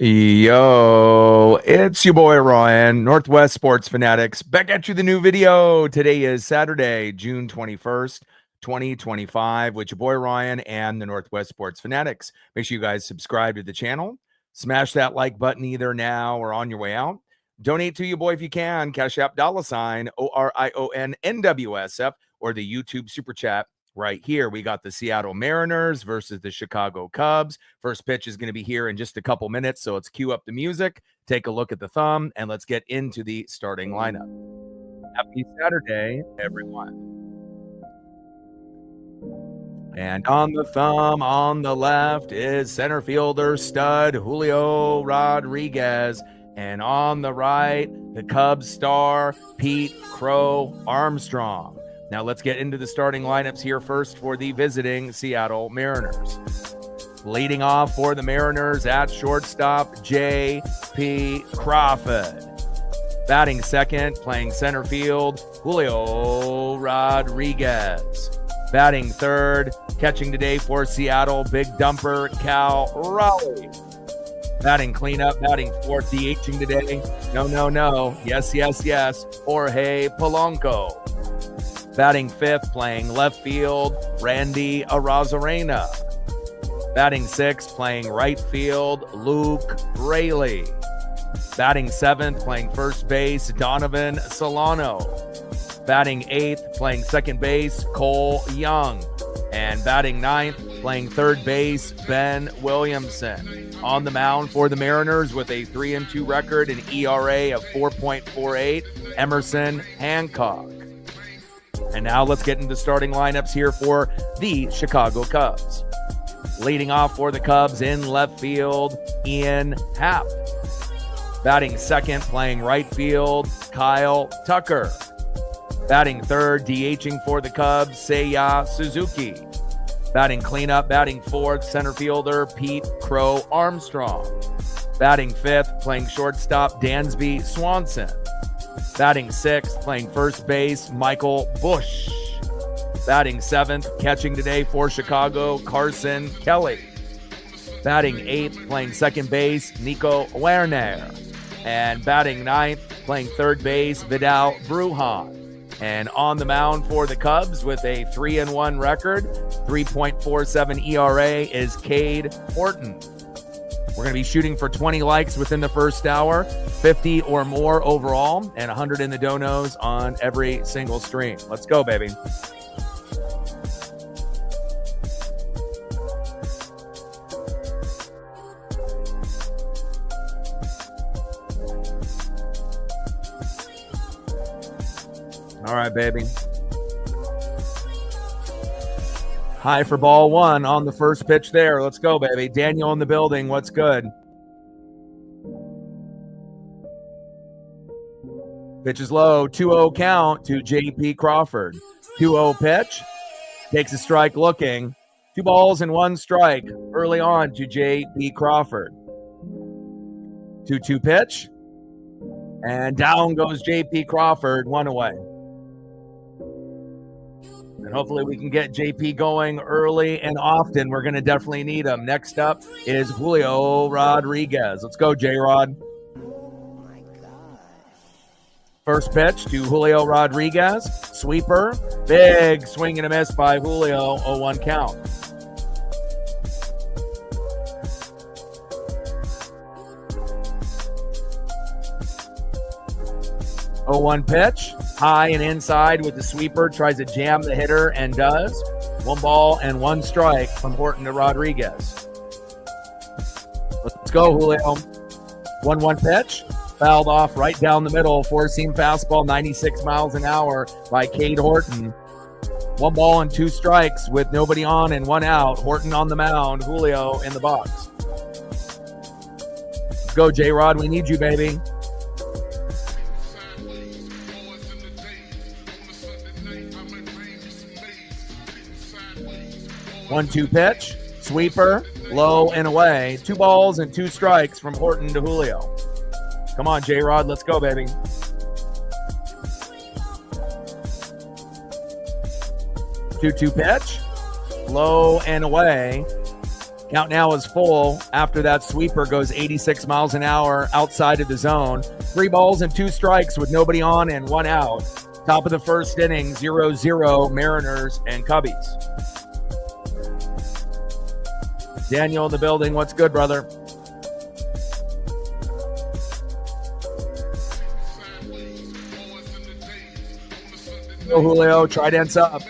Yo, it's your boy Ryan, Northwest Sports Fanatics, back at you the new video. Today is Saturday, June 21st, 2025, with your boy Ryan and the Northwest Sports Fanatics. Make sure you guys subscribe to the channel. Smash that like button either now or on your way out. Donate to your boy if you can. Cash App $sign ORIONNWSF or the YouTube Super Chat. Right here, we got the Seattle Mariners versus the Chicago Cubs. First pitch is going to be here in just a couple minutes, so let's cue up the music, take a look at the thumb, and let's get into the starting lineup. Happy Saturday, everyone. And on the thumb on the left is center fielder stud Julio Rodriguez. And on the right, the Cubs star Pete Crow Armstrong. Now let's get into the starting lineups here first for the visiting Seattle Mariners. Leading off for the Mariners at shortstop, J.P. Crawford. Batting second, playing center field, Julio Rodriguez. Batting third, catching today for Seattle, big dumper, Cal Raleigh. Batting cleanup, batting fourth, DHing today, no, yes, Jorge Polanco. Batting fifth, playing left field, Randy Arozarena. Batting sixth, playing right field, Luke Raley. Batting seventh, playing first base, Donovan Solano. Batting eighth, playing second base, Cole Young. And batting ninth, playing third base, Ben Williamson. On the mound for the Mariners with a 3-2 record, an ERA of 4.48, Emerson Hancock. And now let's get into the starting lineups here for the Chicago Cubs. Leading off for the Cubs in left field, Ian Happ. Batting second, playing right field, Kyle Tucker. Batting third, DHing for the Cubs, Seiya Suzuki. Batting cleanup, batting fourth, center fielder, Pete Crow Armstrong. Batting fifth, playing shortstop, Dansby Swanson. Batting sixth, playing first base, Michael Busch. Batting seventh, catching today for Chicago, Carson Kelly. Batting eighth, playing second base, Nico Werner. And batting ninth, playing third base, Vidal Brujan. And on the mound for the Cubs with a 3-1 record, 3.47 ERA is Cade Horton. We're going to be shooting for 20 likes within the first hour, 50 or more overall, and 100 in the donos on every single stream. Let's go, baby. All right, baby. High for ball one on the first pitch there. Let's go, baby. Daniel in the building. What's good? Pitch is low. 2-0 count to J.P. Crawford. 2-0 pitch. Takes a strike looking. 2 balls and 1 strike early on to J.P. Crawford. 2-2 pitch. And down goes J.P. Crawford, 1 away. And hopefully we can get JP going early and often. We're going to definitely need him. Next up is Julio Rodriguez. Let's go, J-Rod. First pitch to Julio Rodriguez. Sweeper. Big swing and a miss by Julio. 0-1 count. Oh, 1 pitch. High and inside with the sweeper. Tries to jam the hitter and does. 1 ball and 1 strike from Horton to Rodriguez. Let's go, Julio. 1-1 pitch. Fouled off right down the middle. 4-seam fastball, 96 miles an hour by Cade Horton. 1 ball and 2 strikes with nobody on and 1 out. Horton on the mound. Julio in the box. Let's go, J-Rod. We need you, baby. 1-2 pitch, sweeper, low and away. 2 balls and 2 strikes from Horton to Julio. Come on, J-Rod, let's go, baby. 2-2 pitch, low and away. Count now is full after that sweeper goes 86 miles an hour outside of the zone. 3 balls and 2 strikes with nobody on and 1 out. Top of the first inning, 0-0 Mariners and Cubbies. Daniel in the building. What's good, brother? Go Julio, Trident's up.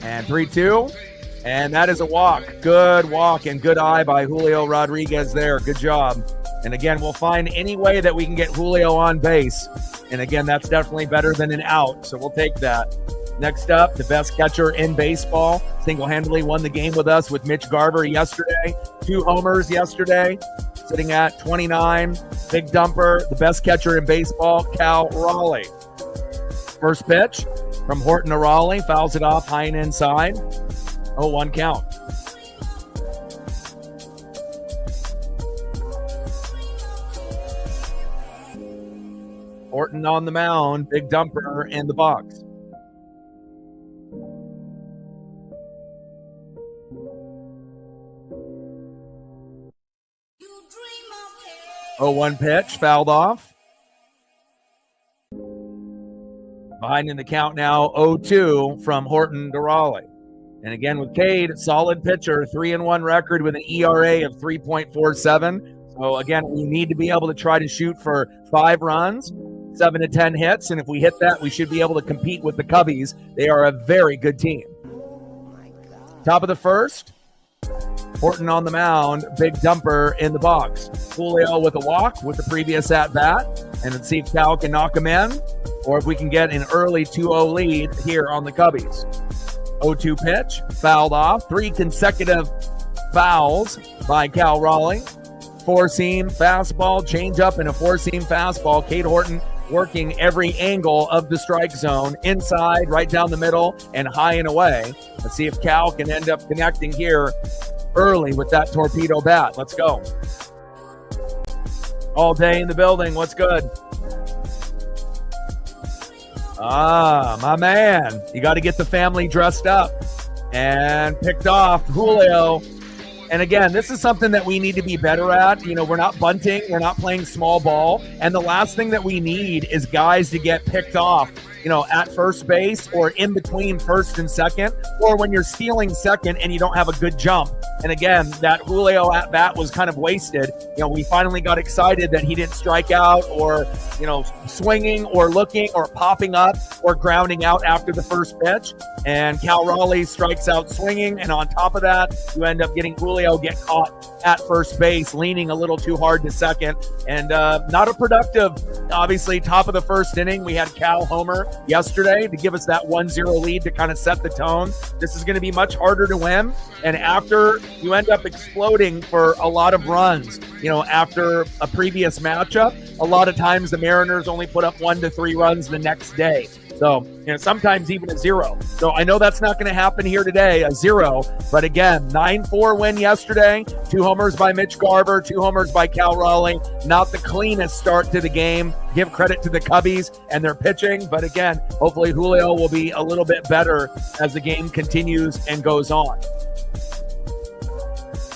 And 3-2. And that is a walk. Good walk and good eye by Julio Rodriguez there. Good job. And again, we'll find any way that we can get Julio on base. And again, that's definitely better than an out. So we'll take that. Next up, the best catcher in baseball. Single-handedly won the game with us with Mitch Garver yesterday. 2 homers yesterday. Sitting at 29. Big dumper. The best catcher in baseball, Cal Raleigh. First pitch from Horton to Raleigh. Fouls it off high and inside. 0-1 count. Horton on the mound. Big dumper in the box. Oh, 1 pitch, fouled off. Behind in the count now, 0-2 from Horton to Raleigh. And again with Cade, solid pitcher, 3-1 record with an ERA of 3.47. So again, we need to be able to try to shoot for 5 runs, 7 to 10 hits. And if we hit that, we should be able to compete with the Cubbies. They are a very good team. Top of the first. Horton on the mound, big dumper in the box. Julio with a walk with the previous at-bat. And let's see if Cal can knock him in, or if we can get an early 2-0 lead here on the Cubbies. 0-2 pitch, fouled off. 3 consecutive fouls by Cal Raleigh. 4-seam fastball, changeup, and a 4-seam fastball. Cade Horton working every angle of the strike zone, inside, right down the middle, and high and away. Let's see if Cal can end up connecting here early with that torpedo bat. Let's go. All day in the building. What's good? My man. You got to get the family dressed up. And picked off Julio. And again, this is something that we need to be better at. You know, we're not bunting. We're not playing small ball. And the last thing that we need is guys to get picked off, you know, at first base or in between first and second, or when you're stealing second and you don't have a good jump. And again, that Julio at bat was kind of wasted. You know, we finally got excited that he didn't strike out or, you know, swinging or looking or popping up or grounding out after the first pitch. And Cal Raleigh strikes out swinging. And on top of that, you end up getting Julio get caught at first base, leaning a little too hard to second. And not a productive, obviously, top of the first inning. We had Cal homer yesterday to give us that 1-0 lead to kind of set the tone. This is going to be much harder to win. And after you end up exploding for a lot of runs, you know, after a previous matchup, a lot of times the Mariners only put up 1 to 3 runs the next day. So, you know, sometimes even a 0. So I know that's not going to happen here today, a 0. But again, 9-4 win yesterday. 2 homers by Mitch Garver, 2 homers by Cal Raleigh. Not the cleanest start to the game. Give credit to the Cubbies and their pitching. But again, hopefully Julio will be a little bit better as the game continues and goes on.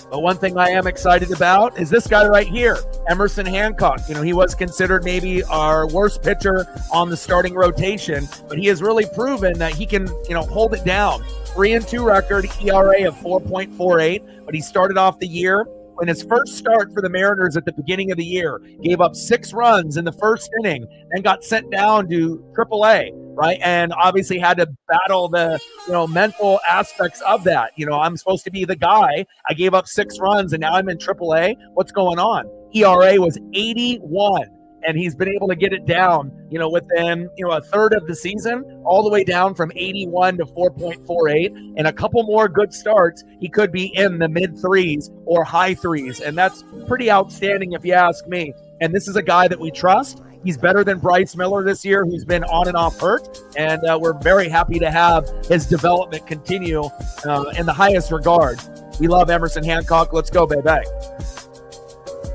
But one thing I am excited about is this guy right here, Emerson Hancock. You know, he was considered maybe our worst pitcher on the starting rotation, but he has really proven that he can, you know, hold it down. 3-2 record, ERA of 4.48, but he started off the year in his first start for the Mariners at the beginning of the year, gave up 6 runs in the first inning, and got sent down to AAA, right? And obviously had to battle the, you know, mental aspects of that. You know, I'm supposed to be the guy. I gave up 6 runs, and now I'm in AAA. What's going on? ERA was 81. And he's been able to get it down, you know, within, you know, a third of the season, all the way down from 81 to 4.48. And a couple more good starts, he could be in the mid-3s or high 3s. And that's pretty outstanding if you ask me. And this is a guy that we trust. He's better than Bryce Miller this year, who's been on and off hurt. And we're very happy to have his development continue in the highest regard. We love Emerson Hancock. Let's go, baby.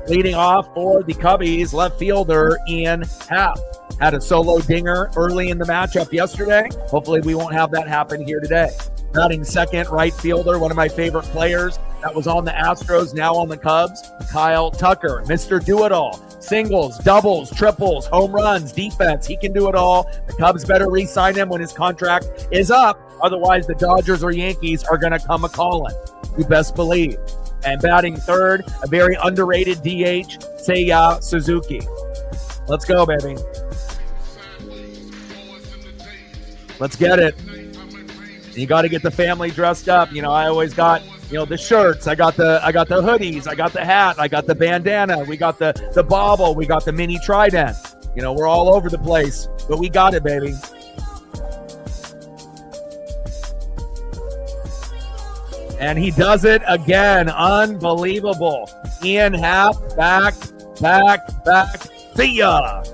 Leading off for the Cubbies, left fielder Ian Happ. Had a solo dinger early in the matchup yesterday. Hopefully we won't have that happen here today. Batting second, right fielder, one of my favorite players that was on the Astros, now on the Cubs, Kyle Tucker, Mr. Do-It-All. Singles, doubles, triples, home runs, defense. He can do it all. The Cubs better re-sign him when his contract is up. Otherwise, the Dodgers or Yankees are going to come a-calling. You best believe. And batting third, a very underrated DH, Seiya Suzuki. Let's go, baby. Let's get it. You got to get the family dressed up. I always got, the shirts. I got the hoodies. I got the hat. I got the bandana. We got the bobble. We got the mini trident. We're all over the place, but we got it, baby. And he does it again. Unbelievable. Ian Happ, back. See ya.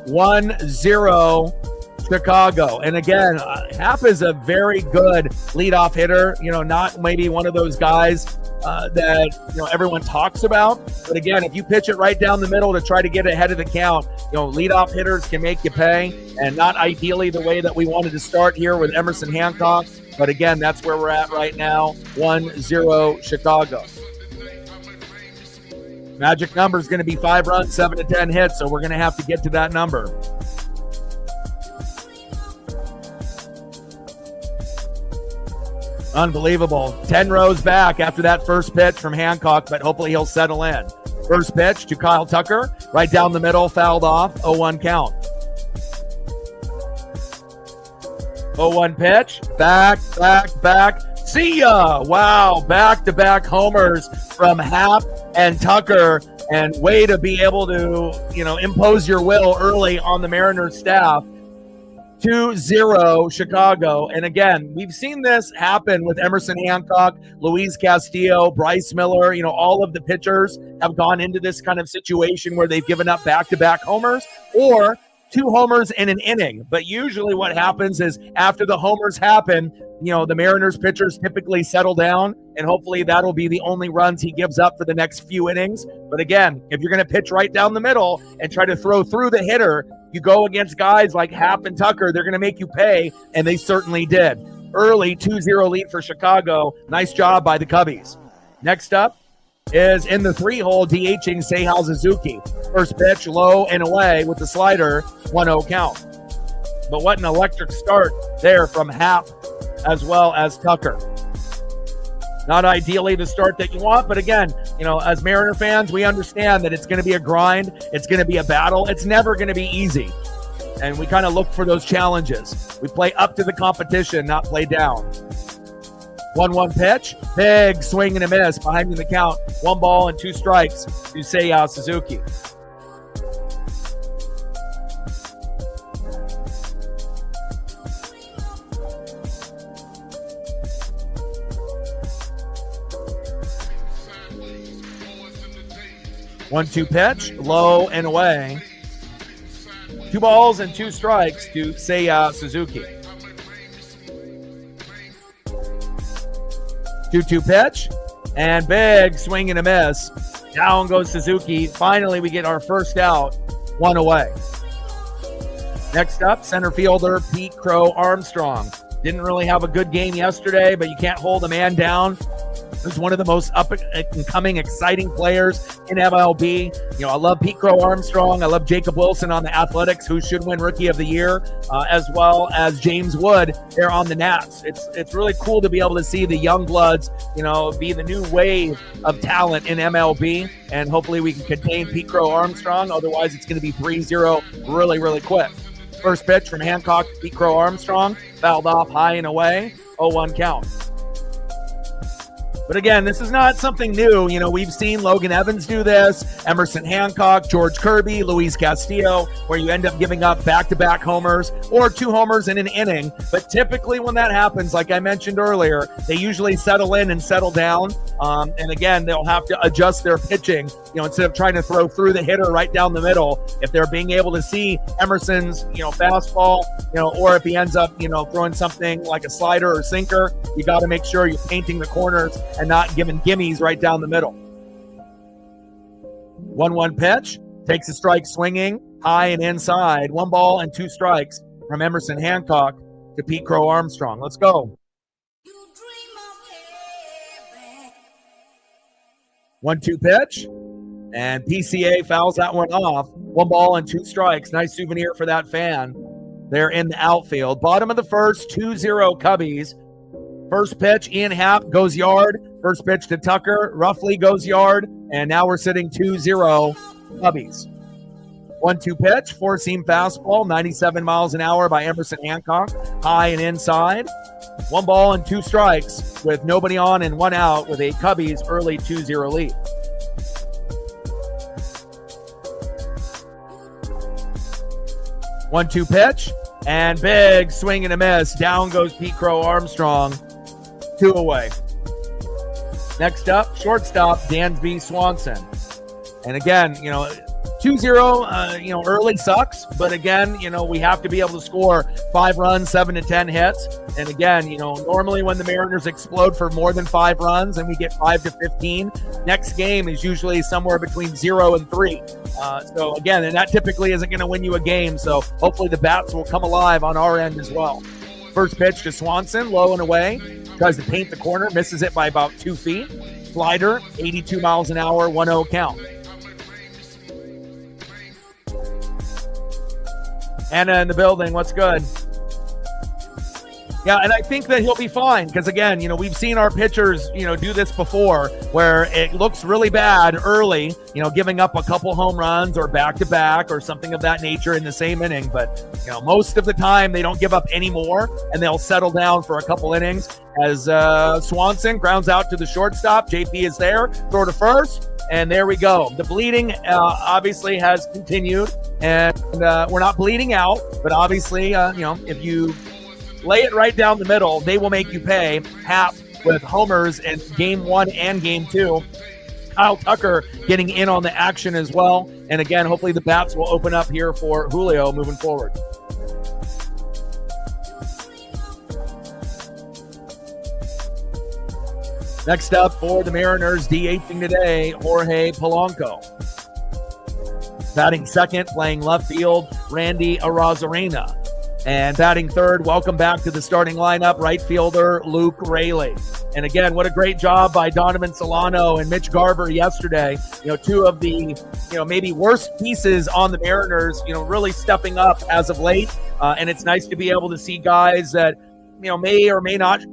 1-0 Chicago. And again, Happ is a very good leadoff hitter. Not maybe one of those guys that everyone talks about. But again, if you pitch it right down the middle to try to get ahead of the count, leadoff hitters can make you pay. And not ideally the way that we wanted to start here with Emerson Hancock. But again, that's where we're at right now. 1-0 Chicago. Magic number is going to be 5 runs, 7 to 10 hits. So we're going to have to get to that number. Unbelievable. 10 rows back after that first pitch from Hancock, but hopefully he'll settle in. First pitch to Kyle Tucker, right down the middle, fouled off, 0-1 count. 0-1 pitch, back. See ya! Wow, back-to-back homers from Happ and Tucker, and way to be able to, impose your will early on the Mariners staff. 2-0 Chicago. And again, we've seen this happen with Emerson Hancock, Luis Castillo, Bryce Miller. All of the pitchers have gone into this kind of situation where they've given up back-to-back homers or 2 homers in an inning. But usually what happens is after the homers happen, the Mariners pitchers typically settle down, and hopefully that'll be the only runs he gives up for the next few innings. But again, if you're going to pitch right down the middle and try to throw through the hitter, you go against guys like Happ and Tucker, they're going to make you pay, and they certainly did. Early 2-0 lead for Chicago. Nice job by the Cubbies. Next up is in the 3-hole, DHing Seiya Suzuki. First pitch, low and away with the slider, 1-0 count. But what an electric start there from Happ as well as Tucker. Not ideally the start that you want, but again, as Mariner fans, we understand that it's going to be a grind. It's going to be a battle. It's never going to be easy. And we kind of look for those challenges. We play up to the competition, not play down. 1-1 pitch, big swing and a miss behind the count. 1 ball and 2 strikes to Seiya Suzuki. One-two pitch, low and away. 2 balls and 2 strikes to Seiya Suzuki. 2-2 pitch, and big swing and a miss. Down goes Suzuki. Finally, we get our first out, 1 away. Next up, center fielder Pete Crow Armstrong. Didn't really have a good game yesterday, but you can't hold a man down. He's one of the most up-and-coming, exciting players in MLB. I love Pete Crow Armstrong. I love Jacob Wilson on the Athletics, who should win Rookie of the Year, as well as James Wood there on the Nats. It's really cool to be able to see the young bloods, be the new wave of talent in MLB, and hopefully we can contain Pete Crow Armstrong. Otherwise, it's going to be 3-0 really, really quick. First pitch from Hancock to Pete Crow Armstrong, fouled off high and away, 0-1 count. But again, this is not something new. We've seen Logan Evans do this, Emerson Hancock, George Kirby, Luis Castillo, where you end up giving up back-to-back homers or 2 homers in an inning. But typically when that happens, like I mentioned earlier, they usually settle in and settle down. And again, they'll have to adjust their pitching, instead of trying to throw through the hitter right down the middle. If they're being able to see Emerson's, fastball, or if he ends up, throwing something like a slider or sinker, you got to make sure you're painting the corners and not giving gimmies right down the middle. 1-1 pitch, takes a strike swinging, high and inside. 1 ball and 2 strikes from Emerson Hancock to Pete Crow Armstrong. Let's go. 1-2 pitch. And PCA fouls that one off. 1 ball and 2 strikes. Nice souvenir for that fan. They're in the outfield. Bottom of the first, 2-0 Cubbies. First pitch, Ian Happ goes yard. First pitch to Tucker, roughly goes yard. And now we're sitting 2-0 Cubbies. 1-2 pitch, 4-seam fastball, 97 miles an hour by Emerson Hancock, high and inside. 1 ball and 2 strikes with nobody on and 1 out with a Cubbies early 2-0 lead. One-two pitch, and big swing and a miss. Down goes Pete Crow Armstrong. 2 away. Next up, shortstop, Dansby Swanson. And again, 2-0, early sucks. But again, we have to be able to score 5 runs, 7 to 10 hits. And again, normally when the Mariners explode for more than 5 runs and we get 5 to 15, next game is usually somewhere between 0 and 3. So again, and that typically isn't going to win you a game. So hopefully the bats will come alive on our end as well. First pitch to Swanson, low and away. Tries to paint the corner, misses it by about 2 feet. Slider, 82 miles an hour, 1-0 count. Anna in the building, what's good? Yeah, and I think that he'll be fine because, again, we've seen our pitchers, do this before where it looks really bad early, giving up a couple home runs or back-to-back or something of that nature in the same inning. But, most of the time they don't give up any more and they'll settle down for a couple innings as Swanson grounds out to the shortstop. JP is there, throw to first, and there we go. The bleeding obviously has continued, and we're not bleeding out, but obviously, if you lay it right down the middle, they will make you pay. Happ with homers in game 1 and game 2. Kyle Tucker getting in on the action as well. And again, hopefully the bats will open up here for Julio moving forward. Next up for the Mariners, DHing today, Jorge Polanco. Batting second, playing left field, Randy Arozarena. And batting third, welcome back to the starting lineup, right fielder Luke Raley. And again, what a great job by Donovan Solano and Mitch Garver yesterday. 2 of the, maybe worst pieces on the Mariners, really stepping up as of late. And it's nice to be able to see guys that, may or may not,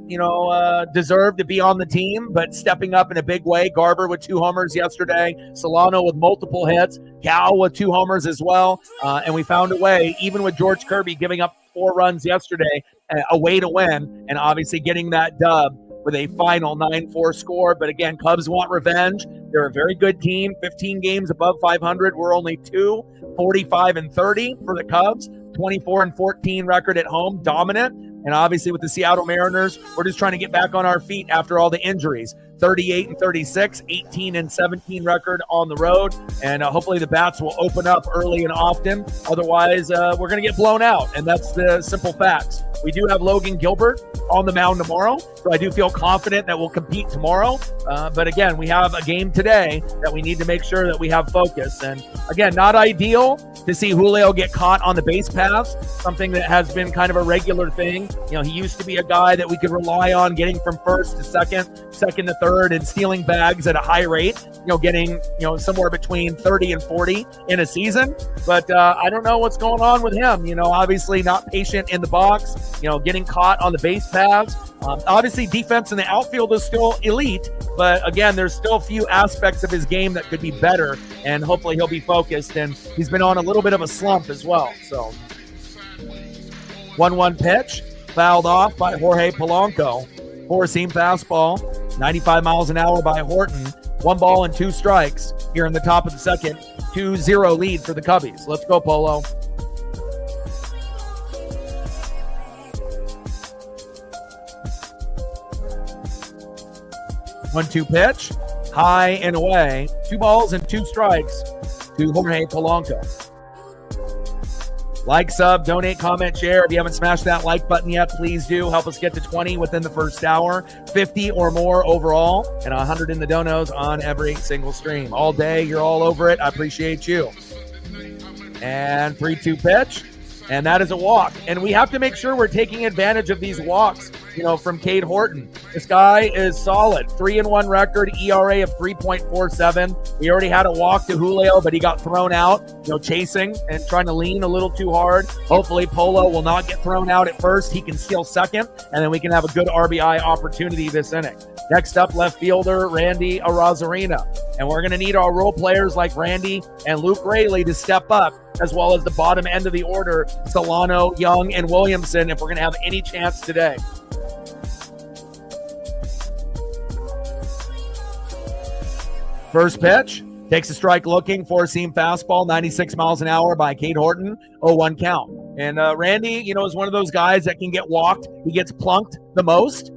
deserve to be on the team, but stepping up in a big way. Garver with 2 homers yesterday, Solano with multiple hits, Cal with 2 homers as well. And we found a way, even with George Kirby giving up 4 runs yesterday, a way to win, and obviously getting that dub with a final 9-4 score. But again, Cubs want revenge. They're a very good team, 15 games above 500. We're only 2, 45-30 for the Cubs, 24-14 record at home, dominant. And obviously with the Seattle Mariners, we're just trying to get back on our feet after all the injuries. 38-36, 18-17 record on the road. And hopefully the bats will open up early and often. Otherwise, we're going to get blown out. And that's the simple facts. We do have Logan Gilbert on the mound tomorrow, so I do feel confident that we'll compete tomorrow. But again, we have a game today that we need to make sure that we have focus. And again, not ideal to see Julio get caught on the base paths, something that has been kind of a regular thing. He used to be a guy that we could rely on getting from first to second, second to third, and stealing bags at a high rate, getting, somewhere between 30 and 40 in a season. But I don't know what's going on with him. Obviously not patient in the box, getting caught on the base paths. Obviously defense in the outfield is still elite, but again, there's still a few aspects of his game that could be better, and hopefully he'll be focused. And he's been on a little bit of a slump as well. So 1-1 pitch, fouled off by Jorge Polanco. 4-seam fastball, 95 miles an hour by Horton. 1 ball and 2 strikes here in the top of the second. 2-0 lead for the Cubbies. Let's go, Polo. One-two pitch, high and away. 2 balls and 2 strikes to Jorge Polanco. Like, sub, donate, comment, share. If you haven't smashed that like button yet, please do. Help us get to 20 within the first hour, 50 or more overall, and 100 in the donos on every single stream. All day, you're all over it. I appreciate you. And 3-2 pitch, and that is a walk. And we have to make sure we're taking advantage of these walks, from Cade Horton. This guy is solid. 3-1 record, ERA of 3.47. We already had a walk to Julio, but he got thrown out, chasing and trying to lean a little too hard. Hopefully Polo will not get thrown out at first. He can steal second, and then we can have a good RBI opportunity this inning. Next up, left fielder Randy Arozarena. And we're going to need our role players like Randy and Luke Raley to step up, as well as the bottom end of the order, Solano, Young, and Williamson, if we're going to have any chance today. First pitch, takes a strike looking, four-seam fastball, 96 miles an hour by Cade Horton, 0-1 count. And Randy, is one of those guys that can get walked. He gets plunked the most,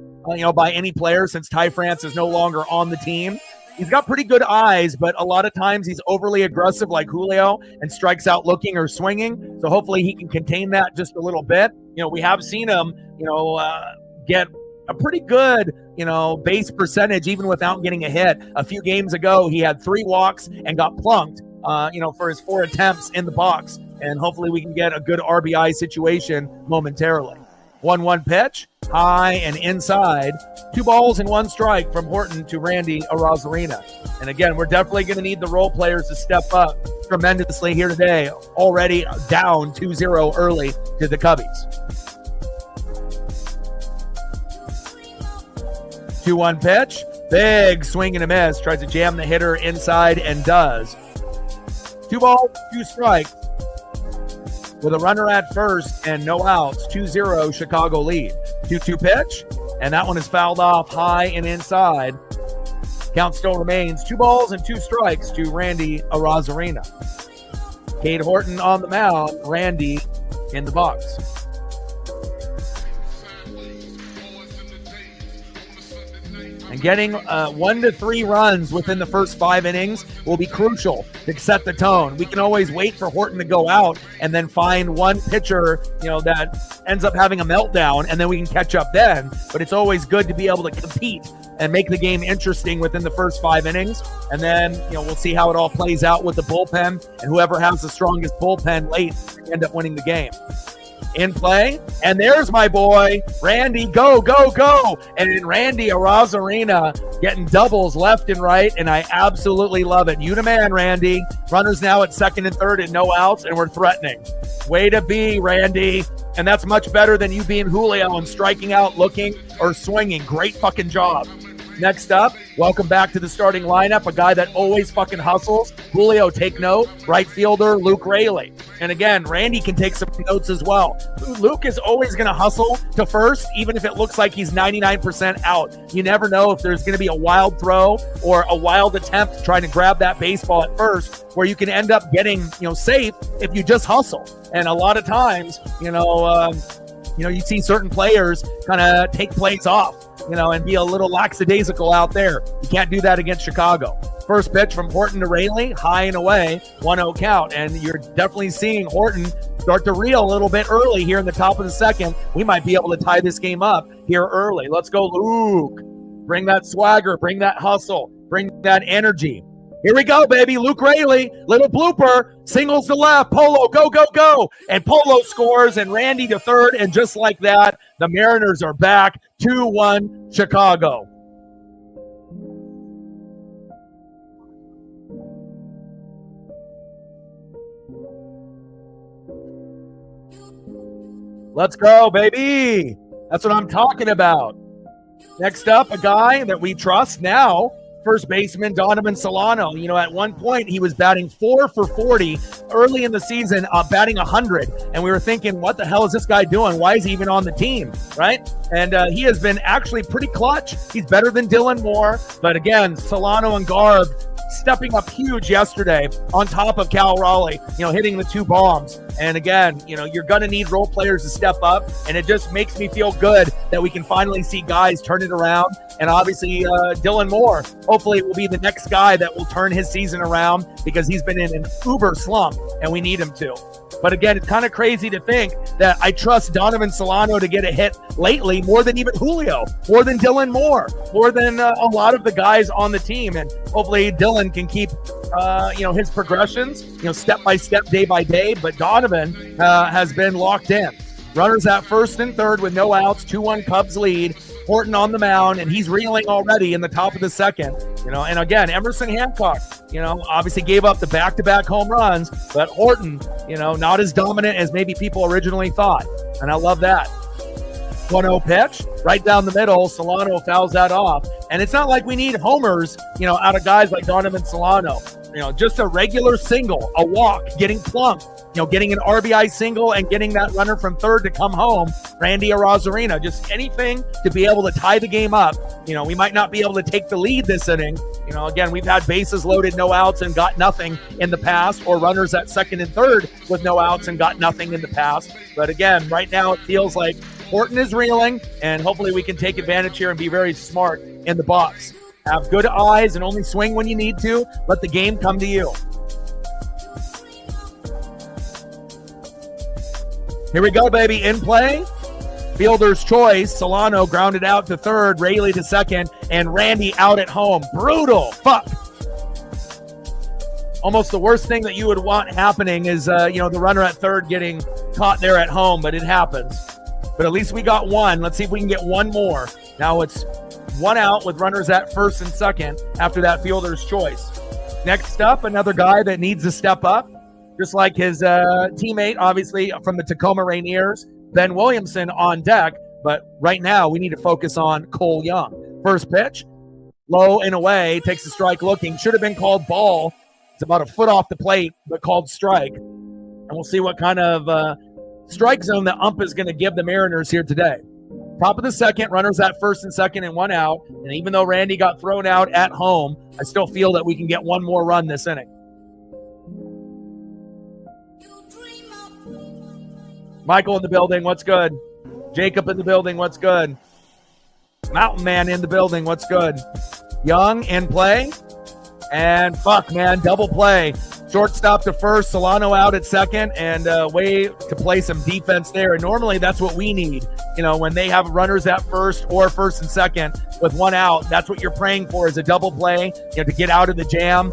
by any player since Ty France is no longer on the team. He's got pretty good eyes, but a lot of times he's overly aggressive like Julio and strikes out looking or swinging. So hopefully he can contain that just a little bit. We have seen him, get a pretty good, base percentage even without getting a hit. A few games ago, he had 3 walks and got plunked, for his 4 attempts in the box. And hopefully we can get a good RBI situation momentarily. 1-1 pitch, high and inside. 2 balls and 1 strike from Horton to Randy Arozarena. And again, we're definitely going to need the role players to step up tremendously here today. Already down 2-0 early to the Cubbies. 2-1 pitch, big swing and a miss. Tries to jam the hitter inside and does. 2 balls, 2 strikes. With a runner at first and no outs, 2-0 Chicago lead. 2-2 pitch, and that one is fouled off high and inside. Count still remains 2 balls and 2 strikes to Randy Arozarena. Cade Horton on the mound, Randy in the box. And getting 1 to 3 runs within the first 5 innings will be crucial to set the tone. We can always wait for Horton to go out and then find one pitcher, that ends up having a meltdown, and then we can catch up then. But it's always good to be able to compete and make the game interesting within the first 5 innings. And then, we'll see how it all plays out with the bullpen, and whoever has the strongest bullpen late end up winning the game. In play, and there's my boy, Randy, go, go, go. And Randy Arozarena getting doubles left and right, and I absolutely love it. You the man, Randy. Runners now at second and third and no outs, and we're threatening. Way to be, Randy. And that's much better than you being Julio and striking out, looking, or swinging. Great fucking job. Next up, welcome back to the starting lineup, a guy that always fucking hustles. Julio, take note. Right fielder, Luke Raley. And again, Randy can take some notes as well. Luke is always going to hustle to first, even if it looks like he's 99% out. You never know if there's going to be a wild throw or a wild attempt trying to grab that baseball at first, where you can end up getting, safe if you just hustle. And a lot of times, you see certain players kind of take plays off, and be a little lackadaisical out there. You can't do that against Chicago. First pitch from Horton to Raley, high and away, 1-0 count. And you're definitely seeing Horton start to reel a little bit early here in the top of the second. We might be able to tie this game up here early. Let's go, Luke. Bring that swagger, bring that hustle, bring that energy. Here we go, baby. Luke Raley, little blooper, singles to left. Polo, go, go, go. And Polo scores, and Randy to third. And just like that, the Mariners are back. 2-1 Chicago. Let's go, baby. That's what I'm talking about. Next up, a guy that we trust now. First baseman Donovan Solano. At one point he was batting 4 for 40 early in the season, batting 100, and we were thinking, what the hell is this guy doing? Why is he even on the team, right? And he has been actually pretty clutch. He's better than Dylan Moore, but again, Solano and Garb stepping up huge yesterday on top of Cal Raleigh, hitting the 2 bombs. And again, you're going to need role players to step up, and it just makes me feel good that we can finally see guys turn it around. And obviously, Dylan Moore, hopefully will be the next guy that will turn his season around, because he's been in an uber slump, and we need him to. But again, it's kind of crazy to think that I trust Donovan Solano to get a hit lately more than even Julio, more than Dylan Moore, more than a lot of the guys on the team. And hopefully Dylan can keep, his progressions, step by step, day by day. But Donovan has been locked in. Runners at first and third with no outs, 2-1 Cubs lead. Horton on the mound, and he's reeling already in the top of the second. And again, Emerson Hancock, obviously gave up the back-to-back home runs, but Horton, not as dominant as maybe people originally thought. And I love that. 1-0 pitch, right down the middle. Solano fouls that off. And it's not like we need homers, out of guys like Donovan Solano. Just a regular single, a walk, getting plunked, getting an RBI single and getting that runner from third to come home, Randy Arozarena, just anything to be able to tie the game up. We might not be able to take the lead this inning. Again, we've had bases loaded, no outs, and got nothing in the past, or runners at second and third with no outs and got nothing in the past. But again, right now it feels like Horton is reeling, and hopefully we can take advantage here and be very smart in the box. Have good eyes and only swing when you need to. Let the game come to you. Here we go, baby. In play. Fielder's choice. Solano grounded out to third. Rayleigh to second. And Randy out at home. Brutal. Fuck. Almost the worst thing that you would want happening is, the runner at third getting caught there at home, but it happens. But at least we got one. Let's see if we can get one more. Now it's one out with runners at first and second after that fielder's choice. Next up, another guy that needs to step up, just like his teammate, obviously, from the Tacoma Rainiers, Ben Williamson on deck. But right now, we need to focus on Cole Young. First pitch, low and away, takes a strike looking. Should have been called ball. It's about a foot off the plate, but called strike. And we'll see what kind of strike zone the ump is going to give the Mariners here today. Top of the second, runners at first and second and one out. And even though Randy got thrown out at home, I still feel that we can get one more run this inning. Michael in the building, what's good? Jacob in the building, what's good? Mountain Man in the building, what's good? Young in play. And fuck, man, double play. Shortstop to first, Solano out at second, and way to play some defense there. And normally that's what we need. When they have runners at first or first and second with one out, that's what you're praying for is a double play, to get out of the jam.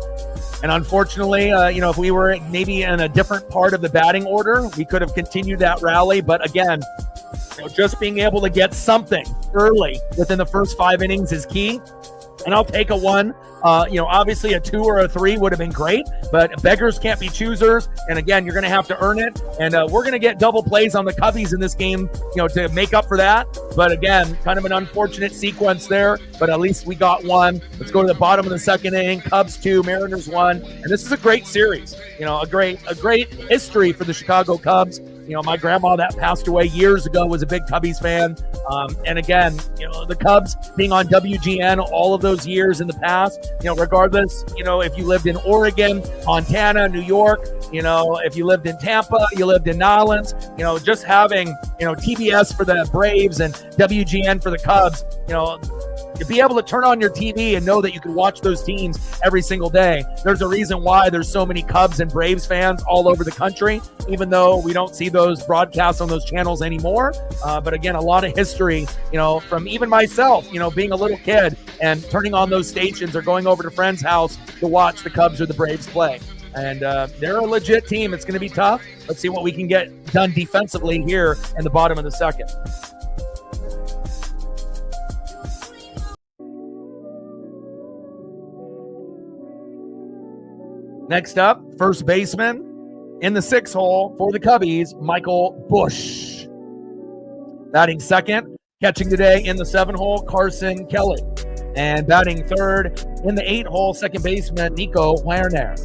And unfortunately, if we were maybe in a different part of the batting order, we could have continued that rally. But again, just being able to get something early within the first 5 innings is key. And I'll take a 1. Obviously a 2 or a 3 would have been great, but beggars can't be choosers. And again, you're going to have to earn it. And we're going to get double plays on the Cubbies in this game, to make up for that. But again, kind of an unfortunate sequence there, but at least we got one. Let's go to the bottom of the second inning. Cubs 2, Mariners 1. And this is a great series, a great history for the Chicago Cubs. My grandma that passed away years ago was a big Cubbies fan. And again, the Cubs being on WGN all of those years in the past, regardless, if you lived in Oregon, Montana, New York, if you lived in Tampa, you lived in Nolens, just having, TBS for the Braves and WGN for the Cubs, to be able to turn on your TV and know that you can watch those teams every single day. There's a reason why there's so many Cubs and Braves fans all over the country, even though we don't see those broadcasts on those channels anymore. But again, a lot of history, from even myself, being a little kid and turning on those stations or going over to a friend's house to watch the Cubs or the Braves play. And they're a legit team. It's going to be tough. Let's see what we can get done defensively here in the bottom of the second. Next up, first baseman in the 6 hole for the Cubbies, Michael Busch. Batting second, catching today in the 7 hole, Carson Kelly. And batting third in the 8 hole, second baseman, Nico Werner.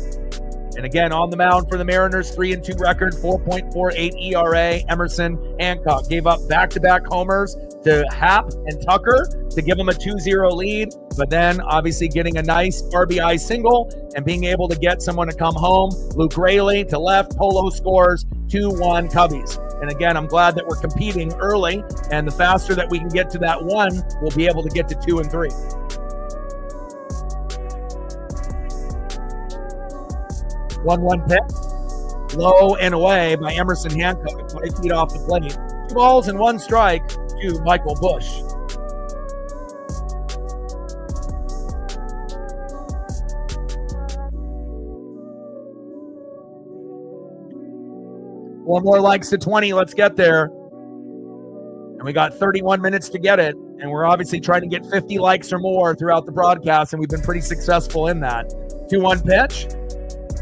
And again, on the mound for the Mariners, 3-2 record, 4.48 ERA. Emerson Hancock gave up back-to-back homers to Happ and Tucker to give them a 2-0 lead, but then obviously getting a nice RBI single and being able to get someone to come home. Luke Rayleigh to left, Polo scores 2-1 Cubbies. And again, I'm glad that we're competing early, and the faster that we can get to that 1, we'll be able to get to 2 and 3. 1-1 pitch, low and away by Emerson Hancock, 5 feet off the plate. 2 balls and 1 strike to Michael Busch. One more likes to 20. Let's get there. And we got 31 minutes to get it. And we're obviously trying to get 50 likes or more throughout the broadcast, and we've been pretty successful in that. 2-1 pitch,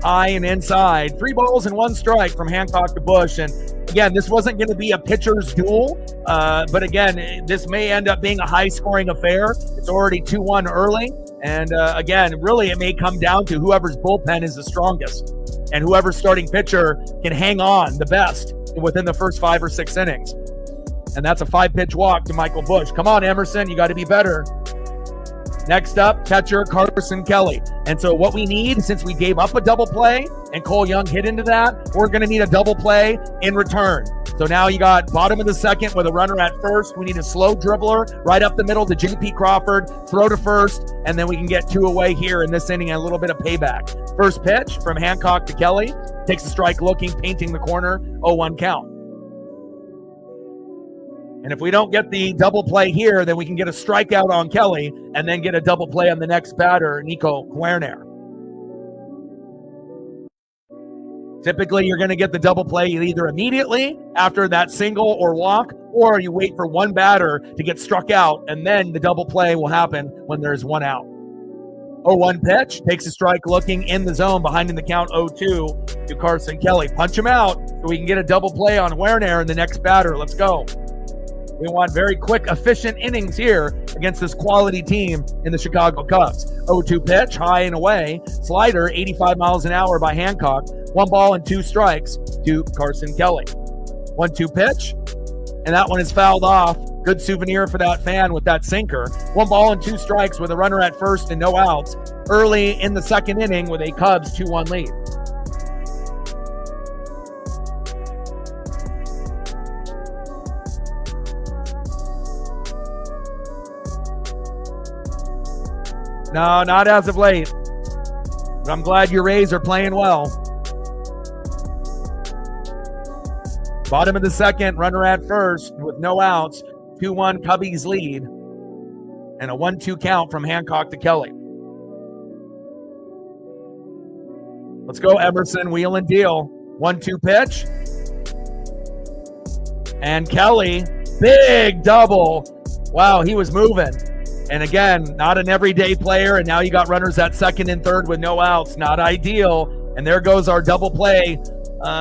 high and inside. 3 balls and 1 strike from Hancock to Bush. And again, this wasn't going to be a pitcher's duel, but again, this may end up being a high-scoring affair. It's already 2-1 early. And again, really, it may come down to whoever's bullpen is the strongest and whoever's starting pitcher can hang on the best within the first 5 or 6 innings. And that's a 5-pitch walk to Michael Bush. Come on, Emerson, you got to be better. Next up, catcher Carson Kelly. And so what we need, since we gave up a double play and Cole Young hit into that, we're going to need a double play in return. So now you got bottom of the second with a runner at first. We need a slow dribbler right up the middle to J.P. Crawford, throw to first, and then we can get 2 away here in this inning and a little bit of payback. First pitch from Hancock to Kelly. Takes a strike looking, painting the corner, 0-1 count. And if we don't get the double play here, then we can get a strikeout on Kelly and then get a double play on the next batter, Nico Guerner. Typically, you're going to get the double play either immediately after that single or walk, or you wait for one batter to get struck out, and then the double play will happen when there's 1 out. 0-1 pitch, takes a strike looking in the zone, behind in the count 0-2 to Carson Kelly. Punch him out so we can get a double play on Guerner and the next batter. Let's go. We want very quick, efficient innings here against this quality team in the Chicago Cubs. 0-2 pitch, high and away. Slider, 85 miles an hour by Hancock. 1 ball and 2 strikes to Carson Kelly. 1-2 pitch, and that one is fouled off. Good souvenir for that fan with that sinker. 1 ball and 2 strikes with a runner at first and no outs early in the second inning with a Cubs 2-1 lead. No, not as of late. But I'm glad your Rays are playing well. Bottom of the second, runner at first with no outs. 2-1 Cubbies lead. And a 1-2 count from Hancock to Kelly. Let's go, Emerson. Wheel and deal. 1-2 pitch. And Kelly, big double. Wow, he was moving. And again, not an everyday player, and now you got runners at second and third with no outs. Not ideal. And there goes our double play,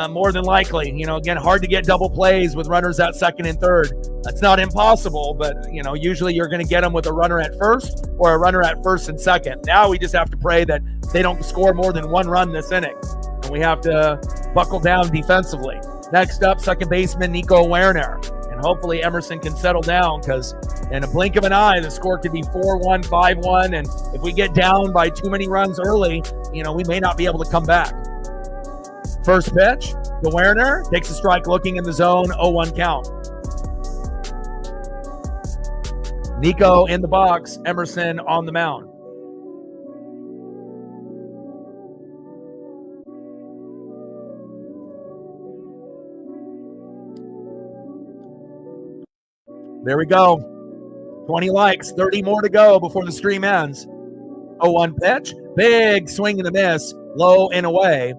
more than likely. You know, again, hard to get double plays with runners at second and third. That's not impossible, but, you know, usually you're going to get them with a runner at first or a runner at first and second. Now we just have to pray that they don't score more than 1 run this inning. And we have to buckle down defensively. Next up, second baseman Nico Guerner. And hopefully Emerson can settle down, because in a blink of an eye, the score could be 4-1, 5-1. And if we get down by too many runs early, you know, we may not be able to come back. First pitch, to Guerner, takes a strike looking in the zone, 0-1 count. Nico in the box, Emerson on the mound. There we go. 20 likes, 30 more to go before the stream ends. 0-1 pitch, big swing and a miss, low and away.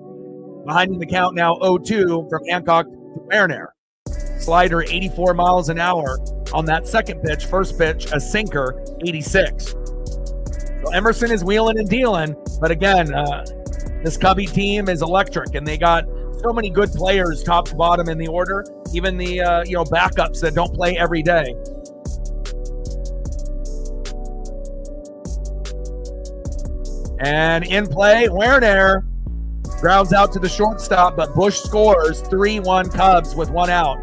Behind in the count now 0-2 from Hancock to Guerner. Slider 84 miles an hour on that second pitch. First pitch, a sinker, 86. So Emerson is wheeling and dealing, but again, this Cubby team is electric, and they got so many good players top to bottom in the order, even the backups that don't play every day. And in play, Guerner grounds out to the shortstop, but Bush scores. 3-1 Cubs with 1 out.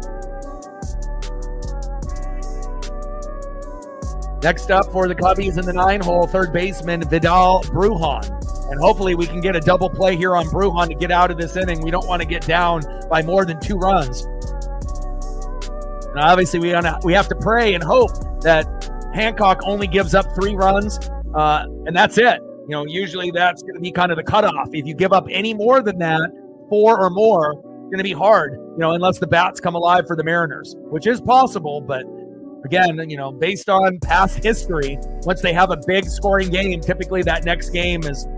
Next up for the Cubbies in the 9-hole, third baseman Vidal Brujan. And hopefully we can get a double play here on Brujan to get out of this inning. We don't want to get down by more than 2 runs. And obviously we have to pray and hope that Hancock only gives up 3 runs, and that's it. You know, usually that's going to be kind of the cutoff. If you give up any more than that, 4 or more, it's going to be hard, you know, unless the bats come alive for the Mariners, which is possible. But again, you know, based on past history, once they have a big scoring game, typically that next game is,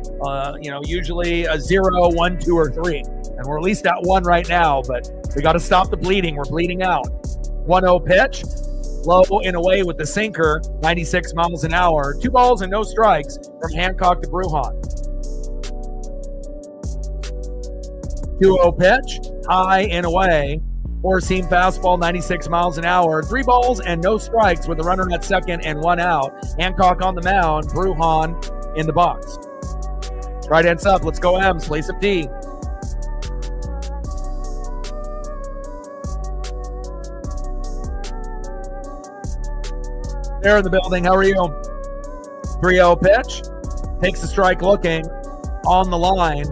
usually a 0, 1, 2, or 3. And we're at least at 1 right now, but we got to stop the bleeding. We're bleeding out. 1-0 pitch. low and away with the sinker, 96 miles an hour. 2 balls and no strikes from Hancock to Brujan. 2-0 pitch, high and away. 4-seam fastball, 96 miles an hour. 3 balls and no strikes with a runner at second and 1 out. Hancock on the mound, Brujan in the box. Right hands up, let's go M's, play some D. There in the building, how are you? 3-0 pitch, takes a strike looking, on the line.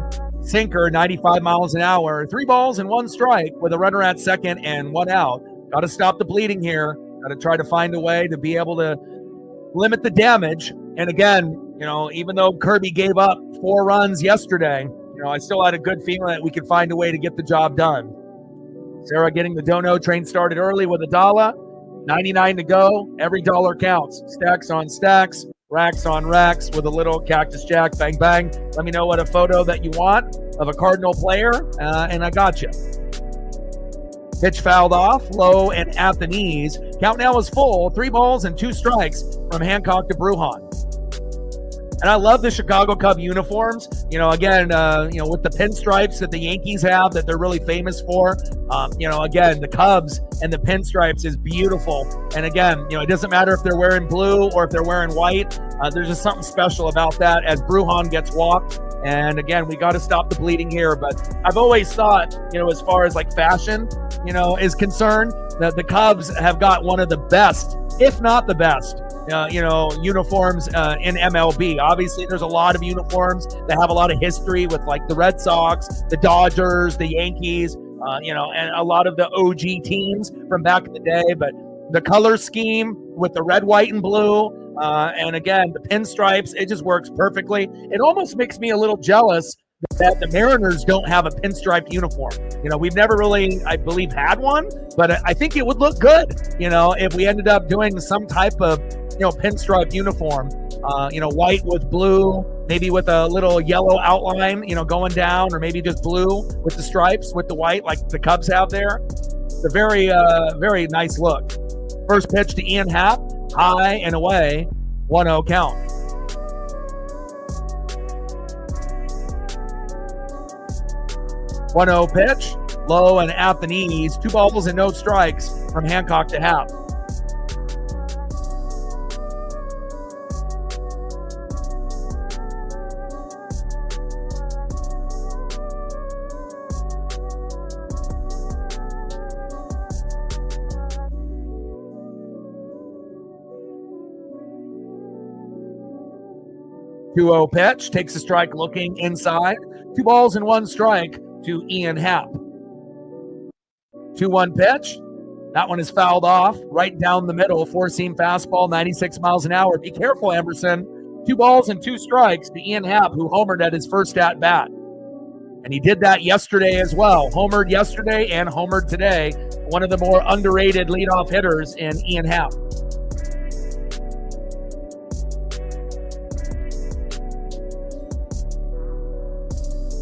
Sinker, 95 miles an hour. 3 balls and 1 strike with a runner at second and 1 out. Got to stop the bleeding here. Got to try to find a way to be able to limit the damage. And again, even though Kirby gave up 4 runs yesterday, I still had a good feeling that we could find a way to get the job done. Sarah getting the dono train started early with $1. 99 to go. Every dollar counts. Stacks on stacks. Racks on racks with a little Cactus Jack, bang, bang. Let me know what a photo that you want of a Cardinal player, and I got you. Pitch fouled off, low and at the knees. Count now is full, 3 balls and 2 strikes from Hancock to Brujan. And I love the Chicago Cub uniforms. Again, with the pinstripes that the Yankees have that they're really famous for. Again, the Cubs and the pinstripes is beautiful. And again, it doesn't matter if they're wearing blue or if they're wearing white. There's just something special about that as Brujan gets walked. And again, we got to stop the bleeding here. But I've always thought, as far as like fashion, is concerned, that the Cubs have got one of the best, if not the best, uniforms in MLB. Obviously, there's a lot of uniforms that have a lot of history with like the Red Sox, the Dodgers, the Yankees, and a lot of the OG teams from back in the day. But the color scheme with the red, white, and blue, and again, the pinstripes, it just works perfectly. It almost makes me a little jealous that the Mariners don't have a pinstriped uniform. We've never really, I believe, had one, but I think it would look good, if we ended up doing some type of, pinstripe uniform, white with blue, maybe with a little yellow outline, going down, or maybe just blue with the stripes with the white like the Cubs have there. It's a very, very nice look. First pitch to Ian Happ, high and away, 1-0 count. One-0 pitch, low and at the knees. 2 balls and no strikes from Hancock to Happ. Two-0 pitch, takes a strike looking inside. 2 balls and 1 strike to Ian Happ. 2-1 pitch. That one is fouled off right down the middle. 4-seam fastball, 96 miles an hour. Be careful, Emerson. 2 balls and 2 strikes to Ian Happ, who homered at his first at-bat. And he did that yesterday as well. Homered yesterday and homered today. One of the more underrated leadoff hitters in Ian Happ.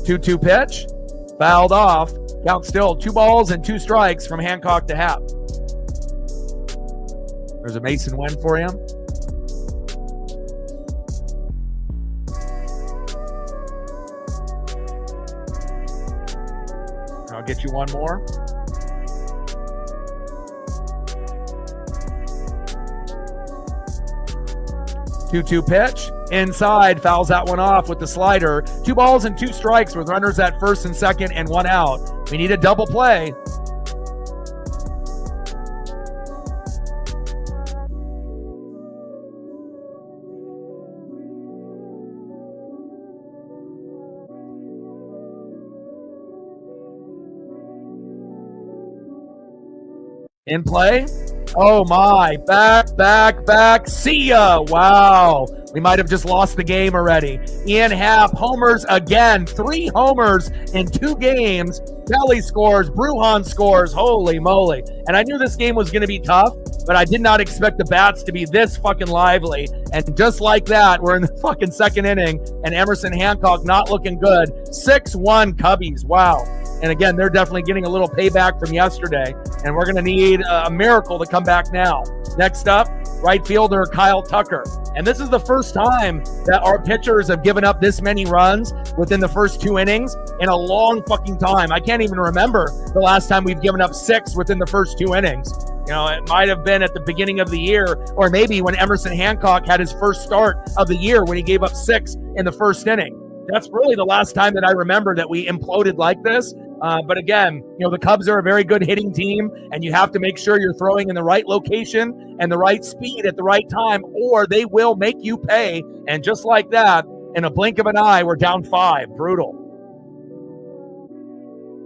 2-2 pitch, fouled off. Count still, 2 balls and 2 strikes from Hancock to Happ. There's a Mason win for him. I'll get you one more. Two-two pitch. Inside, fouls that one off with the slider. 2 balls and 2 strikes with runners at first and second and 1 out. We need a double play. In play. Oh my, back, see ya. Wow. We might have just lost the game already. Ian Happ homers again. 3 homers in 2 games. Kelly scores, Brujan scores. Holy moly. And I knew this game was going to be tough, but I did not expect the bats to be this fucking lively. And just like that, we're in the fucking second inning, and Emerson Hancock not looking good. 6-1 Cubbies. Wow. And again, they're definitely getting a little payback from yesterday, and we're going to need a miracle to come back now. Next up, right fielder Kyle Tucker. And this is the first time that our pitchers have given up this many runs within the first 2 innings in a long fucking time. I can't even remember the last time we've given up 6 within the first 2 innings. You know, it might have been at the beginning of the year, or maybe when Emerson Hancock had his first start of the year when he gave up 6 in the first inning. That's really the last time that I remember that we imploded like this. But again, you know, the Cubs are a very good hitting team, and you have to make sure you're throwing in the right location and the right speed at the right time, or they will make you pay. And just like that, in a blink of an eye, we're down 5. Brutal.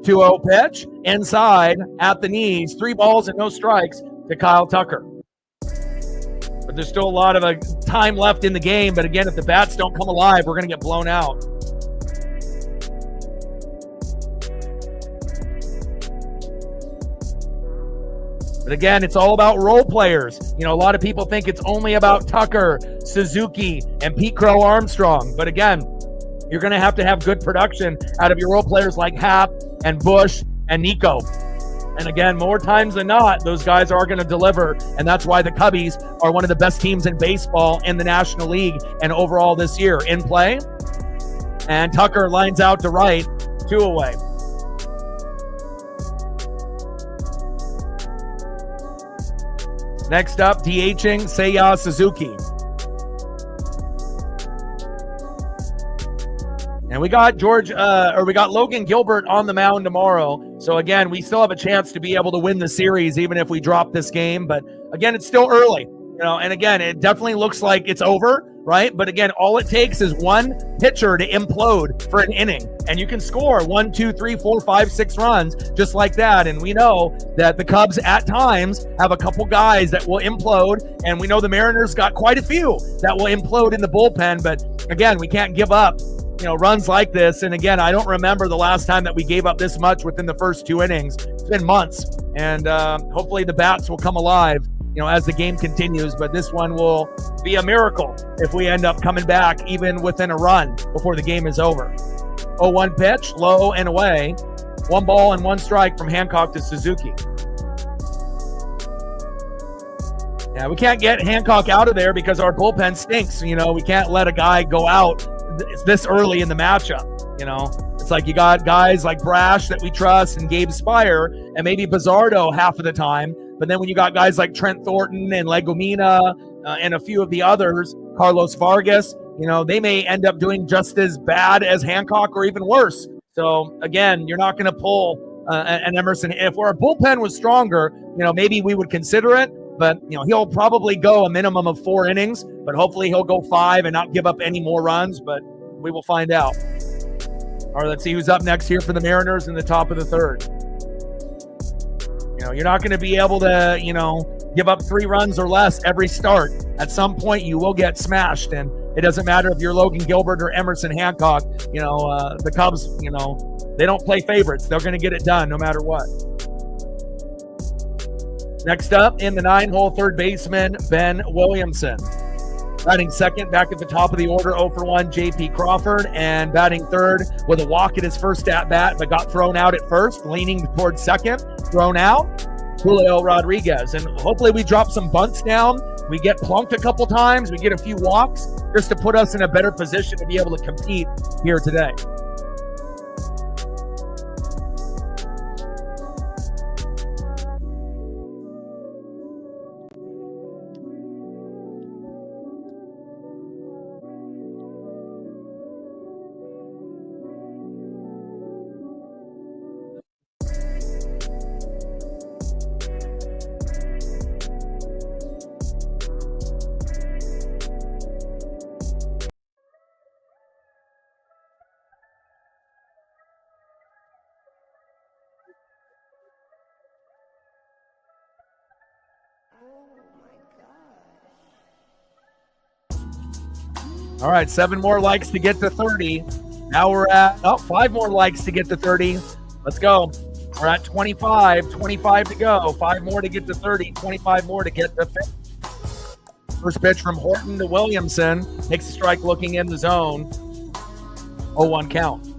2-0 pitch, inside, at the knees, 3 balls and no strikes to Kyle Tucker. But there's still a lot of time left in the game. But again, if the bats don't come alive, we're going to get blown out. But again, it's all about role players. You know, a lot of people think it's only about Tucker, Suzuki, and Pete Crow Armstrong. But again, you're going to have good production out of your role players like Hap and Bush and Nico. And again, more times than not, those guys are going to deliver. And that's why the Cubbies are one of the best teams in baseball in the National League and overall this year. In play, and Tucker lines out to right, 2 away. Next up, DHing Seiya Suzuki. And we got Logan Gilbert on the mound tomorrow. So again, we still have a chance to be able to win the series, even if we drop this game. But again, it's still early, you know. And again, it definitely looks like it's over, right? But again, all it takes is one pitcher to implode for an inning, and you can score 1, 2, 3, 4, 5, 6 runs just like that. And we know that the Cubs at times have a couple guys that will implode, and we know the Mariners got quite a few that will implode in the bullpen. But again, we can't give up, you know, runs like this. And again, I don't remember the last time that we gave up this much within the first 2 innings. It's been months, and hopefully the bats will come alive, you know, as the game continues. But this one will be a miracle if we end up coming back even within a run before the game is over. 0-1 pitch, low and away. 1 ball and 1 strike from Hancock to Suzuki. Yeah, we can't get Hancock out of there because our bullpen stinks. You know, we can't let a guy go out this early in the matchup. You know, it's like you got guys like Brash that we trust and Gabe Spire and maybe Bizzardo half of the time. But then when you got guys like Trent Thornton and Legomina and a few of the others, Carlos Vargas, you know, they may end up doing just as bad as Hancock or even worse. So again, you're not going to pull an Emerson. If our bullpen was stronger, you know, maybe we would consider it. But, you know, he'll probably go a minimum of 4 innings, but hopefully he'll go 5 and not give up any more runs. But we will find out. All right, let's see who's up next here for the Mariners in the top of the 3rd. You know, you're not going to be able to, you know, give up 3 runs or less every start. At some point, you will get smashed, and it doesn't matter if you're Logan Gilbert or Emerson Hancock. You know, the Cubs, you know, they don't play favorites. They're going to get it done no matter what. Next up, in the 9-hole, third baseman, Ben Williamson. Batting second, back at the top of the order, 0 for 1, J.P. Crawford. And batting third with a walk at his first at-bat, but got thrown out at first, leaning towards second, thrown out, Julio Rodriguez. And hopefully we drop some bunts down. We get plunked a couple times. We get a few walks just to put us in a better position to be able to compete here today. All right, 7 more likes to get to 30. Now we're at 5 more likes to get to 30. Let's go. We're at 25 to go. 5 more to get to 30, 25 more to get to 50. First pitch from Horton to Williamson. Takes a strike looking in the zone. 0-1 count.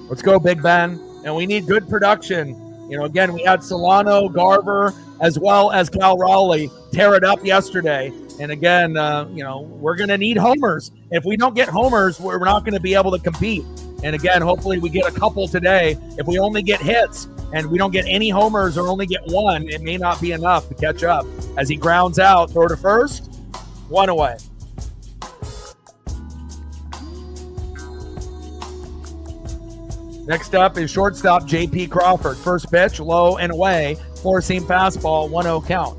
Let's go, Big Ben. And we need good production. Again, we had Solano, Garver, as well as Cal Raleigh tear it up yesterday. And again, we're going to need homers. If we don't get homers, we're not going to be able to compete. And again, hopefully we get a couple today. If we only get hits and we don't get any homers or only get one, it may not be enough to catch up. As he grounds out, throw to first, one away. Next up is shortstop J.P. Crawford. First pitch, low and away. Four-seam fastball, 1-0 count.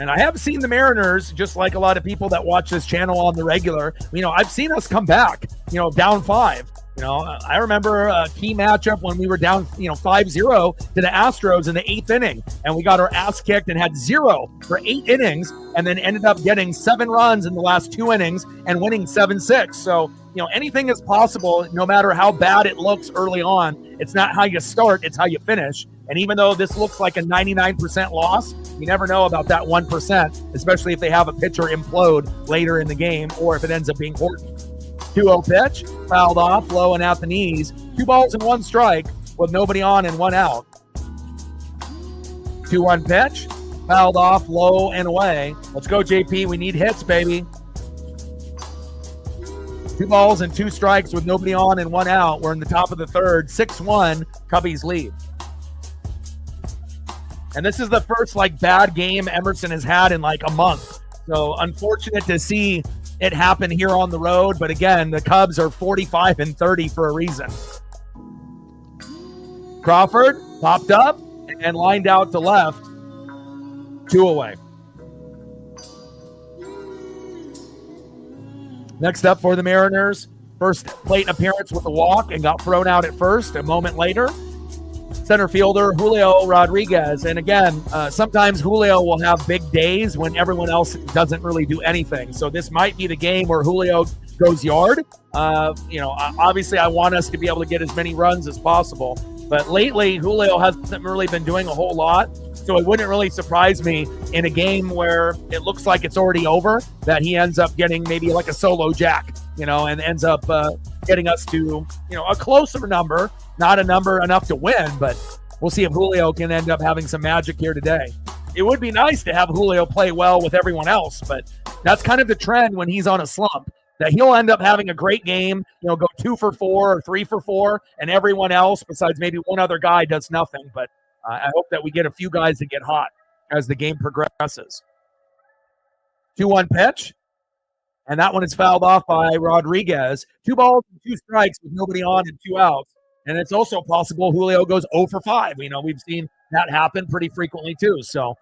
And I have seen the Mariners, just like a lot of people that watch this channel on the regular, I've seen us come back, down 5. I remember a key matchup when we were down, 5-0 to the Astros in the 8th inning, and we got our ass kicked and had 0 for 8 innings, and then ended up getting 7 runs in the last 2 innings and winning 7-6. So, anything is possible, no matter how bad it looks early on. It's not how you start, it's how you finish. And even though this looks like a 99% loss, you never know about that 1%, especially if they have a pitcher implode later in the game or if it ends up being Horton. 2-0 pitch, fouled off, low and at the knees. 2 balls and 1 strike with nobody on and 1 out. 2-1 pitch, fouled off, low and away. Let's go, JP. We need hits, baby. 2 balls and 2 strikes with nobody on and 1 out. We're in the top of the third. 6-1, Cubbies lead. And this is the first bad game Emerson has had in a month. So unfortunate to see it happen here on the road. But again, the Cubs are 45-30 for a reason. Crawford popped up and lined out to left. 2 away. Next up for the Mariners, first plate appearance with a walk and got thrown out at first. A moment later, center fielder Julio Rodriguez. And again, sometimes Julio will have big days when everyone else doesn't really do anything. So this might be the game where Julio goes yard. Obviously I want us to be able to get as many runs as possible. But lately, Julio hasn't really been doing a whole lot. So it wouldn't really surprise me in a game where it looks like it's already over that he ends up getting maybe a solo jack, and ends up getting us to, a closer number, not a number enough to win, but we'll see if Julio can end up having some magic here today. It would be nice to have Julio play well with everyone else, but that's kind of the trend when he's on a slump, that he'll end up having a great game, go 2 for 4 or 3 for 4, and everyone else besides maybe one other guy does nothing. But I hope that we get a few guys that get hot as the game progresses. 2-1 pitch, and that one is fouled off by Rodriguez. 2 balls and 2 strikes with nobody on and 2 outs. And it's also possible Julio goes 0 for 5. We've seen that happen pretty frequently too. So,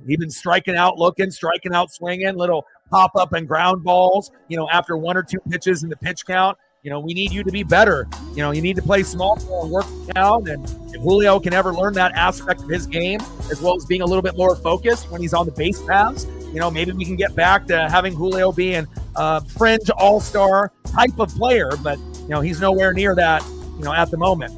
he's been striking out looking, striking out swinging, little pop-up and ground balls, after 1 or 2 pitches in the pitch count. We need you to be better. You need to play small ball and work down. And if Julio can ever learn that aspect of his game, as well as being a little bit more focused when he's on the base paths, maybe we can get back to having Julio being a fringe all-star type of player. But, he's nowhere near that, at the moment.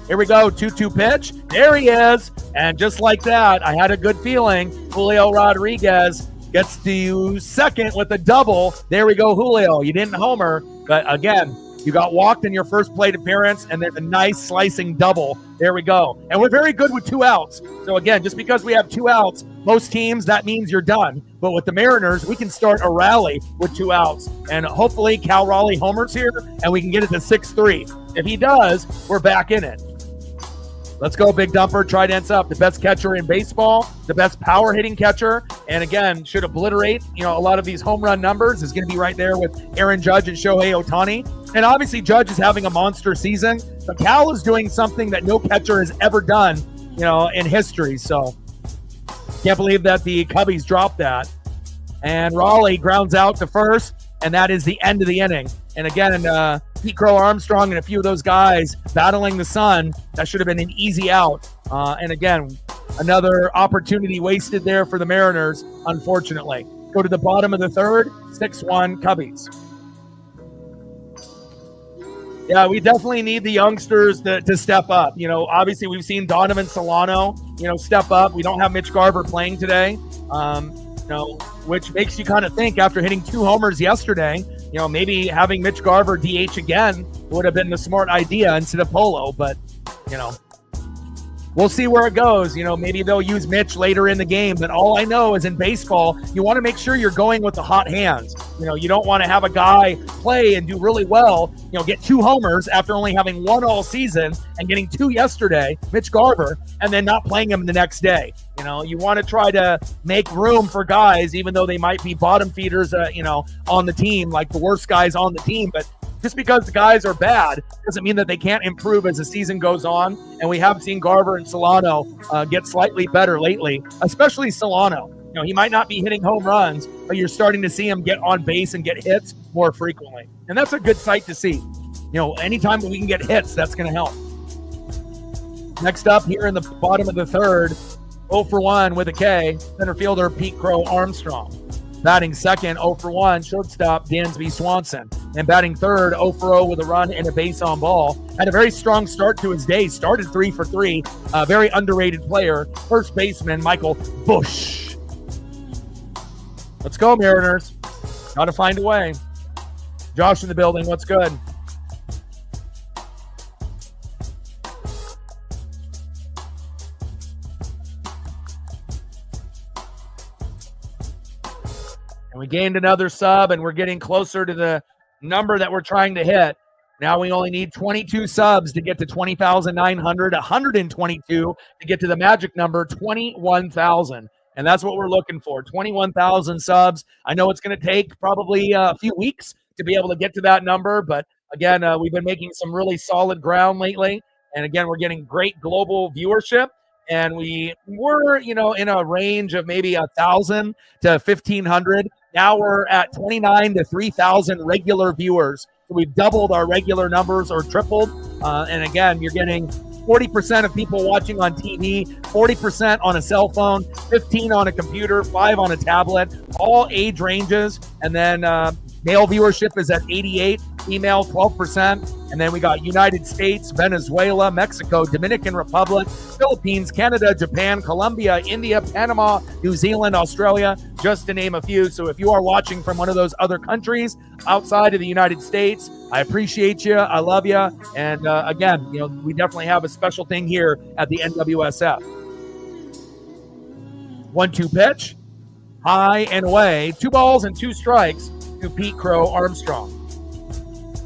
Here we go, 2-2 pitch. There he is. And just like that, I had a good feeling. Julio Rodriguez gets to second with a double. There we go, Julio. You didn't homer, but again, you got walked in your first plate appearance, and there's a nice slicing double. There we go. And we're very good with 2 outs. So again, just because we have 2 outs, most teams, that means you're done. But with the Mariners, we can start a rally with 2 outs. And hopefully Cal Raleigh homers here, and we can get it to 6-3. If he does, we're back in it. Let's go, Big Dumper. Trident's up. The best catcher in baseball, the best power hitting catcher, and again, should obliterate, a lot of these home run numbers. Is going to be right there with Aaron Judge and Shohei Ohtani. And obviously, Judge is having a monster season. But Cal is doing something that no catcher has ever done, in history. So can't believe that the Cubbies dropped that. And Raleigh grounds out to first, and that is the end of the inning. And again, Pete Crow Armstrong and a few of those guys battling the sun. That should have been an easy out. And again, another opportunity wasted there for the Mariners, unfortunately. Go to the bottom of the third, 6-1 Cubbies. Yeah, we definitely need the youngsters to step up. Obviously we've seen Donovan Solano, step up. We don't have Mitch Garver playing today, which makes you kind of think after hitting 2 homers yesterday maybe having Mitch Garver DH again would have been the smart idea instead of Polo, but, we'll see where it goes. Maybe they'll use Mitch later in the game. But all I know is in baseball, you want to make sure you're going with the hot hands. You don't want to have a guy play and do really well, get 2 homers after only having 1 all season and getting 2 yesterday, Mitch Garver, and then not playing him the next day. You want to try to make room for guys, even though they might be bottom feeders, on the team, like the worst guys on the team. But just because the guys are bad doesn't mean that they can't improve as the season goes on. And we have seen Garver and Solano get slightly better lately, especially Solano. He might not be hitting home runs, but you're starting to see him get on base and get hits more frequently. And that's a good sight to see. Anytime that we can get hits, that's going to help. Next up here in the bottom of the third, 0 for 1 with a K, center fielder Pete Crow Armstrong. Batting second, 0 for 1, shortstop Dansby Swanson. And batting third, 0 for 0 with a run and a base on ball. Had a very strong start to his day. Started 3 for 3. A very underrated player. First baseman, Michael Busch. Let's go, Mariners. Got to find a way. Josh in the building. What's good? We gained another sub, and we're getting closer to the number that we're trying to hit. Now we only need 22 subs to get to 20,900, 122 to get to the magic number, 21,000. And that's what we're looking for, 21,000 subs. I know it's going to take probably a few weeks to be able to get to that number, but again, we've been making some really solid ground lately. And again, we're getting great global viewership. And we were, in a range of maybe 1,000 to 1,500. Now we're at 29 to 3,000 regular viewers. So we've doubled our regular numbers or tripled. And again, you're getting 40% of people watching on TV, 40% on a cell phone, 15 on a computer, 5 on a tablet, all age ranges. And then male viewership is at 88, female 12%. And then we got United States, Venezuela, Mexico, Dominican Republic, Philippines, Canada, Japan, Colombia, India, Panama, New Zealand, Australia, just to name a few. So if you are watching from one of those other countries outside of the United States, I appreciate you. I love you. And again, we definitely have a special thing here at the NWSF. 1-2 pitch, high and away, 2 balls and 2 strikes to Pete Crow Armstrong.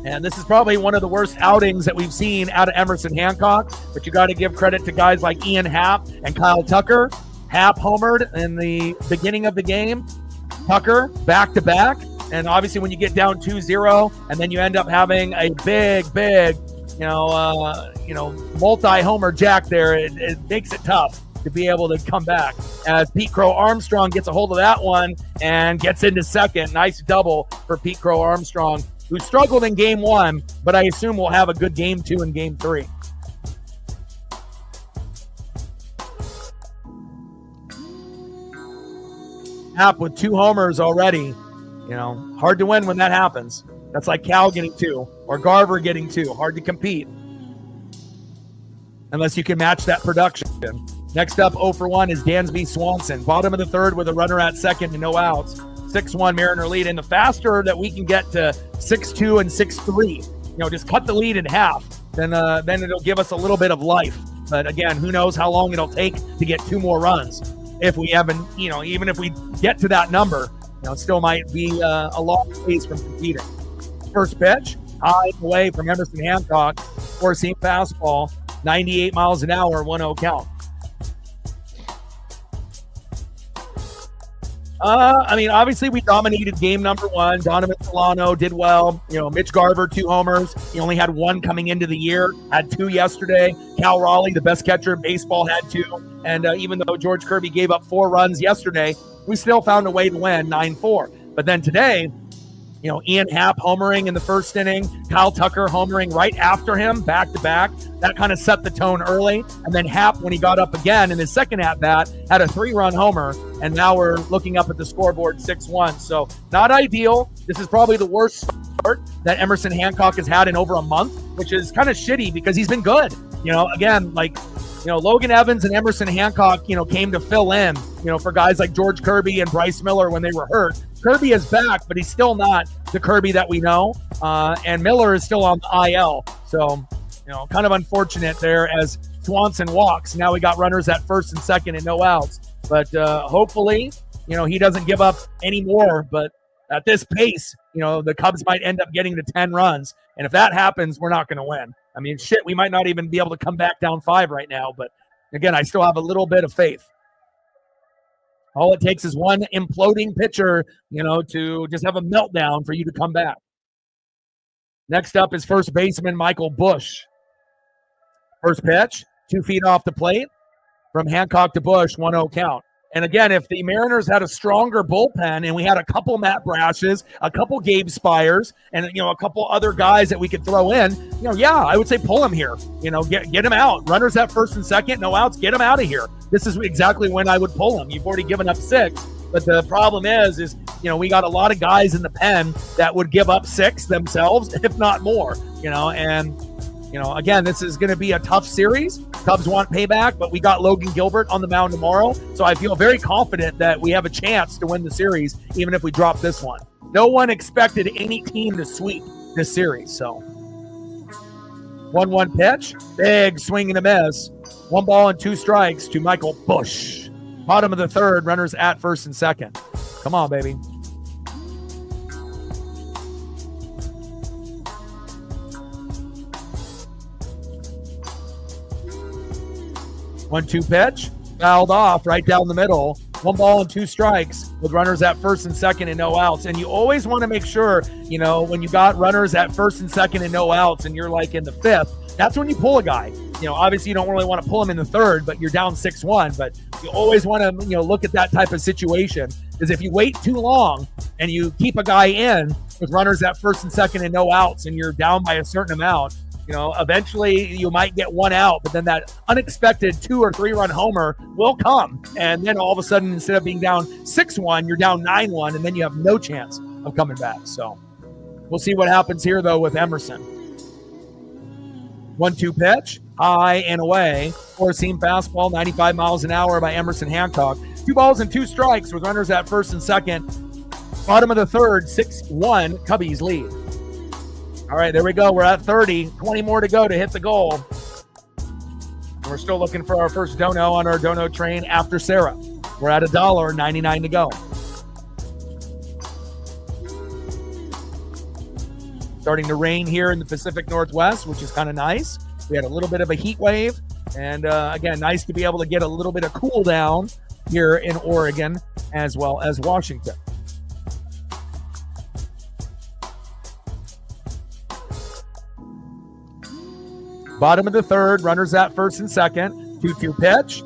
And this is probably one of the worst outings that we've seen out of Emerson Hancock, but you got to give credit to guys like Ian Happ and Kyle Tucker. Happ homered in the beginning of the game, Tucker back-to-back, and obviously when you get down 2-0 and then you end up having a big, multi-homer jack there, it makes it tough to be able to come back. As Pete Crow Armstrong gets a hold of that one and gets into second. Nice double for Pete Crow Armstrong, who struggled in game 1, but I assume we'll have a good game 2 and game 3. Happ with 2 homers already. Hard to win when that happens. That's like Cal getting 2 or Garver getting 2. Hard to compete unless you can match that production. Next up, 0 for 1 is Dansby Swanson. Bottom of the third with a runner at second and no outs. 6-1 Mariner lead. And the faster that we can get to 6-2 and 6-3, just cut the lead in half, then it'll give us a little bit of life. But again, who knows how long it'll take to get 2 more runs. If we haven't, even if we get to that number, it still might be a long ways from competing. First pitch, high away from Emerson Hancock, four-seam fastball, 98 miles an hour, 1-0 count. Obviously we dominated game number 1. Donovan Solano did well. Mitch Garver, 2 homers. He only had 1 coming into the year, had 2 yesterday. Cal Raleigh, the best catcher in baseball, had 2. And even though George Kirby gave up 4 runs yesterday, we still found a way to win 9-4. But then today, Ian Happ homering in the first inning, Kyle Tucker homering right after him, back-to-back. That kind of set the tone early. And then Happ, when he got up again in his second at-bat, had a 3-run homer. And now we're looking up at the scoreboard 6-1. So not ideal. This is probably the worst start that Emerson Hancock has had in over a month, which is kind of shitty because he's been good. Logan Evans and Emerson Hancock, came to fill in, for guys like George Kirby and Bryce Miller when they were hurt. Kirby is back, but he's still not the Kirby that we know. And Miller is still on the IL. So, kind of unfortunate there as Swanson walks. Now we got runners at first and second and no outs. But hopefully, he doesn't give up any more. But at this pace, the Cubs might end up getting to 10 runs. And if that happens, we're not going to win. I mean, we might not even be able to come back down 5 right now. But again, I still have a little bit of faith. All it takes is one imploding pitcher, to just have a meltdown for you to come back. Next up is first baseman Michael Busch. First pitch, 2 feet off the plate. From Hancock to Busch, 1-0 count. And again, if the Mariners had a stronger bullpen and we had a couple Matt Brashes, a couple Gabe Spires, and a couple other guys that we could throw in, I would say pull him here. Get him out. Runners at first and second, no outs, get him out of here. This is exactly when I would pull him. You've already given up 6, but the problem is we got a lot of guys in the pen that would give up 6 themselves, if not more. Again, this is going to be a tough series. Cubs want payback, but we got Logan Gilbert on the mound tomorrow. So I feel very confident that we have a chance to win the series, even if we drop this one. No one expected any team to sweep this series. So 1-1 pitch, big swing and a miss. 1 ball and 2 strikes to Michael Busch. Bottom of the third, runners at first and second. Come on, baby. One-two pitch, fouled off right down the middle. 1 ball and 2 strikes with runners at first and second and no outs. And you always want to make sure, when you got runners at first and second and no outs and you're like in the 5th, that's when you pull a guy. Obviously you don't really want to pull him in the 3rd, but you're down 6-1. But you always want to, look at that type of situation. Because if you wait too long and you keep a guy in with runners at first and second and no outs and you're down by a certain amount, eventually you might get 1 out, but then that unexpected 2 or 3 run homer will come. And then all of a sudden, instead of being down 6-1, you're down 9-1, and then you have no chance of coming back. So we'll see what happens here, though, with Emerson. 1-2 pitch, high and away. 4-seam fastball, 95 miles an hour by Emerson Hancock. 2 balls and 2 strikes with runners at first and second. Bottom of the third, 6-1, Cubbies lead. All right, there we go. We're at 30. 20 more to go to hit the goal. And we're still looking for our first dono on our dono train after Sarah. We're at $1.99 to go. Starting to rain here in the Pacific Northwest, which is kind of nice. We had a little bit of a heat wave. And again, nice to be able to get a little bit of cool down here in Oregon as well as Washington. Bottom of the third, runners at first and second. 2-2 pitch.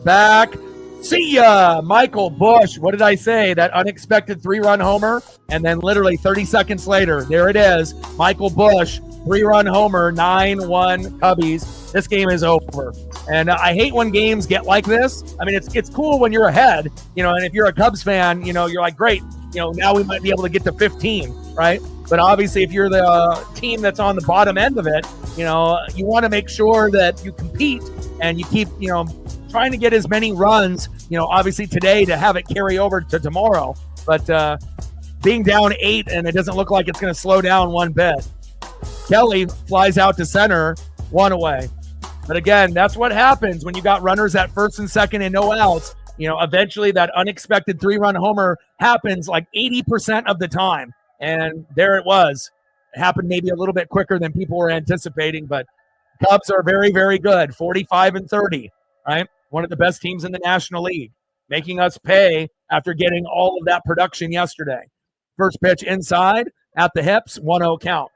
Back. See ya, Michael Busch. What did I say? That unexpected 3-run homer. And then literally 30 seconds later, there it is. Michael Busch, 3-run homer, 9-1 Cubbies. This game is over. And I hate when games get like this. I mean, it's cool when you're ahead, and if you're a Cubs fan, you're like, great, now we might be able to get to 15, right? But obviously, if you're the team that's on the bottom end of it, you want to make sure that you compete and you keep, trying to get as many runs, obviously today to have it carry over to tomorrow. But being down 8 and it doesn't look like it's going to slow down one bit. Kelly flies out to center, 1 away. But again, that's what happens when you got runners at first and second and no outs. Eventually that unexpected 3-run homer happens like 80% of the time. And there it was. It happened maybe a little bit quicker than people were anticipating, but Cubs are very, very good. 45-30, right? One of the best teams in the National League, making us pay after getting all of that production yesterday. First pitch inside at the hips, 1-0 count.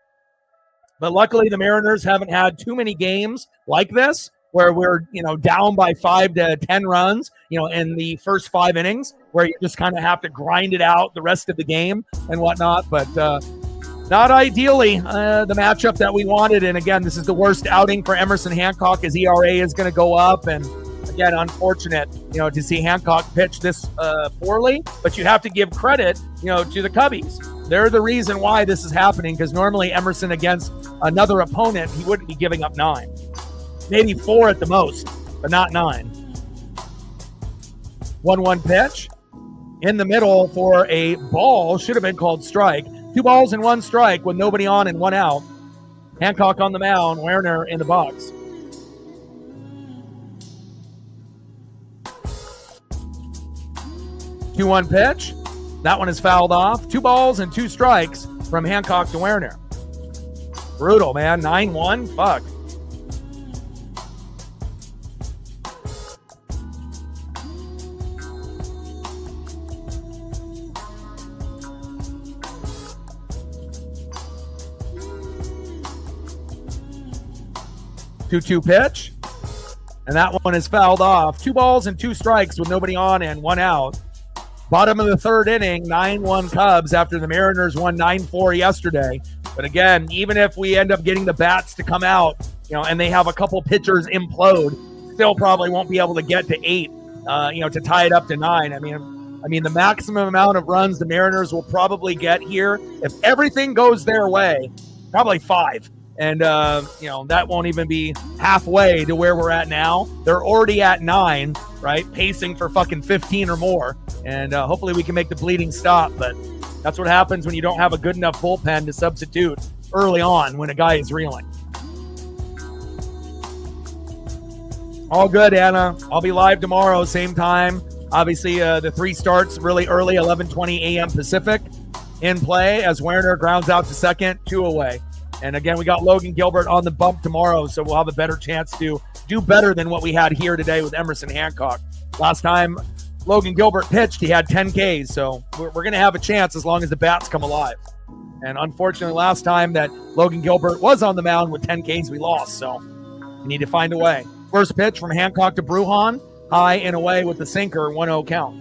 But luckily the Mariners haven't had too many games like this where we're, down by 5 to 10 runs, in the first 5 innings, where you just kind of have to grind it out the rest of the game and whatnot. But not ideally the matchup that we wanted. And again, this is the worst outing for Emerson Hancock. His ERA is going to go up. And again, unfortunate, to see Hancock pitch this poorly. But you have to give credit, to the Cubbies. They're the reason why this is happening, because normally Emerson against another opponent, he wouldn't be giving up 9. Maybe 4 at the most, but not 9. 1-1 pitch. In the middle for a ball. Should have been called strike. 2 balls and 1 strike with nobody on and 1 out. Hancock on the mound. Werner in the box. Two 2-1 pitch. That one is fouled off. 2 balls and 2 strikes from Hancock to Werner. Brutal, man. 9-1. Fuck. Two-two pitch, and that one is fouled off. 2 balls and 2 strikes with nobody on and 1 out. Bottom of the 3rd inning, 9-1 Cubs after the Mariners won 9-4 yesterday. But again, even if we end up getting the bats to come out, and they have a couple pitchers implode, still probably won't be able to get to 8, to tie it up to 9. I mean, the maximum amount of runs the Mariners will probably get here, if everything goes their way, probably 5. And, that won't even be halfway to where we're at now. They're already at 9, right? Pacing for fucking 15 or more. And hopefully we can make the bleeding stop. But that's what happens when you don't have a good enough bullpen to substitute early on when a guy is reeling. All good, Anna. I'll be live tomorrow, same time. Obviously, the 3 starts really early, 11:20 a.m. Pacific. In play as Werner grounds out to second, 2 away. And again, we got Logan Gilbert on the bump tomorrow, so we'll have a better chance to do better than what we had here today with Emerson Hancock. Last time Logan Gilbert pitched, he had 10 Ks, so we're going to have a chance as long as the bats come alive. And unfortunately, last time that Logan Gilbert was on the mound with 10 Ks, we lost, so we need to find a way. First pitch from Hancock to Brujan, high and away with the sinker, 1-0 count.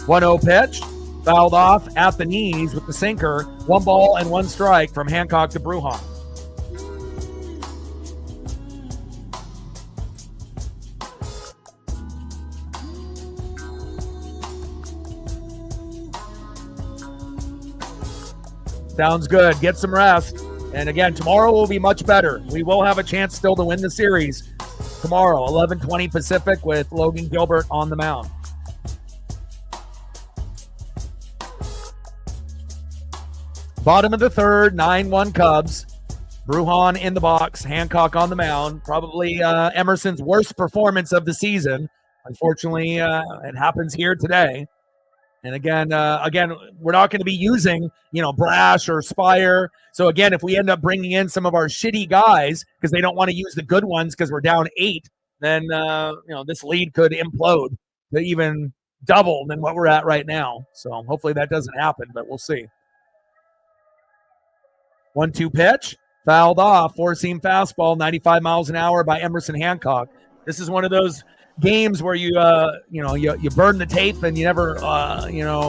1-0 pitch. Fouled off at the knees with the sinker. 1 ball and 1 strike from Hancock to Brujan. Sounds good. Get some rest. And again, tomorrow will be much better. We will have a chance still to win the series tomorrow, 11:20 Pacific, with Logan Gilbert on the mound. Bottom of the 3rd, 9-1 Cubs. Brujan in the box, Hancock on the mound. Probably Emerson's worst performance of the season. Unfortunately, it happens here today. And again, we're not going to be using, Brash or Spire. So again, if we end up bringing in some of our shitty guys because they don't want to use the good ones because we're down 8, then this lead could implode to even double than what we're at right now. So hopefully that doesn't happen, but we'll see. 1-2 pitch, fouled off, 4-seam fastball, 95 miles an hour by Emerson Hancock. This is one of those games where you burn the tape and you never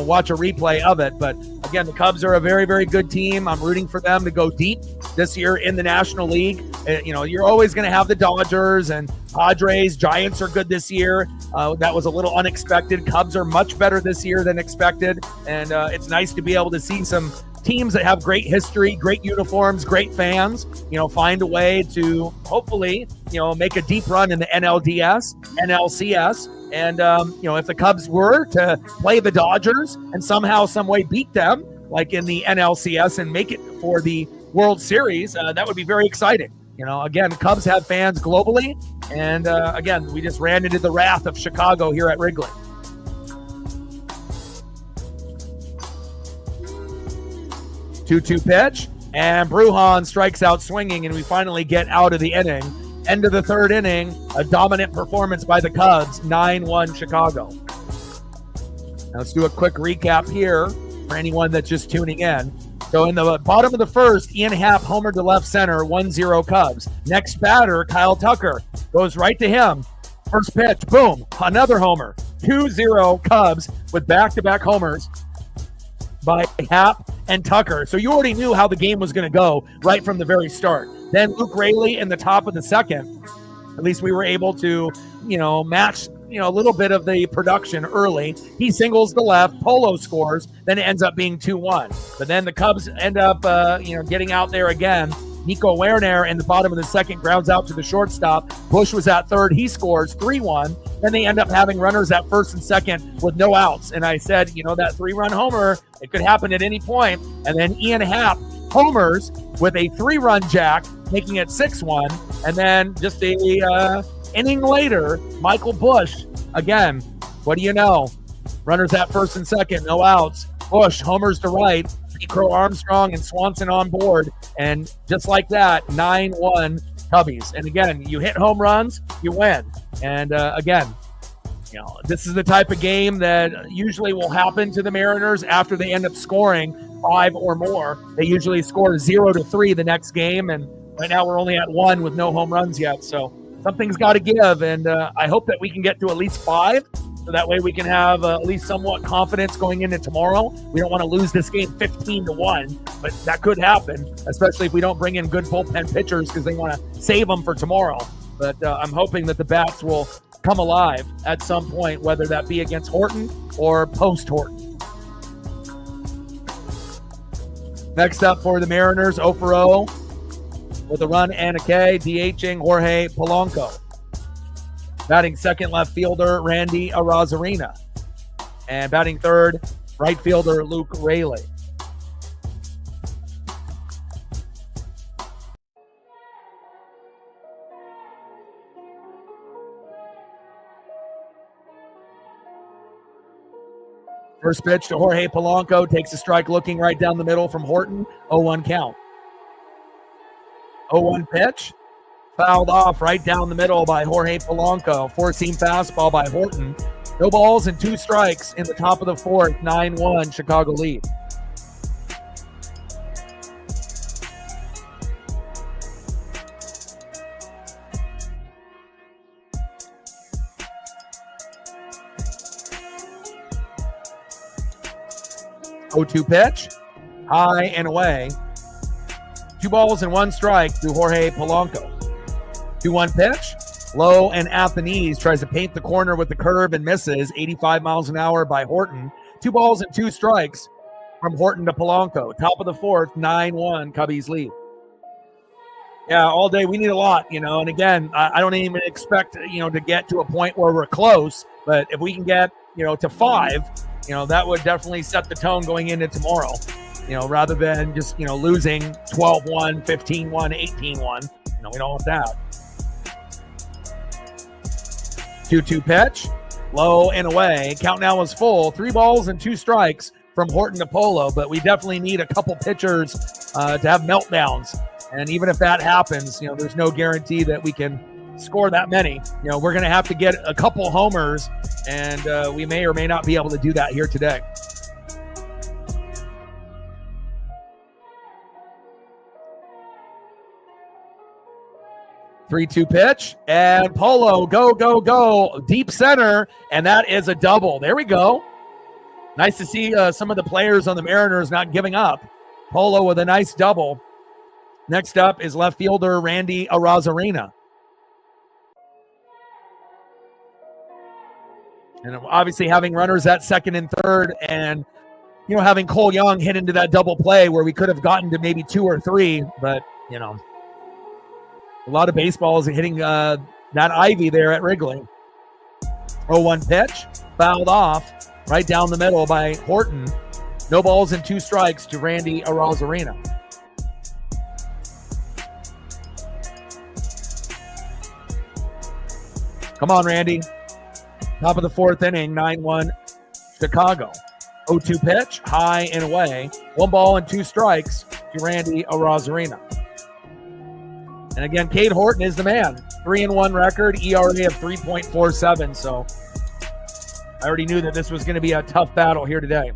watch a replay of it. But again, the Cubs are a very, very good team. I'm rooting for them to go deep this year in the National League. You're always going to have the Dodgers and Padres. Giants are good this year. That was a little unexpected. Cubs are much better this year than expected, and it's nice to be able to see some teams that have great history, great uniforms, great fans, find a way to hopefully, make a deep run in the NLDS, NLCS. And, if the Cubs were to play the Dodgers and somehow, some way beat them, like in the NLCS, and make it for the World Series, that would be very exciting. Again, Cubs have fans globally. And, again, we just ran into the wrath of Chicago here at Wrigley. 2-2 pitch, and Brujan strikes out swinging, and we finally get out of the inning. End of the 3rd inning, a dominant performance by the Cubs, 9-1 Chicago. Now let's do a quick recap here for anyone that's just tuning in. So in the bottom of the 1st, Ian Happ homered to left center, 1-0 Cubs. Next batter, Kyle Tucker, goes right to him. First pitch, boom, another homer. 2-0 Cubs with back-to-back homers by Happ and Tucker. So you already knew how the game was going to go right from the very start. Then Luke Raley in the top of the 2nd. At least we were able to, match, a little bit of the production early. He singles the left, Polo scores, then it ends up being 2-1. But then the Cubs end up, getting out there again Nico Werner in the bottom of the second grounds out to the shortstop. Bush was at third. He scores 3-1. Then they end up having runners at first and second with no outs. And I said, that 3-run homer, it could happen at any point. And then Ian Happ homers with a 3-run jack, making it 6-1. And then just a inning later, Michael Bush, again, what do you know? Runners at first and second, no outs. Bush homers to right. Crow Armstrong and Swanson on board. And just like that, 9-1 Cubbies. And again, you hit home runs, you win. And again, this is the type of game that usually will happen to the Mariners after they end up scoring 5 or more. They usually score 0-3 the next game. And right now we're only at 1 with no home runs yet. So something's got to give. And I hope that we can get to at least 5. So that way we can have at least somewhat confidence going into tomorrow. We don't want to lose this game 15-1, but that could happen, especially if we don't bring in good bullpen pitchers because they want to save them for tomorrow. But I'm hoping that the bats will come alive at some point, whether that be against Horton or post-Horton. Next up for the Mariners, 0-for-0 with a run and a K, DHing Jorge Polanco. Batting second, left fielder Randy Arozarena. And batting third, right fielder Luke Raley. First pitch to Jorge Polanco, takes a strike looking right down the middle from Horton, 0-1 count. 0-1 pitch. Fouled off right down the middle by Jorge Polanco. Four-seam fastball by Horton. No balls and 2 strikes in the top of the fourth. 9-1 Chicago lead. Oh-2 pitch. High and away. 2 balls and 1 strike to Jorge Polanco. 2-1 pitch, low and at the knees, tries to paint the corner with the curve and misses. 85 miles an hour by Horton. 2 balls and 2 strikes from Horton to Polanco. Top of the fourth, 9-1 Cubbies lead. Yeah, all day we need a lot, and again, I don't even expect, to get to a point where we're close, but if we can get, to 5, that would definitely set the tone going into tomorrow, rather than just, losing 12-1, 15-1, 18-1. We don't want that. 2-2 pitch, low and away. Count now is full. 3 balls and 2 strikes from Horton to Polo, but we definitely need a couple pitchers to have meltdowns. And even if that happens, there's no guarantee that we can score that many. We're going to have to get a couple homers, and we may or may not be able to do that here today. 3-2 pitch, and Polo, go, deep center, and that is a double. There we go. Nice to see some of the players on the Mariners not giving up. Polo with a nice double. Next up is left fielder Randy Arozarena. And obviously having runners at second and third, and having Cole Young hit into that double play where we could have gotten to maybe 2 or 3, but a lot of baseballs hitting that ivy there at Wrigley. 0-1 pitch, fouled off right down the middle by Horton. No balls and 2 strikes to Randy Arozarena. Come on, Randy. Top of the fourth inning, 9-1 Chicago. 0-2 pitch, high and away. 1 ball and 2 strikes to Randy Arozarena. And again, Cade Horton is the man. 3-1 record, ERA of 3.47. So I already knew that this was going to be a tough battle here today.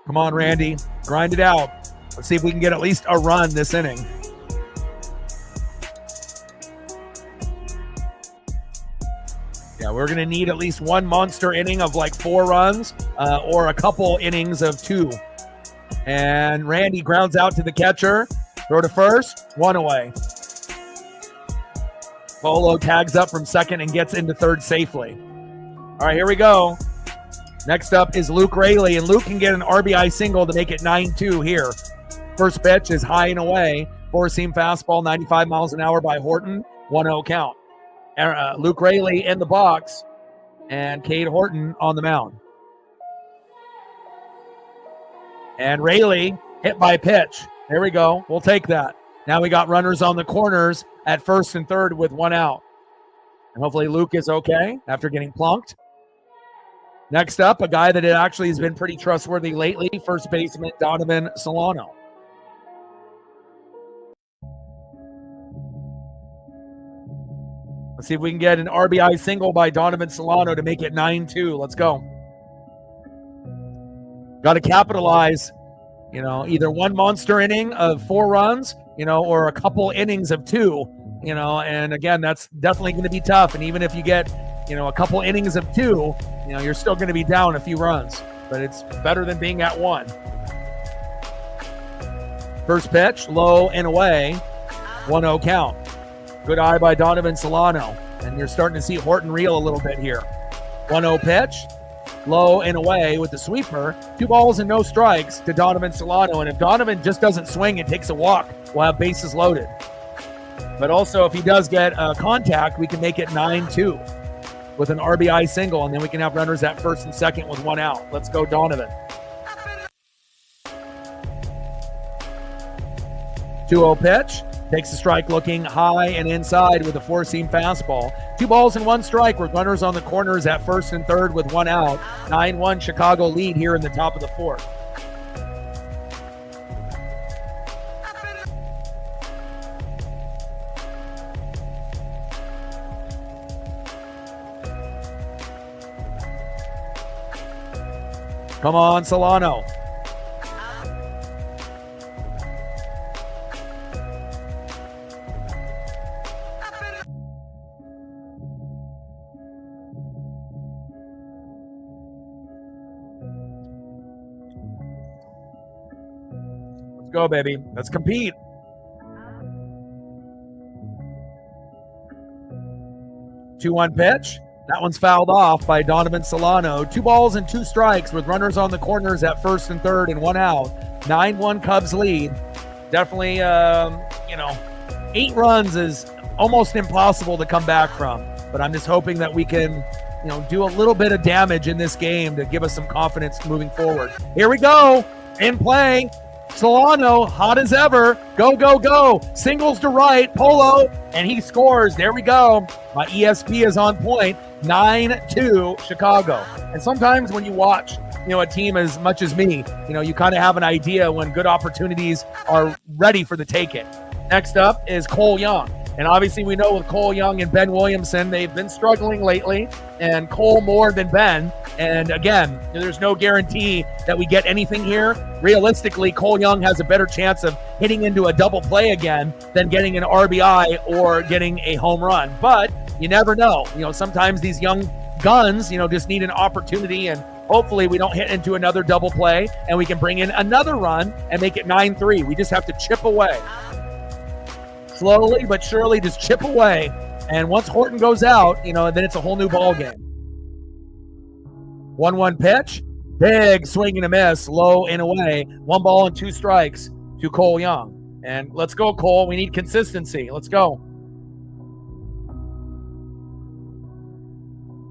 Come on, Randy. Grind it out. Let's see if we can get at least a run this inning. Yeah, we're going to need at least 1 monster inning of like 4 runs or a couple innings of 2. And Randy grounds out to the catcher. Throw to first, 1 away. Polo tags up from second and gets into third safely. All right, here we go. Next up is Luke Raley, and Luke can get an RBI single to make it 9-2 here. First pitch is high and away. Four-seam fastball, 95 miles an hour by Horton, 1-0 count. Luke Raley in the box, and Cade Horton on the mound. And Raley hit by pitch. There we go. We'll take that. Now we got runners on the corners at first and third with 1 out. And hopefully Luke is okay after getting plunked. Next up, a guy that actually has been pretty trustworthy lately, first baseman Donovan Solano. Let's see if we can get an RBI single by Donovan Solano to make it 9-2. Let's go. Got to capitalize, either one monster inning of 4 runs, or a couple innings of 2, and again, that's definitely going to be tough. And even if you get, a couple innings of 2, you're still going to be down a few runs, but it's better than being at 1. First pitch, low and away, 1-0 count. Good eye by Donovan Solano, and you're starting to see Horton reel a little bit here. 1-0 pitch, low and away with the sweeper. 2 balls and no strikes to Donovan Solano, and if Donovan just doesn't swing and takes a walk, we'll have bases loaded. But also, if he does get contact, we can make it 9-2 with an RBI single, and then we can have runners at first and second with 1 out. Let's go, Donovan. 2-0 pitch. Takes the strike looking high and inside with a 4-seam fastball. 2 balls and 1 strike with runners on the corners at first and third with 1 out. 9-1 Chicago lead here in the top of the 4th. Come on, Solano. Let's go, baby. Let's compete. Two-one pitch. That one's fouled off by Donovan Solano. 2 balls and 2 strikes with runners on the corners at first and third and 1 out. 9-1 Cubs lead. Definitely, 8 runs is almost impossible to come back from. But I'm just hoping that we can, do a little bit of damage in this game to give us some confidence moving forward. Here we go. In play. Solano, hot as ever. Go, go, go. Singles to right. Polo. And he scores. There we go. My ESP is on point. 9-2 Chicago. And sometimes when you watch, a team as much as me, you kind of have an idea when good opportunities are ready for the taking. Next up is Cole Young. And obviously we know with Cole Young and Ben Williamson, they've been struggling lately, and Cole more than Ben. And again, there's no guarantee that we get anything here. Realistically, Cole Young has a better chance of hitting into a double play again than getting an RBI or getting a home run. But you never know. Sometimes these young guns, just need an opportunity, and hopefully we don't hit into another double play and we can bring in another run and make it 9-3. We just have to chip away. Slowly but surely, just chip away. And once Horton goes out, then it's a whole new ball game. 1-1 pitch. Big swing and a miss. Low and away. 1 ball and 2 strikes to Cole Young. And let's go, Cole. We need consistency. Let's go.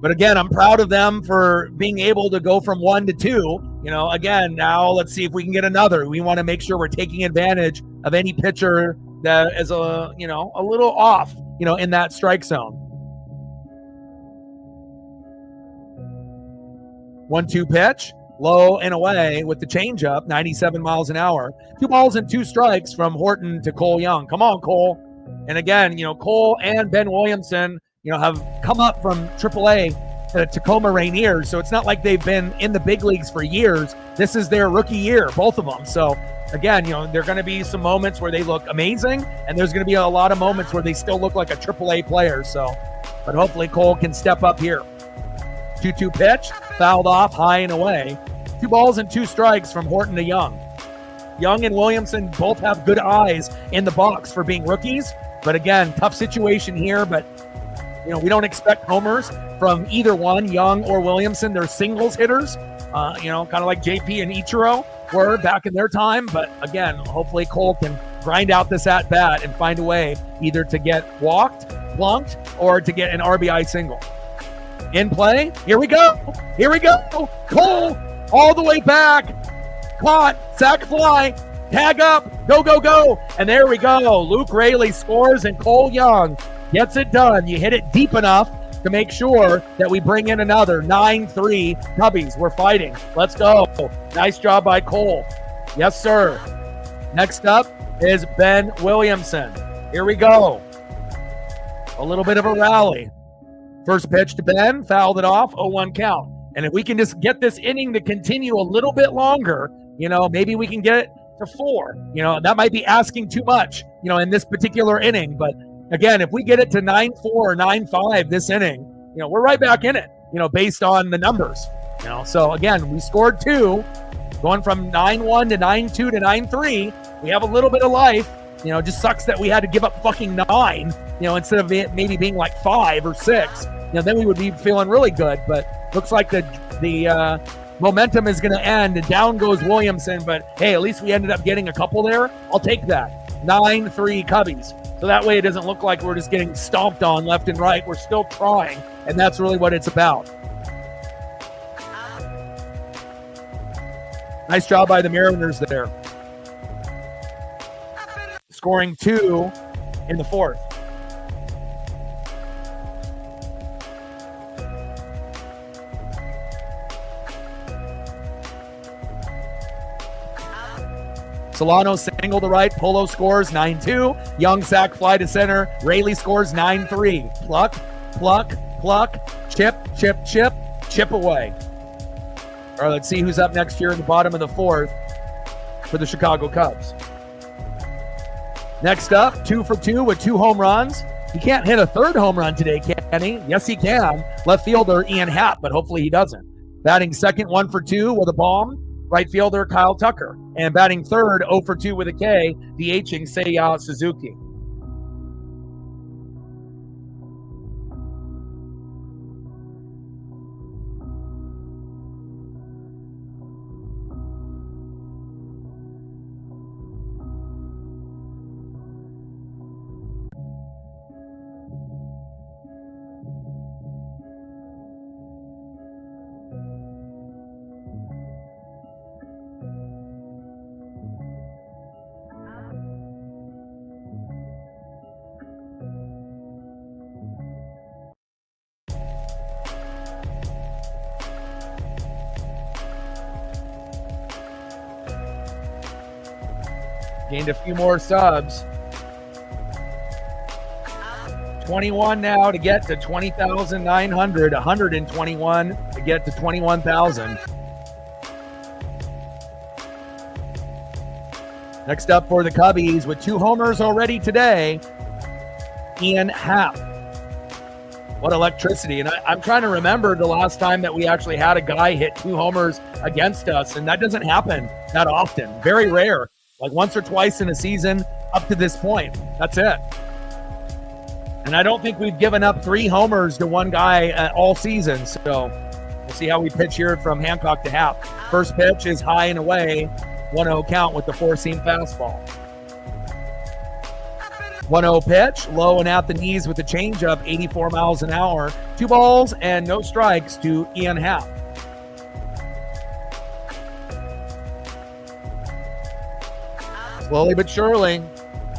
But again, I'm proud of them for being able to go from 1 to 2. Again, now let's see if we can get another. We want to make sure we're taking advantage of any pitcher that is a little off, in that strike zone. 1-2 pitch, low and away with the changeup, 97 miles an hour. 2 balls and 2 strikes from Horton to Cole Young. Come on, Cole. And again, Cole and Ben Williamson, have come up from AAA to Tacoma Rainiers, so it's not like they've been in the big leagues for years. This is their rookie year, both of them. So again, there are going to be some moments where they look amazing, and there's going to be a lot of moments where they still look like a AAA player. But hopefully Cole can step up here. 2-2 pitch, fouled off high and away. 2 balls and 2 strikes from Horton to Young. Young and Williamson both have good eyes in the box for being rookies. But again, tough situation here. But, we don't expect homers from either one, Young or Williamson. They're singles hitters, kind of like JP and Ichiro were back in their time. But again, hopefully Cole can grind out this at-bat and find a way either to get walked, blunked, or to get an RBI single. In play, here we go. Cole all the way back, caught, sac fly, tag up, go. And there we go. Luke Raley scores and Cole Young gets it done. You hit it deep enough to make sure that we bring in another 9-3 Cubbies. We're fighting. Let's go. Nice job by Cole. Yes, sir. Next up is Ben Williamson. Here we go. A little bit of a rally. First pitch to Ben, fouled it off, 0-1 count. And if we can just get this inning to continue a little bit longer, maybe we can get it to 4. That might be asking too much, in this particular inning. But again, if we get it to 9-4 or 9-5 this inning, we're right back in it, based on the numbers. So again, we scored 2, going from 9-1 to 9-2 to 9-3. We have a little bit of life. Just sucks that we had to give up fucking 9, instead of maybe being like 5 or 6. Then we would be feeling really good. But looks like the momentum is going to end. And down goes Williamson. But hey, at least we ended up getting a couple there. I'll take that. 9-3 Cubbies. So that way it doesn't look like we're just getting stomped on left and right. We're still trying. And that's really what it's about. Nice job by the Mariners there. Scoring 2 in the 4th. Solano single to right. Polo scores 9-2. Young sac fly to center. Raley scores 9-3. Pluck. Chip away. All right, let's see who's up next here in the bottom of the 4th for the Chicago Cubs. Next up, 2 for 2 with 2 home runs. He can't hit a 3rd home run today, can he? Yes, he can. Left fielder Ian Happ, but hopefully he doesn't. Batting second, 1 for 2 with a bomb. Right fielder Kyle Tucker. And batting third, 0 for 2 with a K, DHing Seiya Suzuki. Gained a few more subs. 21 now to get to 20,900. 121 to get to 21,000. Next up for the Cubbies with 2 homers already today, Ian Happ. What electricity. And I'm trying to remember the last time that we actually had a guy hit 2 homers against us, and that doesn't happen that often. Very rare. Like once or twice in a season up to this point. That's it. And I don't think we've given up 3 homers to one guy all season. So we'll see how we pitch here from Hancock to Happ. First pitch is high and away. 1-0 count with the 4-seam fastball. 1-0 pitch, low and at the knees with the changeup, 84 miles an hour. 2 balls and no strikes to Ian Happ. Slowly but surely,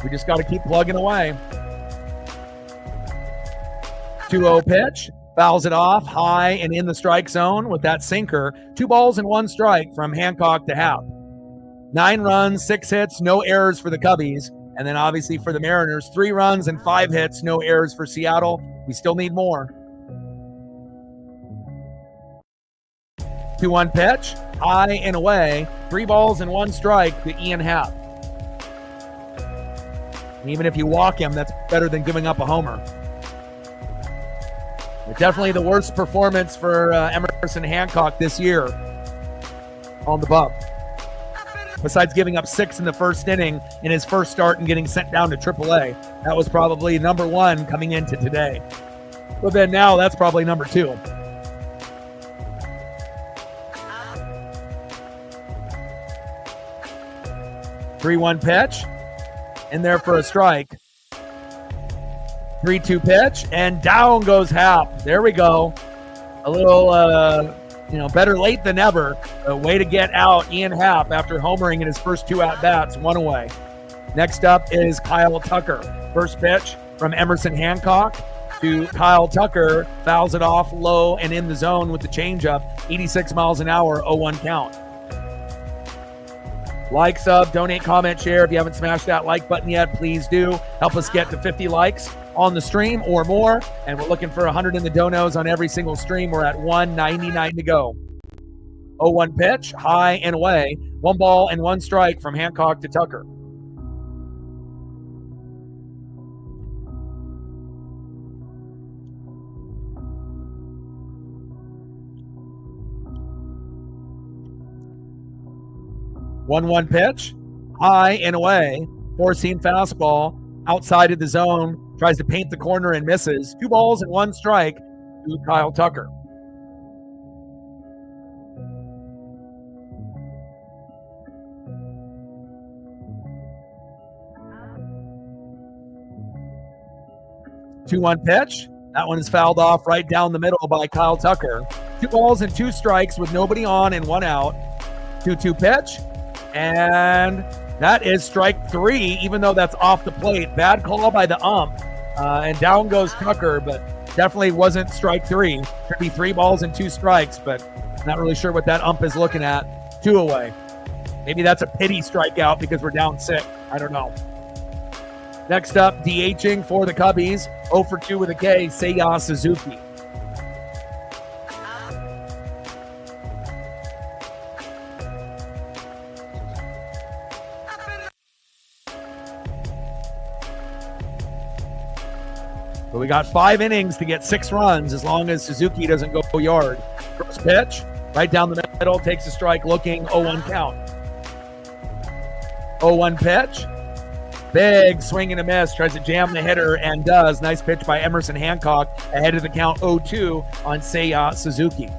we just got to keep plugging away. 2-0 pitch, fouls it off high and in the strike zone with that sinker. 2 balls and 1 strike from Hancock to Happ. 9 runs, 6 hits, no errors for the Cubbies. And then obviously for the Mariners, 3 runs and 5 hits, no errors for Seattle. We still need more. 2-1 pitch, high and away. 3 balls and 1 strike to Ian Happ. Even if you walk him, that's better than giving up a homer. But definitely the worst performance for Emerson Hancock this year on the bump. besides giving up 6 in the first inning in his first start and getting sent down to AAA. That was probably number 1 coming into today. But then now that's probably number 2. Three-one pitch, in there for a strike. 3-2 pitch, and down goes Happ. There we go. A little, better late than never. A way to get out Ian Happ after homering in his first 2 at-bats, 1 away. Next up is Kyle Tucker. First pitch from Emerson Hancock to Kyle Tucker. Fouls it off low and in the zone with the changeup. 86 miles an hour, 0-1 count. Like, sub, donate, comment, share. If you haven't smashed that like button yet, please do. Help us get to 50 likes on the stream or more. And we're looking for 100 in the donos on every single stream. We're at 199 to go. 0-1 pitch, high and away. 1 ball and 1 strike from Hancock to Tucker. One pitch, high and away. 4-seam fastball outside of the zone. Tries to paint the corner and misses. 2 balls and 1 strike to Kyle Tucker. Two-one pitch. That one is fouled off right down the middle by Kyle Tucker. 2 balls and 2 strikes with nobody on and 1 out. 2-2 pitch. And that is strike 3, even though that's off the plate. Bad call by the ump. And down goes Tucker, but definitely wasn't strike 3. Could be 3 balls and 2 strikes, but not really sure what that ump is looking at. 2 away. Maybe that's a pity strikeout because we're down 6. I don't know. Next up, DHing for the Cubbies. 0 for 2 with a K, Seiya Suzuki. But we got 5 innings to get 6 runs as long as Suzuki doesn't go yard. First pitch, right down the middle, takes a strike looking, 0-1 count. 0-1 pitch, big swing and a miss, tries to jam the hitter and does. Nice pitch by Emerson Hancock, ahead of the count 0-2 on Seiya Suzuki.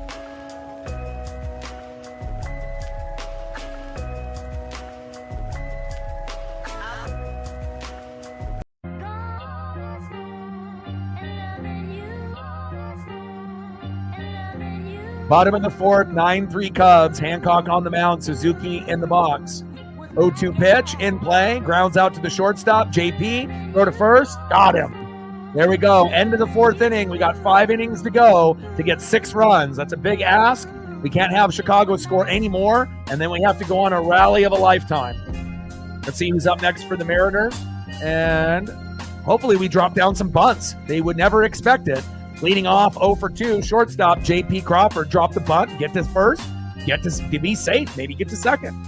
Bottom of the 4th, 9-3 Cubs. Hancock on the mound, Suzuki in the box. 0-2 pitch, in play, grounds out to the shortstop. JP, throw to first, got him. There we go, end of the 4th inning. We got 5 innings to go to get 6 runs. That's a big ask. We can't have Chicago score any more, and then we have to go on a rally of a lifetime. Let's see who's up next for the Mariners, and hopefully we drop down some bunts. They would never expect it. Leading off 0 for 2, shortstop J.P. Crawford. Drop the bunt, get to first, get to be safe, maybe get to second.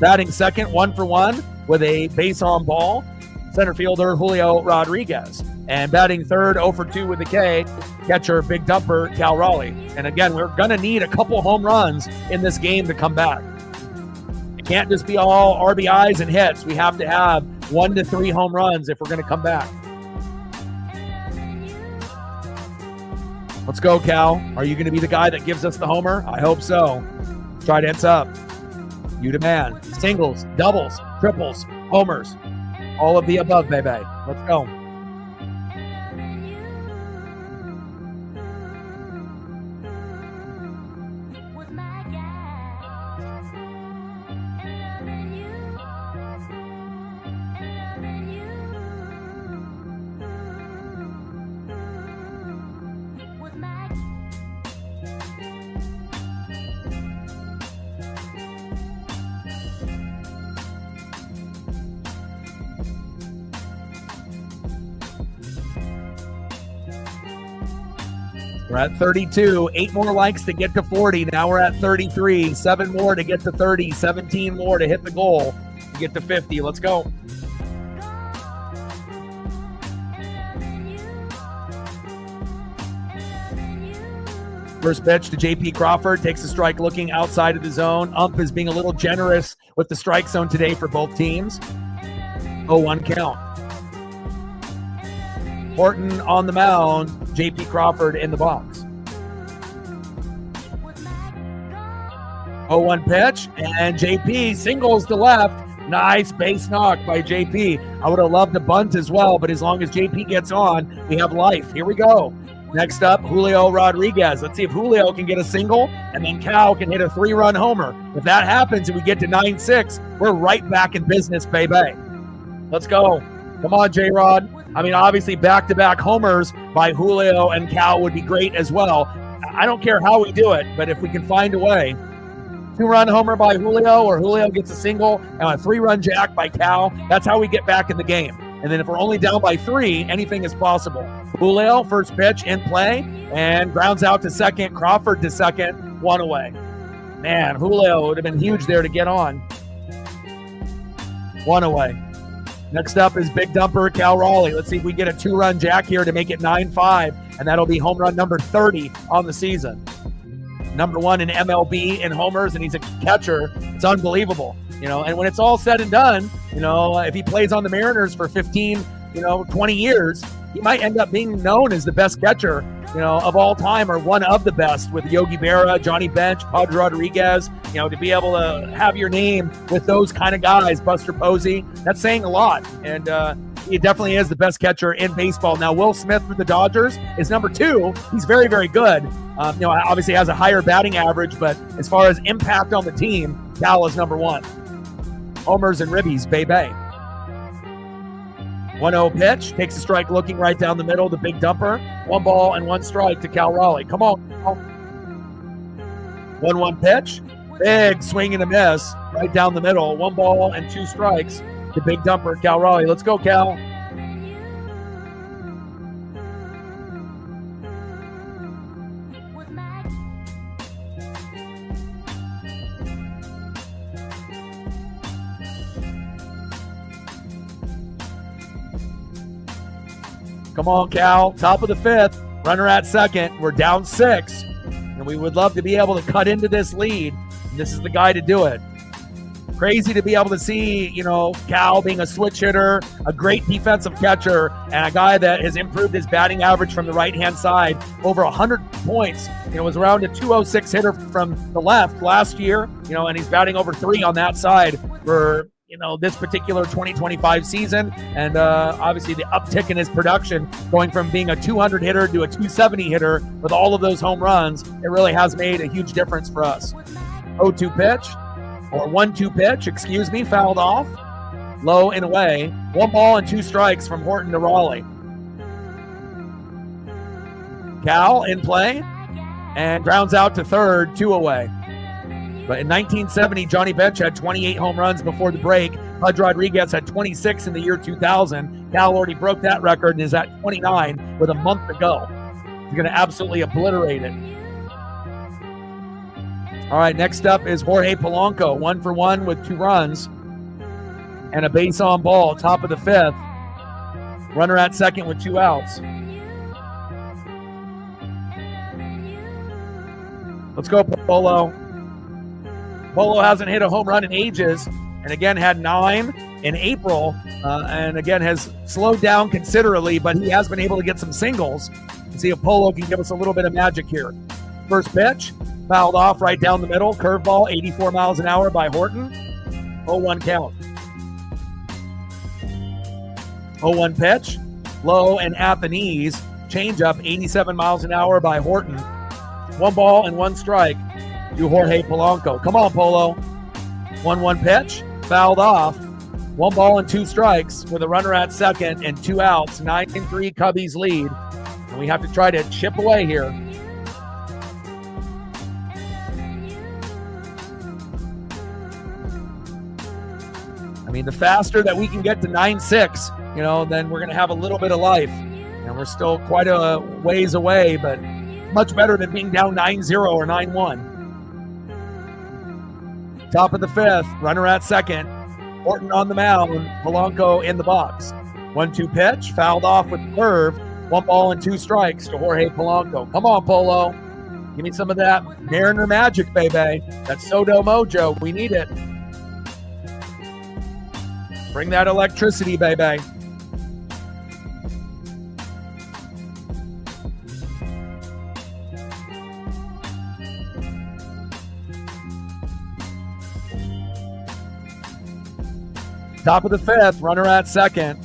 Batting second, 1 for 1 with a base on ball, center fielder Julio Rodriguez. And batting third, 0 for 2 with a K, catcher Big Dumper Cal Raleigh. And again, we're going to need a couple home runs in this game to come back. It can't just be all RBIs and hits. We have to have 1 to 3 home runs if we're going to come back. Let's go, Cal. Are you going to be the guy that gives us the homer? I hope so. Trident's up. You demand. Singles, doubles, triples, homers. All of the above, baby. Let's go. We're at 32, 8 more likes to get to 40. Now we're at 33, 7 more to get to 30, 17 more to hit the goal to get to 50. Let's go. First pitch to J.P. Crawford, takes a strike looking outside of the zone. Ump is being a little generous with the strike zone today for both teams. 0-1 count. Horton on the mound, J.P. Crawford in the box. 0-1 pitch, and J.P. singles to left. Nice base knock by J.P. I would have loved to bunt as well, but as long as J.P. gets on, we have life. Here we go. Next up, Julio Rodriguez. Let's see if Julio can get a single, and then Cal can hit a 3-run homer. If that happens and we get to 9-6, we're right back in business, baby. Let's go. Come on, J-Rod. I mean, obviously, back-to-back homers by Julio and Cal would be great as well. I don't care how we do it, but if we can find a way. 2-run homer by Julio, or Julio gets a single, and a 3-run jack by Cal. That's how we get back in the game. And then if we're only down by 3, anything is possible. Julio, first pitch in play, and grounds out to second. Crawford to second, 1 away. Man, Julio would have been huge there to get on. 1 away. Next up is big dumper Cal Raleigh. Let's see if we get a 2-run jack here to make it 9-5, and that'll be home run number 30 on the season. Number 1 in MLB in homers, and he's a catcher. It's unbelievable, and when it's all said and done, if he plays on the Mariners for 15, 20 years, he might end up being known as the best catcher, of all time, or one of the best, with Yogi Berra, Johnny Bench, Pudge Rodriguez. To be able to have your name with those kind of guys, Buster Posey, that's saying a lot. And he definitely is the best catcher in baseball. Now, Will Smith for the Dodgers is number 2. He's very, very good. Obviously has a higher batting average, but as far as impact on the team, Cal is number 1. Homers and ribbies, baby. 1-0 pitch, takes a strike looking right down the middle, the big dumper. 1 ball and 1 strike to Cal Raleigh. Come on. 1-1 pitch, big swing and a miss right down the middle. 1 ball and 2 strikes to big dumper Cal Raleigh. Let's go, Cal. Come on, Cal. Top of the 5th. Runner at second. We're down 6. And we would love to be able to cut into this lead. And this is the guy to do it. Crazy to be able to see, Cal being a switch hitter, a great defensive catcher, and a guy that has improved his batting average from the right-hand side over 100 points. Was around a 206 hitter from the left last year, and he's batting over 3 on that side for this particular 2025 season. And obviously the uptick in his production, going from being a 200 hitter to a 270 hitter with all of those home runs, it really has made a huge difference for us. 0-2 pitch, or 1-2 pitch, fouled off. Low and away. 1 ball and 2 strikes from Horton to Raleigh. Cal in play, and grounds out to third, 2 away. But in 1970, Johnny Bench had 28 home runs before the break. Pudge Rodriguez had 26 in the year 2000. Cal already broke that record and is at 29 with a month to go. He's going to absolutely obliterate it. All right, next up is Jorge Polanco, 1 for 1 with 2 runs and a base on ball, top of the 5th. Runner at second with 2 outs. Let's go, Polo. Polo hasn't hit a home run in ages, and again had 9 in April, and again has slowed down considerably, but he has been able to get some singles. Let's see if Polo can give us a little bit of magic here. First pitch, fouled off right down the middle. Curveball, 84 miles an hour by Horton. 0-1 count. 0-1 pitch, low and at the knees. Changeup, 87 miles an hour by Horton. 1 ball and 1 strike to Jorge Polanco. Come on, Polo. 1-1 pitch, fouled off. 1 ball and 2 strikes with a runner at second and 2 outs. 9-3 Cubbies lead. And we have to try to chip away here. I mean, the faster that we can get to 9-6, then we're going to have a little bit of life. And we're still quite a ways away, but much better than being down 9-0 or 9-1. Top of the 5th, runner at second. Horton on the mound, Polanco in the box. 1-2 pitch, fouled off with the curve. 1 ball and 2 strikes to Jorge Polanco. Come on, Polo. Give me some of that Mariner magic, baby. That Soto mojo. We need it. Bring that electricity, baby. Top of the fifth, runner at second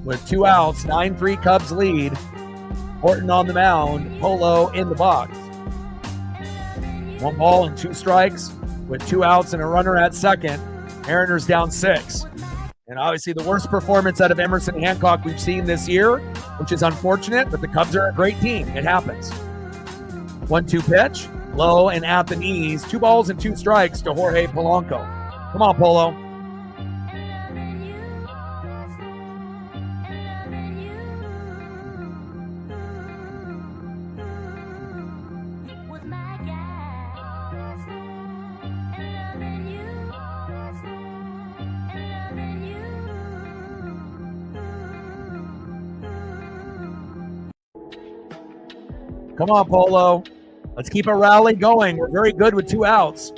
with 2 outs, 9-3 Cubs lead. Horton on the mound, Polo in the box. 1 ball and 2 strikes with 2 outs and a runner at second. Mariners down 6. And obviously the worst performance out of Emerson Hancock we've seen this year, which is unfortunate, but the Cubs are a great team. It happens. 1-2 pitch, low and at the knees. 2 balls and 2 strikes to Jorge Polanco. Come on, Polo. Come on, Polo. Let's keep a rally going. We're very good with 2 outs.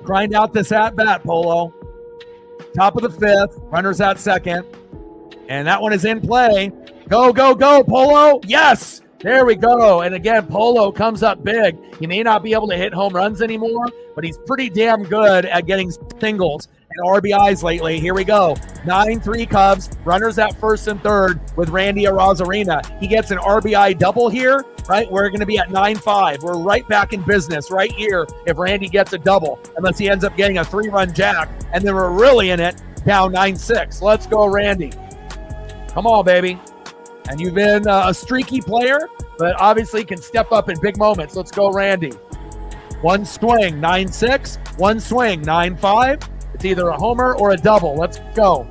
Grind out this at-bat, Polo. Top of the fifth. Runners at second. And that one is in play. Go, go, go, Polo. Yes! There we go. And again, Polo comes up big. He may not be able to hit home runs anymore, but he's pretty damn good at getting singles and RBIs lately. Here we go. 9-3 Cubs. Runners at first and third with Randy Arozarena. He gets an RBI double here, right? We're going to be at 9-5. We're right back in business right here if Randy gets a double, unless he ends up getting a 3-run jack. And then we're really in it, down 9-6. Let's go, Randy. Come on, baby. And you've been a streaky player, but obviously can step up in big moments. Let's go, Randy. 1 swing, 9-6. 1 swing, 9-5. It's either a homer or a double. Let's go.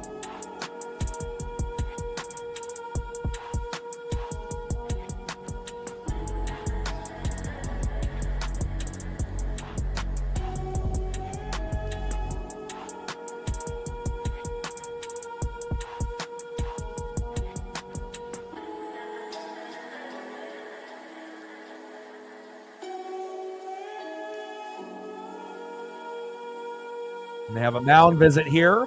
And they have a mound visit here.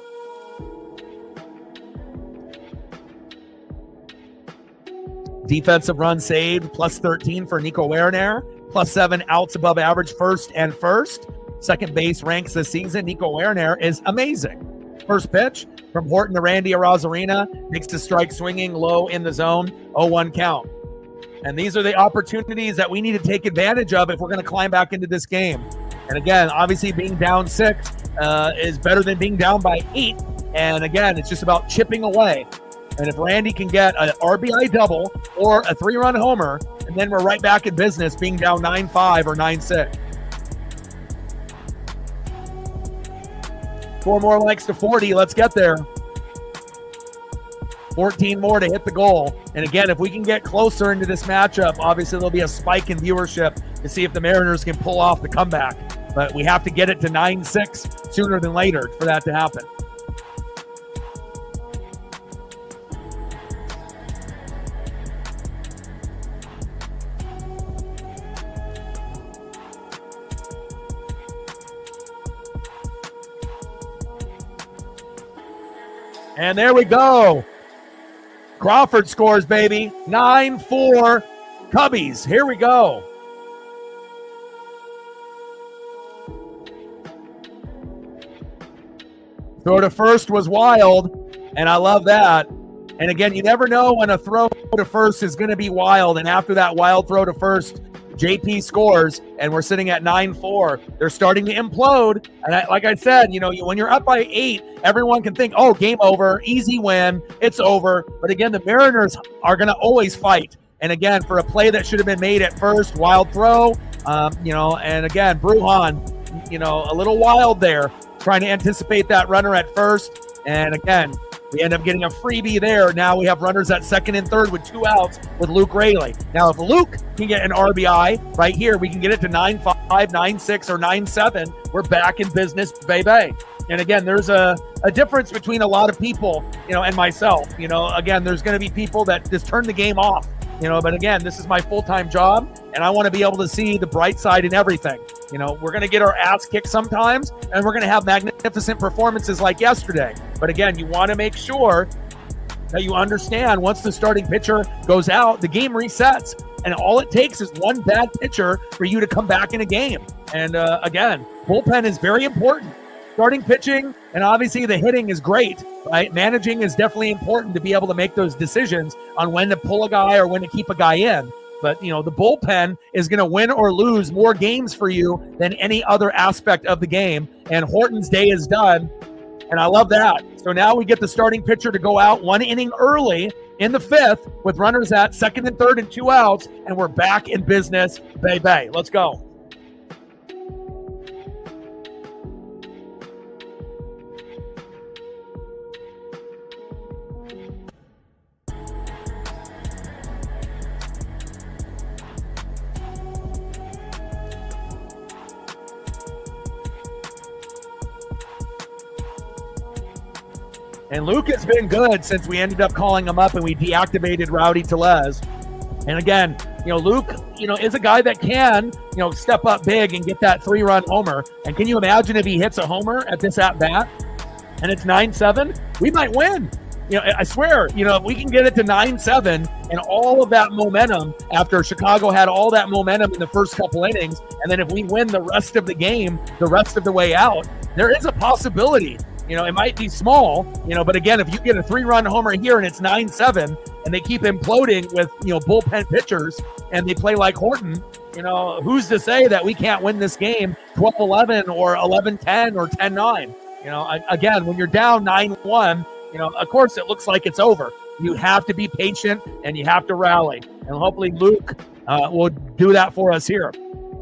Defensive run saved, plus 13 for Nico Werner, plus 7 outs above average first and first. Second base ranks this season. Nico Werner is amazing. First pitch from Horton to Randy Arozarena. Takes the strike swinging low in the zone. 0-1 count. And these are the opportunities that we need to take advantage of if we're going to climb back into this game. And again, obviously being down 6 is better than being down by 8. And again, it's just about chipping away. And if Randy can get an RBI double or a 3-run homer, and then we're right back in business being down 9-5 or 9-6. 4 more likes to 40. Let's get there. 14 more to hit the goal. And again, if we can get closer into this matchup, obviously there'll be a spike in viewership to see if the Mariners can pull off the comeback. But we have to get it to 9-6 sooner than later for that to happen. And there we go. Crawford scores, baby. 9-4 Cubbies. Here we go. Throw to first was wild, and I love that. And again, you never know when a throw to first is going to be wild. And after that wild throw to first, JP scores, and we're sitting at 9-4. They're starting to implode. And like I said, you know, when you're up by 8, everyone can think, oh, game over, easy win, it's over. But again, the Mariners are going to always fight. And again, for a play that should have been made at first, wild throw, you know, and again, Brujan, you know, a little wild there, trying to anticipate that runner at first. And again, we end up getting a freebie there. Now we have runners at second and third with 2 outs with Luke Raley. Now, if Luke can get an RBI right here, we can get it to 9-5, 9-6, or 9-7. We're back in business, baby. And again, there's a difference between a lot of people, you know, and myself. You know, again, there's going to be people that just turn the game off But again, this is my full-time job, and I want to be able to see the bright side in everything. We're going to get our ass kicked sometimes, and we're going to have magnificent performances like yesterday. But again, you want to make sure that you understand once the starting pitcher goes out, the game resets. And all it takes is one bad pitcher for you to come back in a game. And again, bullpen is very important. Starting pitching and obviously the hitting is great, right? Managing is definitely important to be able to make those decisions on when to pull a guy or when to keep a guy in. But, the bullpen is going to win or lose more games for you than any other aspect of the game. And Horton's day is done. And I love that. So now we get the starting pitcher to go out 1 inning early in the 5th with runners at second and third and 2 outs. And we're back in business. Bay. Let's go. And Luke has been good since we ended up calling him up and we deactivated Rowdy Tellez. And again, Luke, is a guy that can, step up big and get that 3-run homer. And can you imagine if he hits a homer at this at-bat and it's 9-7? We might win. I swear, if we can get it to 9-7 and all of that momentum after Chicago had all that momentum in the first couple innings, and then if we win the rest of the game, the rest of the way out, there is a possibility. It might be small, but again, if you get a 3-run homer here and it's 9-7 and they keep imploding with, bullpen pitchers and they play like Horton, who's to say that we can't win this game 12-11 or 11-10 or 10-9? Again, when you're down 9-1, of course it looks like it's over. You have to be patient and you have to rally. And hopefully Luke will do that for us here.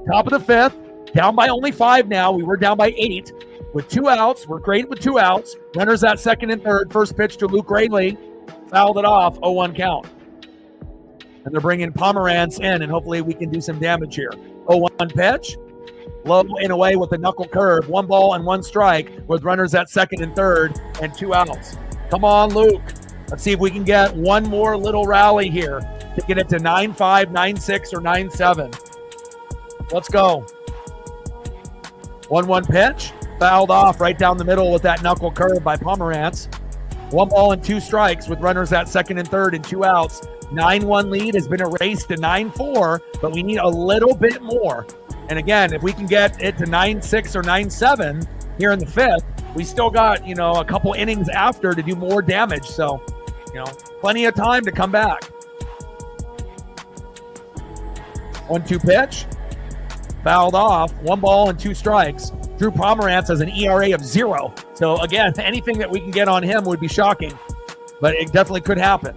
Top of the 5th, down by only 5 now. We were down by 8. With 2 outs, we're great with 2 outs. Runners at second and third. First pitch to Luke Rayleigh. Fouled it off, 0-1 count. And they're bringing Pomerantz in, and hopefully we can do some damage here. 0-1 pitch. Low and away with the knuckle curve. 1 ball and 1 strike with runners at second and third and 2 outs. Come on, Luke. Let's see if we can get one more little rally here to get it to 9-5, 9-6, or 9-7. Let's go. 1-1 pitch. Fouled off right down the middle with that knuckle curve by Pomerantz. 1 ball and 2 strikes with runners at second and third and 2 outs. 9-1 lead has been erased to 9-4, but we need a little bit more. And again, if we can get it to 9-6 or 9-7 here in the 5th, we still got, a couple innings after to do more damage. So, plenty of time to come back. 1-2 pitch. Fouled off. 1 ball and 2 strikes. Drew Pomerantz has an ERA of 0. So again, anything that we can get on him would be shocking, but it definitely could happen.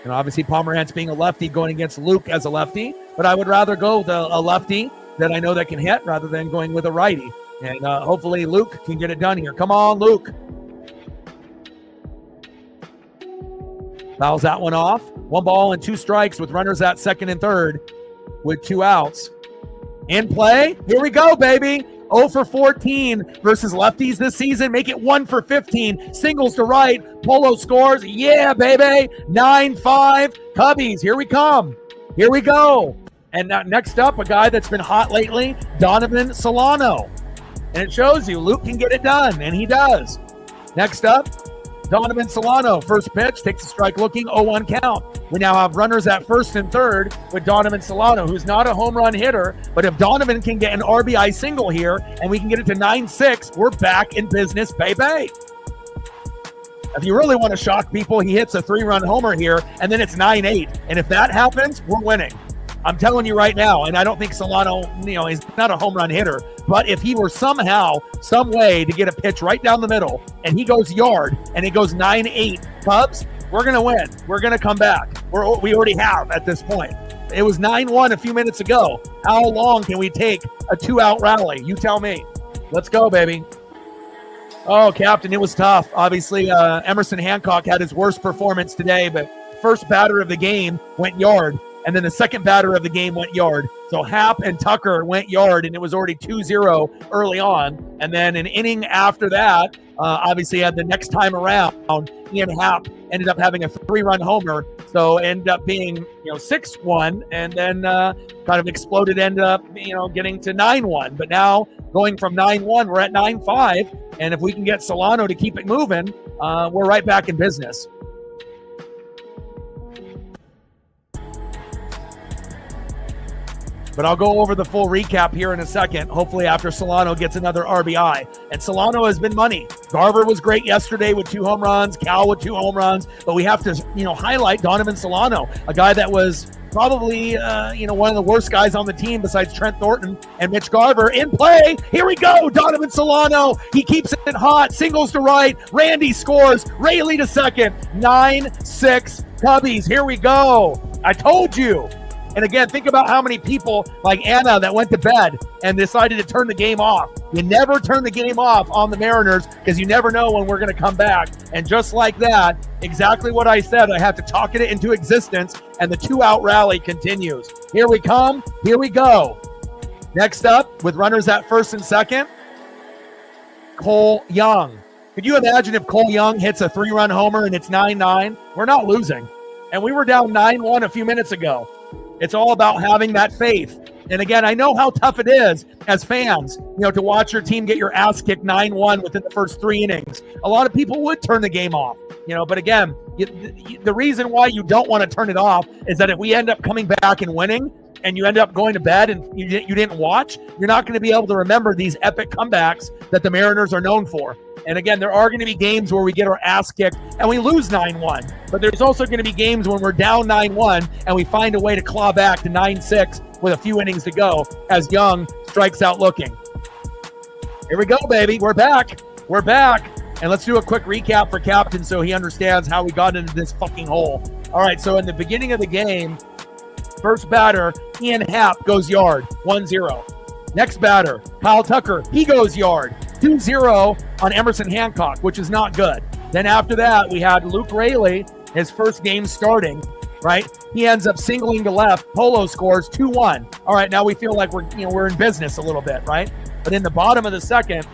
And obviously Pomerantz being a lefty going against Luke as a lefty, but I would rather go with a lefty that I know that can hit rather than going with a righty. And hopefully Luke can get it done here. Come on, Luke. Fouls that one off. 1 ball and 2 strikes with runners at second and third with 2 outs. In play. Here we go, baby. 0 for 14 versus lefties this season. Make it 1 for 15. Singles to right. Polo scores. Yeah, baby. 9-5. Cubbies, here we come. Here we go. And next up, a guy that's been hot lately, Donovan Solano. And it shows you Luke can get it done, and he does. Next up, Donovan Solano. First pitch, takes a strike looking, 0-1 count. We now have runners at first and third with Donovan Solano, who's not a home run hitter. But if Donovan can get an RBI single here and we can get it to 9-6, we're back in business, baby. If you really want to shock people, he hits a 3-run homer here, and then it's 9-8. And if that happens, we're winning. I'm telling you right now, and I don't think Solano, he's not a home run hitter, but if he were somehow, some way to get a pitch right down the middle, and he goes yard, and it goes 9-8 Cubs, we're going to win. We're going to come back. We already have at this point. It was 9-1 a few minutes ago. How long can we take a 2-out rally? You tell me. Let's go, baby. Oh, Captain, it was tough. Obviously, Emerson Hancock had his worst performance today, but first batter of the game went yard. and then the second batter of the game went yard. So Happ and Tucker went yard, and it was already 2-0 early on. And then an inning after that, obviously the next time around, Ian Happ ended up having a 3-run homer. So ended up being 6-1, and then kind of exploded, ended up getting to 9-1. But now going from 9-1, we're at 9-5, and if we can get Solano to keep it moving, we're right back in business. But I'll go over the full recap here in a second, hopefully after Solano gets another RBI. And Solano has been money. Garver was great yesterday with 2 home runs, Cal with 2 home runs, but we have to, highlight Donovan Solano, a guy that was probably, one of the worst guys on the team besides Trent Thornton and Mitch Garver. In play, here we go, Donovan Solano. He keeps it hot, singles to right, Randy scores, Rayleigh to second, 9-6 Cubbies. Here we go. I told you. And again, think about how many people like Anna that went to bed and decided to turn the game off. You never turn the game off on the Mariners because you never know when we're going to come back. And just like that, exactly what I said, I have to talk it into existence, and the 2-out rally continues. Here we come. Here we go. Next up, with runners at first and second, Cole Young. Could you imagine if Cole Young hits a 3-run homer and it's 9-9? We're not losing. And we were down 9-1 a few minutes ago. It's all about having that faith. And again, I know how tough it is as fans, to watch your team get your ass kicked 9-1 within the first 3 innings. A lot of people would turn the game off, but again, the reason why you don't want to turn it off is that if we end up coming back and winning and you end up going to bed and you didn't watch, you're not going to be able to remember these epic comebacks that the Mariners are known for. And again, there are going to be games where we get our ass kicked and we lose 9-1. But there's also going to be games when we're down 9-1 and we find a way to claw back to 9-6 with a few innings to go as Young strikes out looking. Here we go, baby. We're back. We're back. And let's do a quick recap for Captain so he understands how we got into this fucking hole. All right, so in the beginning of the game, first batter, Ian Happ goes yard, 1-0. Next batter, Kyle Tucker, he goes yard, 2-0 on Emerson Hancock, which is not good. Then after that, we had Luke Rayleigh, his first game starting, right? He ends up singling to left. Polo scores 2-1. All right, now we feel like we're in business a little bit, right? But in the bottom of the second,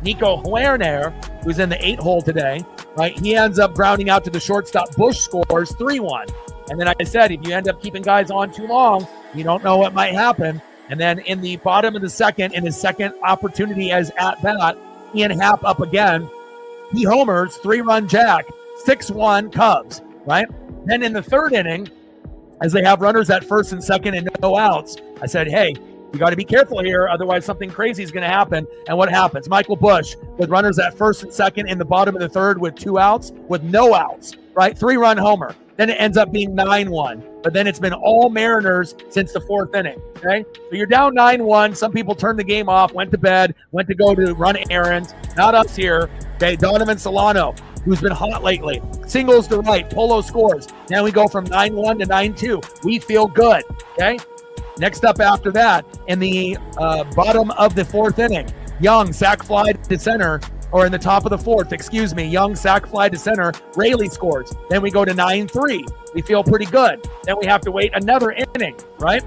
Nico Huerner, who's in the 8-hole today, right? He ends up grounding out to the shortstop. Bush scores 3-1. And then I said, if you end up keeping guys on too long, you don't know what might happen. And then in the bottom of the second, in his second opportunity as at bat, Ian Happ up again. He homers, 3-run jack, 6-1 Cubs, right? Then in the third inning, as they have runners at first and second and no outs, I said, hey, you got to be careful here, otherwise something crazy is going to happen. And what happens? Michael Bush with runners at first and second in the bottom of the third with 2 outs, with no outs, right? 3-run homer. Then it ends up being 9-1. But then it's been all Mariners since the 4th inning, okay? So you're down 9-1. Some people turned the game off, went to bed, went to go to run errands. Not us here, okay? Donovan Solano, who's been hot lately. Singles to right, Polo scores. Now we go from 9-1 to 9-2. We feel good, okay? Next up after that, in the bottom of the 4th inning, Young, sac fly to center, or in the top of the 4th, excuse me, Young, sac fly to center, Rayleigh scores. Then we go to 9-3. We feel pretty good. Then we have to wait another inning, right?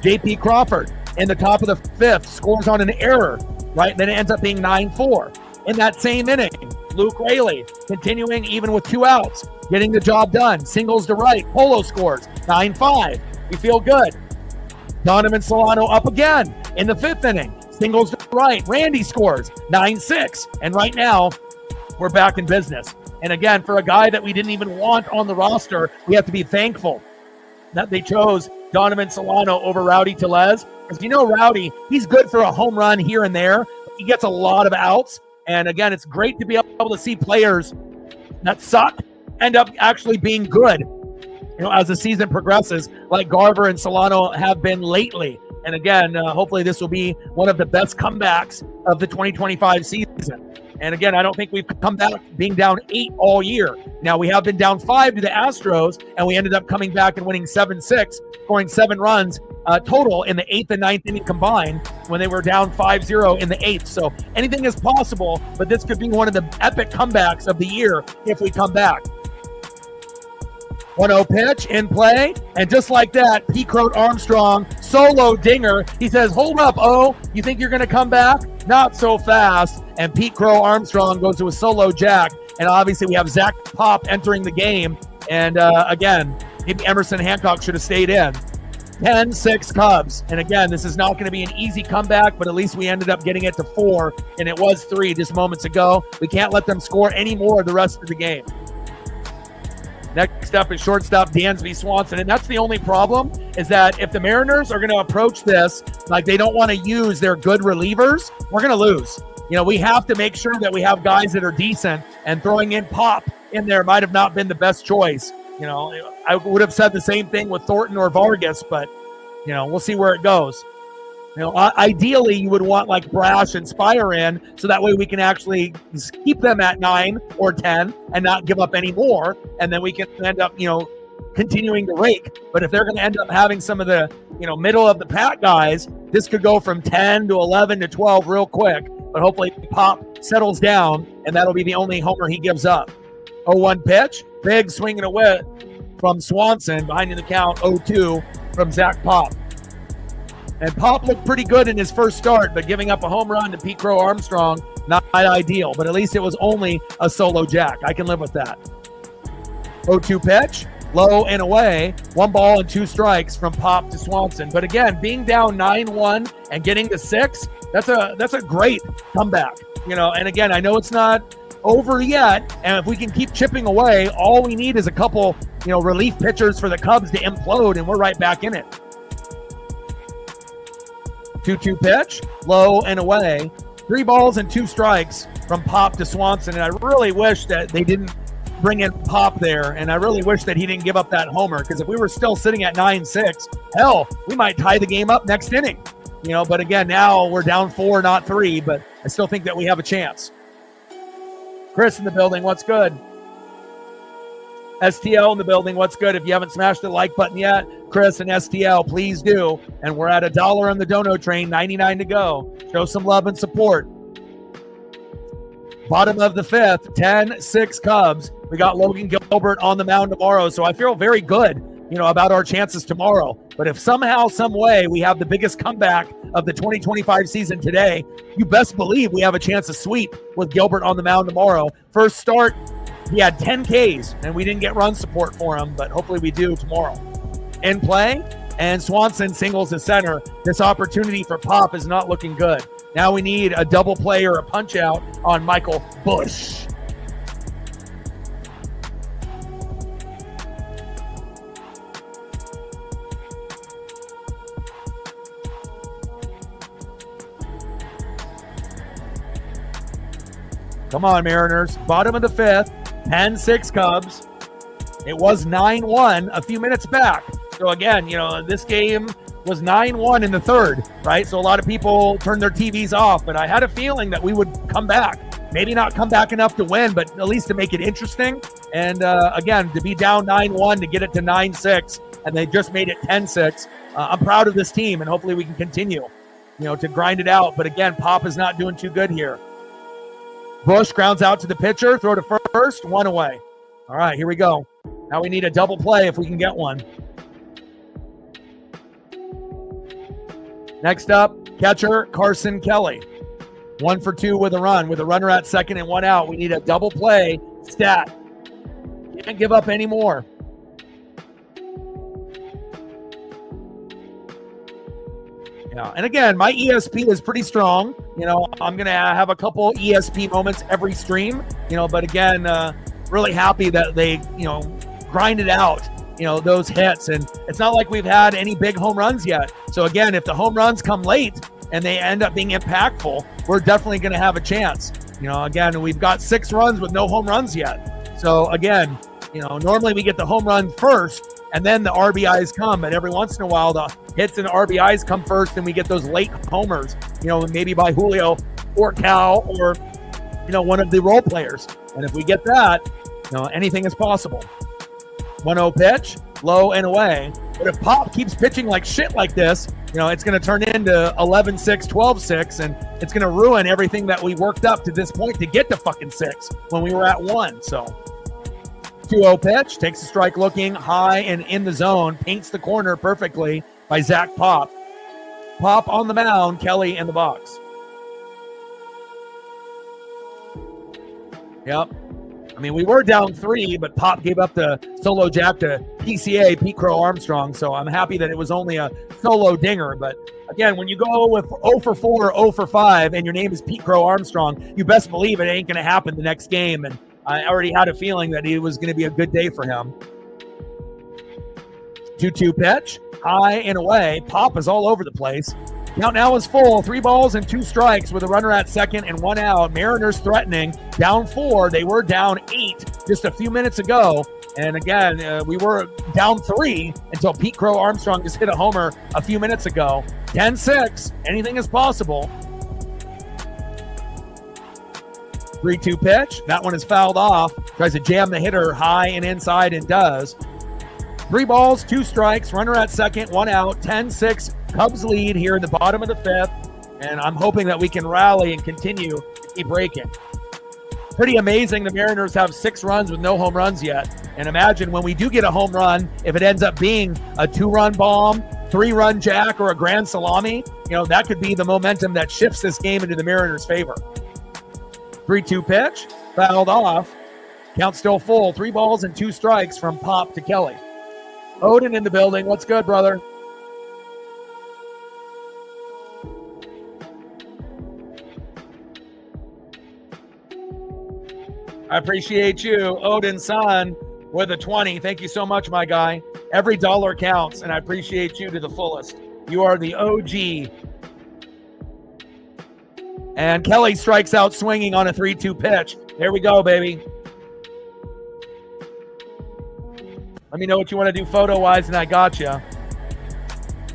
J.P. Crawford, in the top of the 5th, scores on an error, right? Then it ends up being 9-4. In that same inning, Luke Rayleigh, continuing even with 2 outs, getting the job done. Singles to right, Polo scores, 9-5. We feel good. Donovan Solano up again in the 5th inning. Singles to right. Randy scores 9-6. And right now, we're back in business. And again, for a guy that we didn't even want on the roster, we have to be thankful that they chose Donovan Solano over Rowdy Tellez. Because Rowdy, he's good for a home run here and there. He gets a lot of outs. And again, it's great to be able to see players that suck end up actually being good, as the season progresses, like Garver and Solano have been lately. And again, hopefully this will be one of the best comebacks of the 2025 season. And again, I don't think we've come back being down 8 all year. Now, we have been down 5 to the Astros, and we ended up coming back and winning 7-6, scoring 7 runs total in the 8th and 9th inning combined when they were down 5-0 in the 8th. So anything is possible, but this could be one of the epic comebacks of the year if we come back. 1-0 pitch in play, and just like that, Pete Armstrong, solo dinger. He says, hold up, oh, you think you're going to come back? Not so fast. And Pete Armstrong goes to a solo jack. And obviously we have Zach Pop entering the game. And again, maybe Emerson Hancock should have stayed in. 10-6 Cubs. And again, this is not going to be an easy comeback, but at least we ended up getting it to 4, and it was 3 just moments ago. We can't let them score any more the rest of the game. Next up is shortstop Dansby Swanson, and that's the only problem, is that if the Mariners are going to approach this like they don't want to use their good relievers, we're going to lose. You know, we have to make sure that we have guys that are decent, and throwing in Pop in there might have not been the best choice. You know, I would have said the same thing with Thornton or Vargas, but, you know, we'll see where it goes. You know, ideally, you would want like Brash and Spire in, so that way we can actually keep them at 9 or 10 and not give up any more, and then we can end up, you know, continuing to rake. But if they're going to end up having some of the, you know, middle of the pack guys, this could go from 10 to 11 to 12 real quick. But hopefully Pop settles down, and that'll be the only homer he gives up. 0-1 pitch, big swing and a whip from Swanson, behind in the count. 0-2 from Zach Pop. And Pop looked pretty good in his first start, but giving up a home run to Pete Armstrong, not ideal. But at least it was only a solo jack. I can live with that. 0-2 pitch, low and away. 1 ball and 2 strikes from Pop to Swanson. But again, being down 9-1 and getting to 6, that's a great comeback. You know, and again, I know it's not over yet, and if we can keep chipping away, all we need is a couple, you know, relief pitchers for the Cubs to implode, and we're right back in it. 2-2 pitch, low and away. 3 balls and 2 strikes from Pop to Swanson, and I really wish that they didn't bring in Pop there, and I really wish that he didn't give up that homer, because if we were still sitting at 9-6, hell, we might tie the game up next inning. You know, but again, now we're down 4, not 3, but I still think that we have a chance. Chris in the building, what's good? STL in the building, what's good? If you haven't smashed the like button yet, Chris and STL, please do. And we're at $1 on the dono train, 99 to go. Show some love and support. Bottom of the 5th, 10-6 Cubs. We got Logan Gilbert on the mound tomorrow, so I feel very good, you know, about our chances tomorrow. But if somehow, some way, we have the biggest comeback of the 2025 season today, you best believe we have a chance to sweep with Gilbert on the mound tomorrow. First start, he had 10 Ks, and we didn't get run support for him, but hopefully we do tomorrow. In play, and Swanson singles to center. This opportunity for Pop is not looking good. Now we need a double play or a punch out on Michael Busch. Come on, Mariners. Bottom of the 5th, 10-6 Cubs. It was 9-1 a few minutes back. So again, you know, this game was 9-1 in the 3rd, right? So a lot of people turned their TVs off, but I had a feeling that we would come back. Maybe not come back enough to win, but at least to make it interesting. And again, to be down 9-1, to get it to 9-6, and they just made it 10-6. I'm proud of this team, and hopefully we can continue, you know, to grind it out. But again, Pop is not doing too good here. Busch grounds out to the pitcher, throw to first, 1 away. All right, here we go. Now we need a double play if we can get one. Next up, catcher Carson Kelly. 1 for 2 with a run. With a runner at second and 1 out, we need a double play stat. Can't give up any more. Yeah, and again, my ESP is pretty strong. You know, I'm going to have a couple ESP moments every stream, you know, but again, really happy that they, you know, grinded out, you know, those hits. And it's not like we've had any big home runs yet. So again, if the home runs come late and they end up being impactful, we're definitely going to have a chance. You know, again, we've got 6 runs with no home runs yet. So again, you know, normally we get the home run first and then the RBIs come, but every once in a while the hits and RBIs come first and we get those late homers, you know, maybe by Julio or Cal or, you know, one of the role players. And if we get that, you know, anything is possible. 1-0 pitch, low and away. But if Pop keeps pitching like shit like this, you know, it's going to turn into 11-6, 12-6, and it's going to ruin everything that we worked up to this point to get to fucking 6 when we were at 1. So 2-0 pitch, takes a strike looking high and in the zone, paints the corner perfectly by Zach Pop. Pop on the mound, Kelly in the box. Yep. I mean, we were down 3, but Pop gave up the solo jack to PCA, Pete Crow Armstrong, so I'm happy that it was only a solo dinger. But again, when you go with 0 for 4 or 0 for 5 and your name is Pete Crow Armstrong, you best believe it ain't going to happen the next game. And I already had a feeling that it was going to be a good day for him. 2-2 pitch, high and away. Pop is all over the place. Count now is full. 3 balls and 2 strikes with a runner at second and 1 out. Mariners threatening, down 4. They were down 8 just a few minutes ago. And again, we were down 3 until Pete Crow Armstrong just hit a homer a few minutes ago. 10-6. Anything is possible. 3-2 pitch. That one is fouled off. Tries to jam the hitter high and inside and does. 3 balls, 2 strikes. Runner at second, 1 out. 10-6. Cubs lead here in the bottom of the 5th, and I'm hoping that we can rally and continue to keep breaking. Pretty amazing. The Mariners have 6 runs with no home runs yet. And imagine when we do get a home run, if it ends up being a 2-run bomb, 3-run jack, or a grand salami, that could be the momentum that shifts this game into the Mariners' favor. 3-2 pitch, fouled off. Count still full. 3 balls and 2 strikes from Pop to Kelly. Odin in the building. What's good, brother? I appreciate you, Odin-san, with a 20. Thank you so much, my guy. Every dollar counts, and I appreciate you to the fullest. You are the OG. And Kelly strikes out swinging on a 3-2 pitch. There we go, baby. Let me know what you want to do photo-wise, and I got you.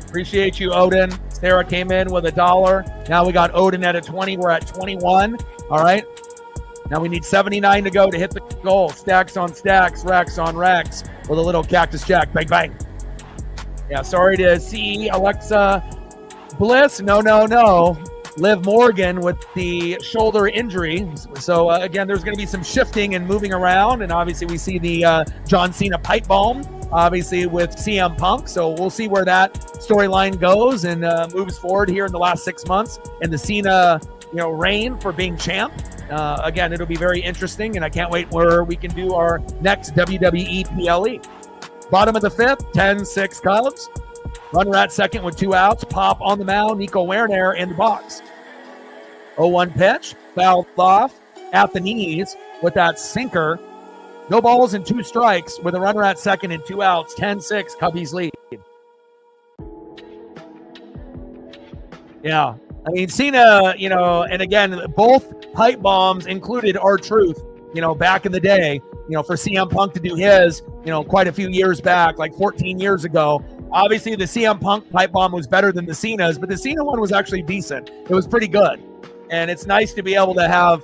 Appreciate you, Odin. Sarah came in with $1. Now we got Odin at a 20. We're at 21. All right. Now we need 79 to go to hit the goal. Stacks on stacks, racks on racks with a little cactus jack. Bang, bang. Yeah, sorry to see Alexa Bliss. No. Liv Morgan with the shoulder injury. So, again, there's going to be some shifting and moving around. And obviously we see the John Cena pipe bomb, obviously, with CM Punk. So we'll see where that storyline goes and moves forward here in the last 6 months. And the Cena, reign for being champ. Again, it'll be very interesting, and I can't wait where we can do our next WWE PLE. Bottom of the 5th, 10-6 Cubs. Runner at second with 2 outs. Pop on the mound. Nico Werner in the box. 0-1 pitch. Fouled off at the knees with that sinker. No balls and 2 strikes with a runner at second and 2 outs. 10-6 Cubbies lead. Yeah. I mean, Cena, and again, both pipe bombs included R-Truth, back in the day, for CM Punk to do his, quite a few years back, like 14 years ago. Obviously, the CM Punk pipe bomb was better than the Cena's, but the Cena one was actually decent. It was pretty good. And it's nice to be able to have,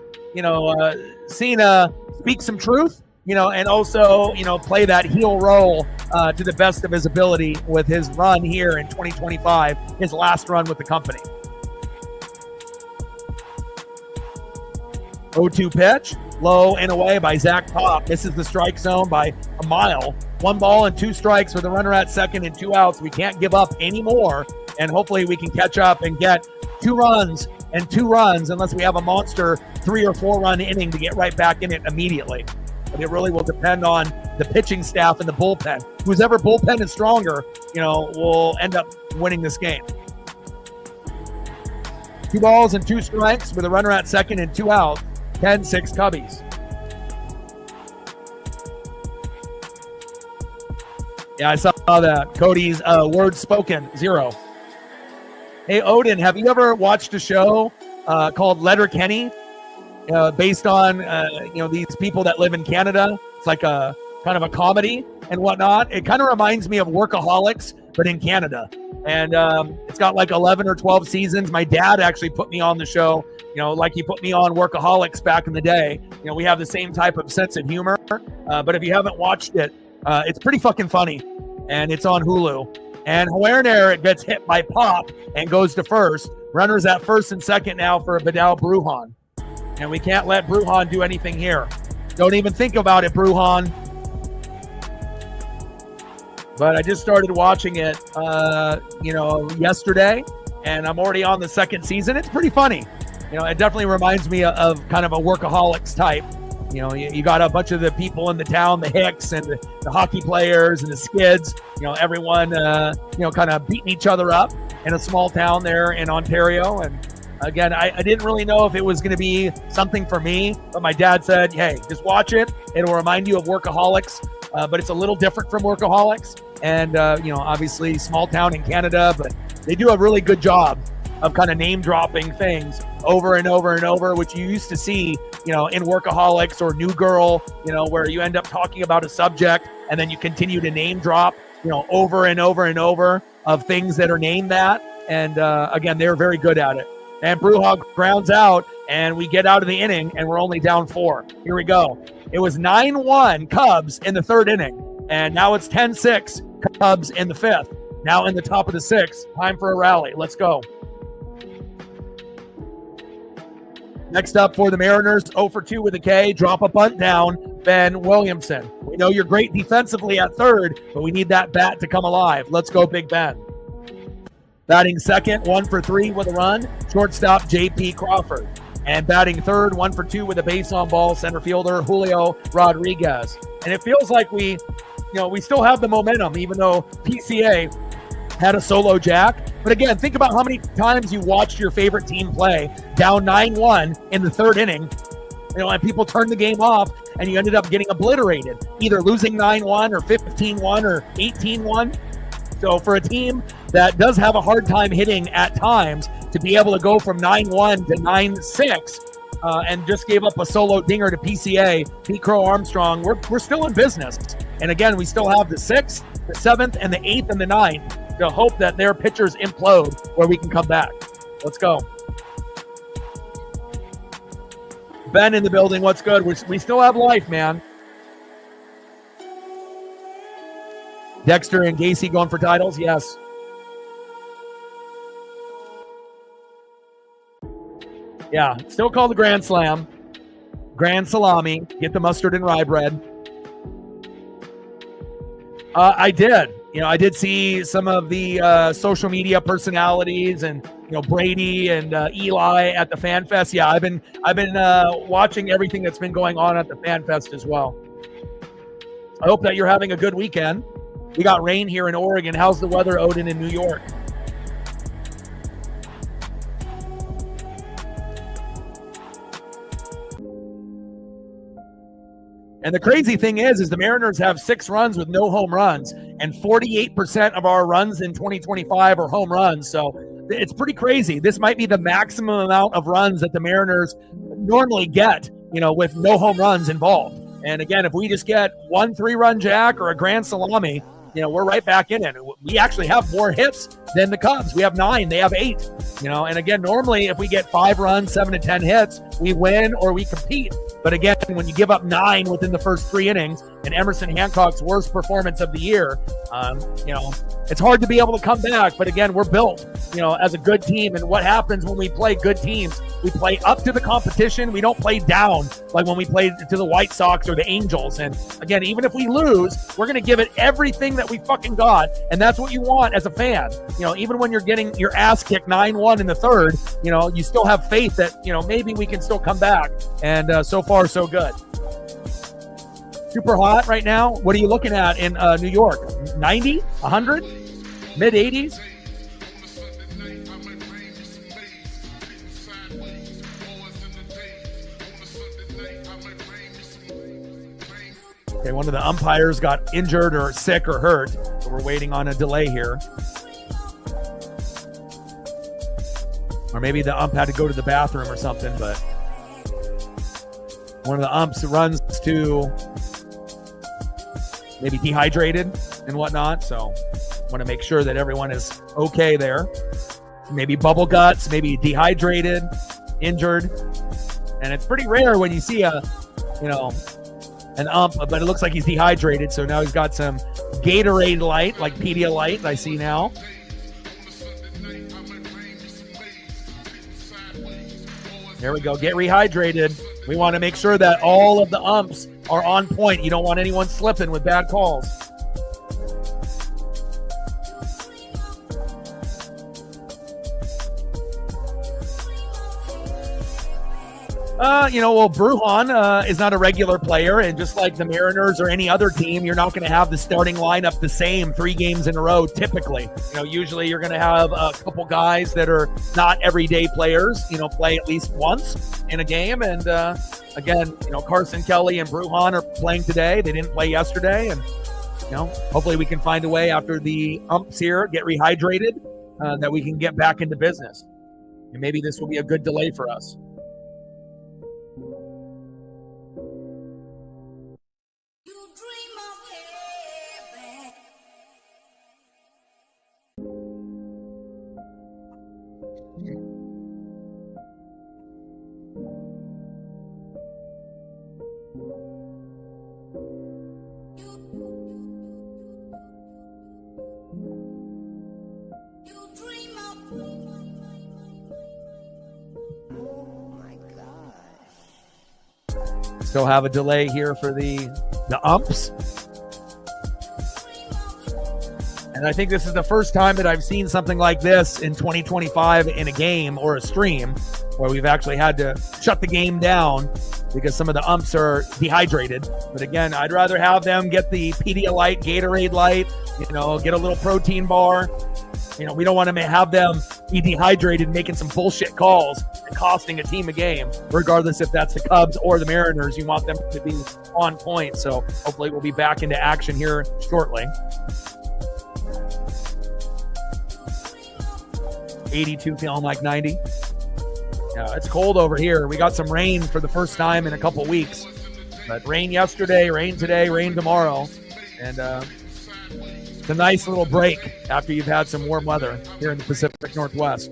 Cena speak some truth, and also, play that heel role to the best of his ability with his run here in 2025, his last run with the company. 0-2 pitch, low and away by Zach Pop. This is the strike zone by a mile. 1 ball and 2 strikes with a runner at second and 2 outs. We can't give up anymore, and hopefully we can catch up and get 2 runs and 2 runs unless we have a monster 3 or 4 run inning to get right back in it immediately. But it really will depend on the pitching staff and the bullpen. Whoever bullpen is stronger, will end up winning this game. 2 balls and 2 strikes with a runner at second and 2 outs. 10-6 Cubbies. Yeah, I saw that. Cody's words spoken, 0. Hey, Odin, have you ever watched a show called Letterkenny? Based on, these people that live in Canada. It's like a kind of a comedy and whatnot. It kind of reminds me of Workaholics, but in Canada. And it's got like 11 or 12 seasons. My dad actually put me on the show, like he put me on Workaholics back in the day. We have the same type of sense of humor. But if you haven't watched it, it's pretty fucking funny. And it's on Hulu. And Werner gets hit by Pop and goes to first. Runners at first and second now for Vidal Brujan. And we can't let Brujan do anything here. Don't even think about it, Brujan. but I just started watching it, yesterday, and I'm already on the second season. It's pretty funny. It definitely reminds me of kind of a Workaholics type. You got a bunch of the people in the town, the Hicks and the hockey players and the Skids, everyone, kind of beating each other up in a small town there in Ontario. And again, I didn't really know if it was going to be something for me, but my dad said, hey, just watch it. It'll remind you of Workaholics, but it's a little different from Workaholics. And, obviously small town in Canada, but they do a really good job of kind of name dropping things over and over and over, which you used to see, in Workaholics or New Girl, where you end up talking about a subject and then you continue to name drop, over and over and over of things that are named that. And again, they're very good at it. And Brewhog grounds out, and we get out of the inning, and we're only down 4. Here we go. It was 9-1 Cubs in the third inning, and now it's 10-6 Cubs in the fifth. Now in the top of the sixth. Time for a rally. Let's go. Next up for the Mariners, 0 for 2 with a K. Drop a bunt down, Ben Williamson. We know you're great defensively at third, but we need that bat to come alive. Let's go, Big Ben. Batting second, 1 for 3 with a run, shortstop J.P. Crawford. And batting third, 1 for 2 with a base on ball, center fielder Julio Rodriguez. And it feels like we still have the momentum, even though PCA had a solo jack. But again, think about how many times you watched your favorite team play down 9-1 in the third inning, and people turned the game off and you ended up getting obliterated, either losing 9-1 or 15-1 or 18-1. So for a team that does have a hard time hitting at times, to be able to go from 9-1 to 9-6 and just gave up a solo dinger to PCA, Pete Crow Armstrong, we're still in business. And again, we still have the 6th, the 7th, and the 8th and the 9th to hope that their pitchers implode where we can come back. Let's go. Ben in the building. What's good? We still have life, man. Dexter and Gacy going for titles? Yes. Yeah, still called the Grand Slam. Grand Salami. Get the mustard and rye bread. I did. I did see some of the social media personalities and Brady and Eli at the Fan Fest. Yeah, I've been watching everything that's been going on at the Fan Fest as well. I hope that you're having a good weekend. We got rain here in Oregon. How's the weather, Odin, in New York? And the crazy thing is the Mariners have 6 runs with no home runs, and 48% of our runs in 2025 are home runs. So it's pretty crazy. This might be the maximum amount of runs that the Mariners normally get, with no home runs involved. And again, if we just get 1 3-run jack or a grand salami, we're right back in it. We actually have more hits than the Cubs. We have 9, they have 8. And again, normally if we get 5 runs, 7 to 10 hits, we win or we compete. But again, when you give up 9 within the first 3 innings, and Emerson Hancock's worst performance of the year, it's hard to be able to come back. But again, we're built, as a good team. And what happens when we play good teams? We play up to the competition. We don't play down like when we played to the White Sox or the Angels. And again, even if we lose, we're going to give it everything that we fucking got. And that's what you want as a fan. Even when you're getting your ass kicked 9-1 in the third, you still have faith that, maybe we can still come back. And so far, so good. Super hot right now. What are you looking at in New York? 90? 100? Mid-80s? Okay, one of the umpires got injured or sick or hurt, so we're waiting on a delay here. Or maybe the ump had to go to the bathroom or something, but one of the umps runs to maybe dehydrated and whatnot, so want to make sure that everyone is okay there. Maybe bubble guts, maybe dehydrated, injured. And it's pretty rare when you see an ump, but it looks like he's dehydrated, so now he's got some Gatorade Light, like Pedialyte, I see now. There we go, get rehydrated. We want to make sure that all of the umps are on point. You don't want anyone slipping with bad calls. Brujan is not a regular player, and just like the Mariners or any other team, you're not going to have the starting lineup the same 3 games in a row typically. Usually you're going to have a couple guys that are not everyday players, play at least once in a game. And again, Carson Kelly and Brujan are playing today. They didn't play yesterday, and hopefully we can find a way after the umps here get rehydrated that we can get back into business. And maybe this will be a good delay for us. Still have a delay here for the umps. And I think this is the first time that I've seen something like this in 2025 in a game or a stream where we've actually had to shut the game down because some of the umps are dehydrated. But again, I'd rather have them get the Pedialyte, Gatorade Light, get a little protein bar. We don't want to have them be dehydrated, making some bullshit calls and costing a team a game, regardless if that's the Cubs or the Mariners. You want them to be on point. So hopefully we'll be back into action here shortly. 82 feeling like 90. Yeah, it's cold over here. We got some rain for the first time in a couple weeks. But rain yesterday, rain today, rain tomorrow. And it's a nice little break after you've had some warm weather here in the Pacific Northwest.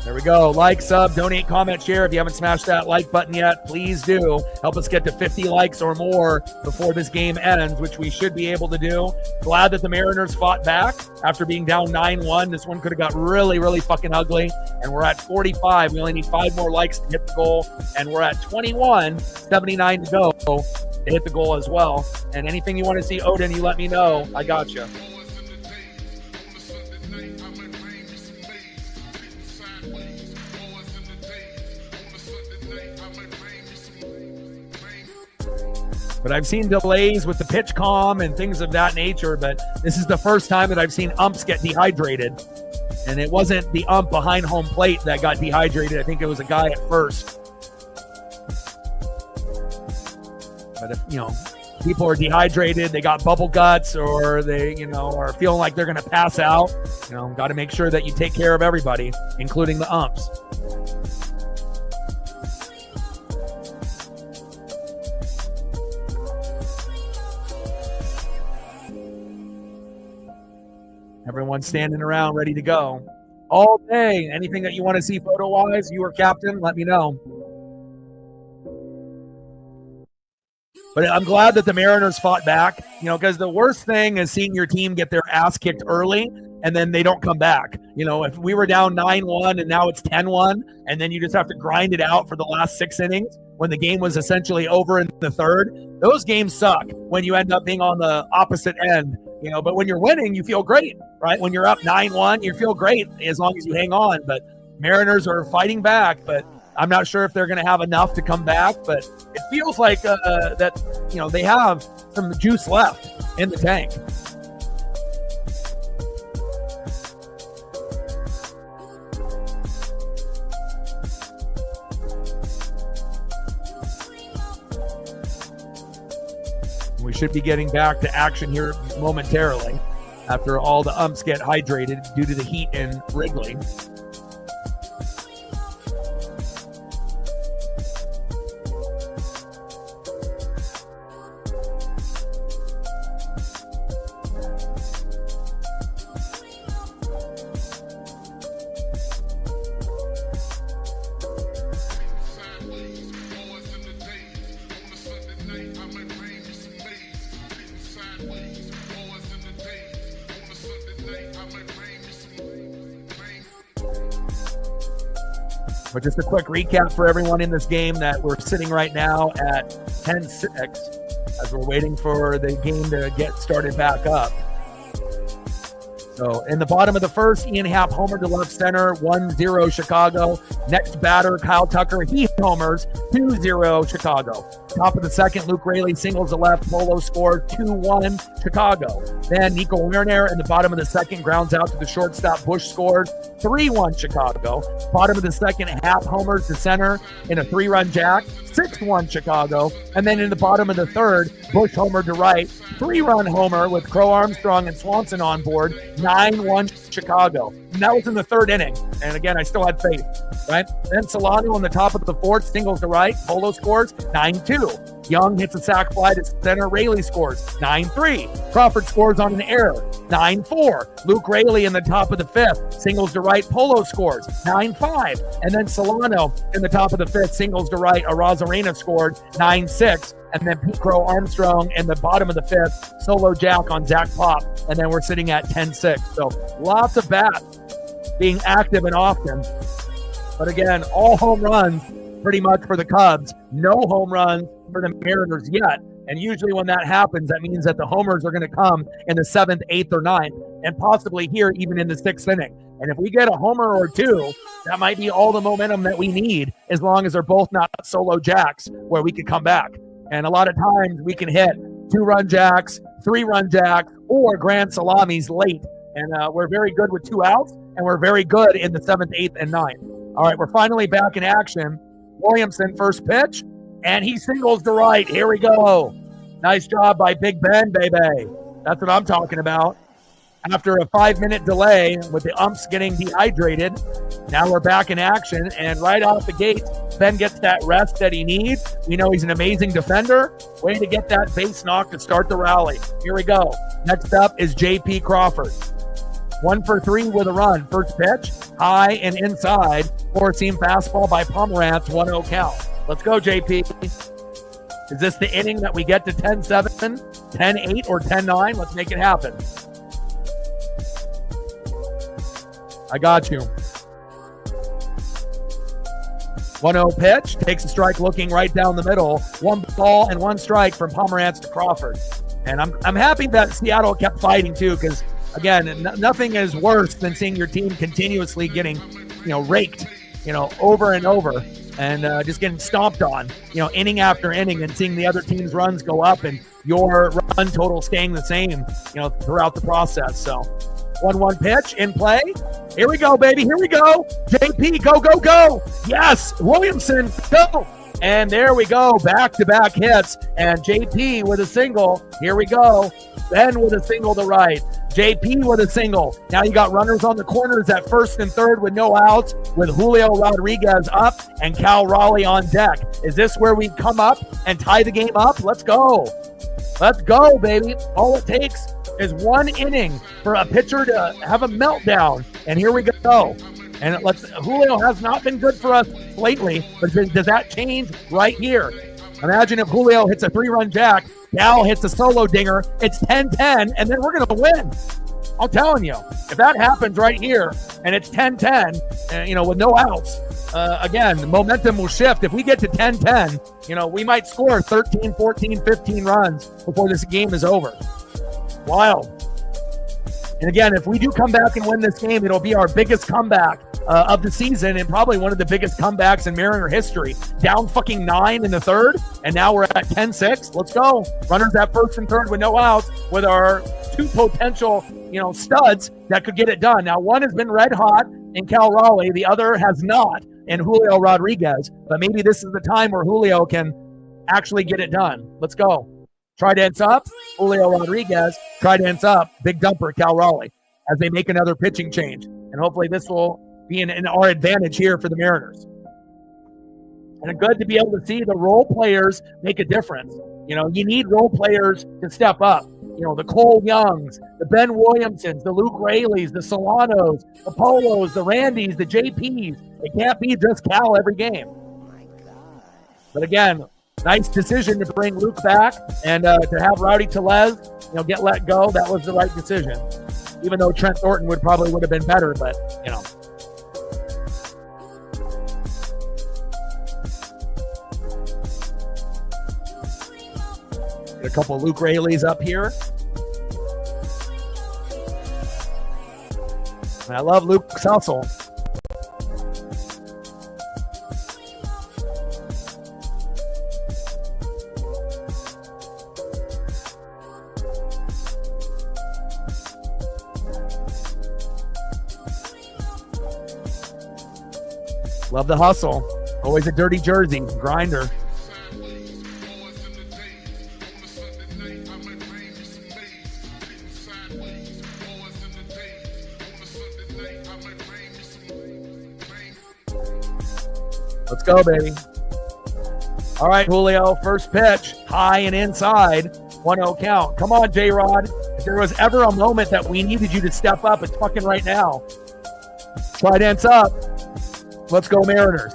There we go. Like, sub, donate, comment, share. If you haven't smashed that like button yet, please do. Help us get to 50 likes or more before this game ends, which we should be able to do. Glad that the Mariners fought back after being down 9-1. This one could have got really, really fucking ugly. And we're at 45. We only need 5 more likes to hit the goal. And we're at 21, 79 to go to hit the goal as well. And anything you want to see, Odin, you let me know. I got you. But I've seen delays with the pitch calm and things of that nature, but this is the first time that I've seen umps get dehydrated. And it wasn't the ump behind home plate that got dehydrated. I think it was a guy at first. But if, people are dehydrated, they got bubble guts, or they, are feeling like they're going to pass out, got to make sure that you take care of everybody, including the umps. Everyone's standing around ready to go all day. Anything that you want to see photo-wise, you or Captain, let me know. But I'm glad that the Mariners fought back, because the worst thing is seeing your team get their ass kicked early and then they don't come back. If we were down 9-1 and now it's 10-1, and then you just have to grind it out for the last 6 innings when the game was essentially over in the third, those games suck when you end up being on the opposite end. But when you're winning, you feel great, right? When you're up 9-1, you feel great as long as you hang on. But Mariners are fighting back, but I'm not sure if they're going to have enough to come back. But it feels like that, they have some juice left in the tank. We should be getting back to action here momentarily after all the umps get hydrated due to the heat in Wrigley. But just a quick recap for everyone in this game that we're sitting right now at 10-6. as we're waiting for the game to get started back up. So in the bottom of the first, Ian Happ homered to left center, 1-0 Chicago. Next batter, Kyle Tucker, he homers, 2-0 Chicago. Top of the second, Luke Raley singles to left, Polo scores, 2-1 Chicago. Then Nico Werner in the bottom of the second grounds out to the shortstop, Bush scores, 3-1 Chicago. Bottom of the second, Happ homers to center in a 3-run jack, 6-1 Chicago. And then in the bottom of the third, Bush homered to right, 3-run homer with Crow Armstrong and Swanson on board, 9-1 Chicago. And that was in the third inning. And again, I still had faith, right? Then Solano on the top of the fourth, singles to right, Polo scores, 9-2. Young hits a sac fly to center, Raley scores, 9-3. Crawford scores on an error, 9-4. Luke Raley in the top of the fifth, singles to right, Polo scores, 9-5. And then Solano in the top of the fifth, singles to right, Arozarena scored, 9-6. And then Pete Crow Armstrong in the bottom of the fifth, solo jack on Zach Pop. And then we're sitting at 10-6. So lots of bats being active and often. But again, all home runs pretty much for the Cubs. No home runs for the Mariners yet. And usually when that happens, that means that the homers are going to come in the 7th, 8th, or 9th, and possibly here even in the 6th inning. And if we get a homer or two, that might be all the momentum that we need, as long as they're both not solo jacks where we could come back. And a lot of times we can hit 2-run jacks, 3-run jacks, or grand salamis late. And we're very good with 2 outs, and we're very good in the 7th, 8th, and 9th. All right, we're finally back in action. Williamson, first pitch, and he singles to right. Here we go. Nice job by Big Ben, baby. That's what I'm talking about. After a 5-minute delay with the umps getting dehydrated, now we're back in action, and right off the gate, Ben gets that rest that he needs. We know he's an amazing defender. Way to get that base knock to start the rally. Here we go. Next up is J.P. Crawford. 1 for 3 with a run. First pitch, high and inside. 4-seam fastball by Pomerantz, 1-0 count. Let's go, JP. Is this the inning that we get to 10-7, 10-8, or 10-9? Let's make it happen. I got you. 1-0 pitch, takes a strike looking right down the middle. 1 ball and 1 strike from Pomerantz to Crawford. And I'm happy that Seattle kept fighting too, because again, nothing is worse than seeing your team continuously getting, raked, over and over, and just getting stomped on, inning after inning, and seeing the other team's runs go up and your run total staying the same, throughout the process. So 1-1 pitch in play. Here we go, baby. Here we go. JP, go, go, go. Yes. Williamson, go. And there we go. Back-to-back hits. And JP with a single. Here we go. Ben with a single to right. JP with a single. Now you got runners on the corners at first and third with no outs, with Julio Rodriguez up and Cal Raleigh on deck. Is this where we come up and tie the game up? Let's go. Let's go, baby. All it takes is 1 inning for a pitcher to have a meltdown. And here we go. And Julio has not been good for us lately, but does that change right here? Imagine if Julio hits a 3-run jack, Cal hits a solo dinger, it's 10-10, and then we're going to win. I'm telling you, if that happens right here, and it's 10-10, with no outs, again, the momentum will shift. If we get to 10-10, we might score 13, 14, 15 runs before this game is over. Wild. And again, if we do come back and win this game, it'll be our biggest comeback of the season, and probably one of the biggest comebacks in Mariner history. Down fucking 9 in the third, and now we're at 10-6. Let's go. Runners at first and third with no outs, with our 2 potential, studs that could get it done. Now, one has been red hot in Cal Raleigh, the other has not in Julio Rodriguez. But maybe this is the time where Julio can actually get it done. Let's go. Trident's up, Julio Rodriguez. Trident's up, big dumper, Cal Raleigh, as they make another pitching change. And hopefully this will be in our advantage here for the Mariners. And it's good to be able to see the role players make a difference. You need role players to step up. The Cole Youngs, the Ben Williamsons, the Luke Raleys, the Solanos, the Polos, the Randys, the JPs. It can't be just Cal every game. But again, nice decision to bring Luke back and to have Rowdy Tellez, get let go. That was the right decision. Even though Trent Thornton would have been better, but A couple Luke Rayleighs up here. And I love Luke's hustle. Love the hustle. Always a dirty jersey. Grinder. Let's go, baby. All right, Julio. First pitch. High and inside. 1-0 count. Come on, J-Rod. If there was ever a moment that we needed you to step up, it's fucking right now. Trident's up. Let's go, Mariners.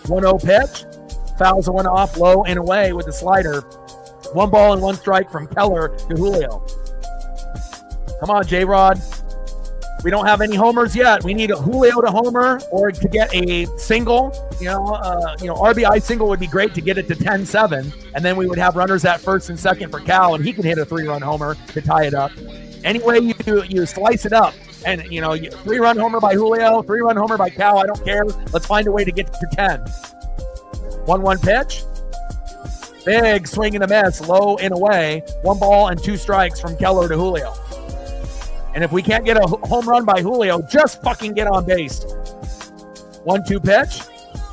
1-0 pitch. Fouls the one off low and away with the slider. 1 ball and 1 strike from Keller to Julio. Come on, J-Rod. We don't have any homers yet. We need a Julio to homer or to get a single. RBI single would be great to get it to 10-7. And then we would have runners at first and second for Cal, and he can hit a 3-run homer to tie it up. Any way you slice it up. And, 3-run homer by Julio, 3-run homer by Cal. I don't care. Let's find a way to get to 10. 1-1 pitch. Big swing and a miss, low and away. 1 ball and 2 strikes from Keller to Julio. And if we can't get a home run by Julio, just fucking get on base. 1-2 pitch.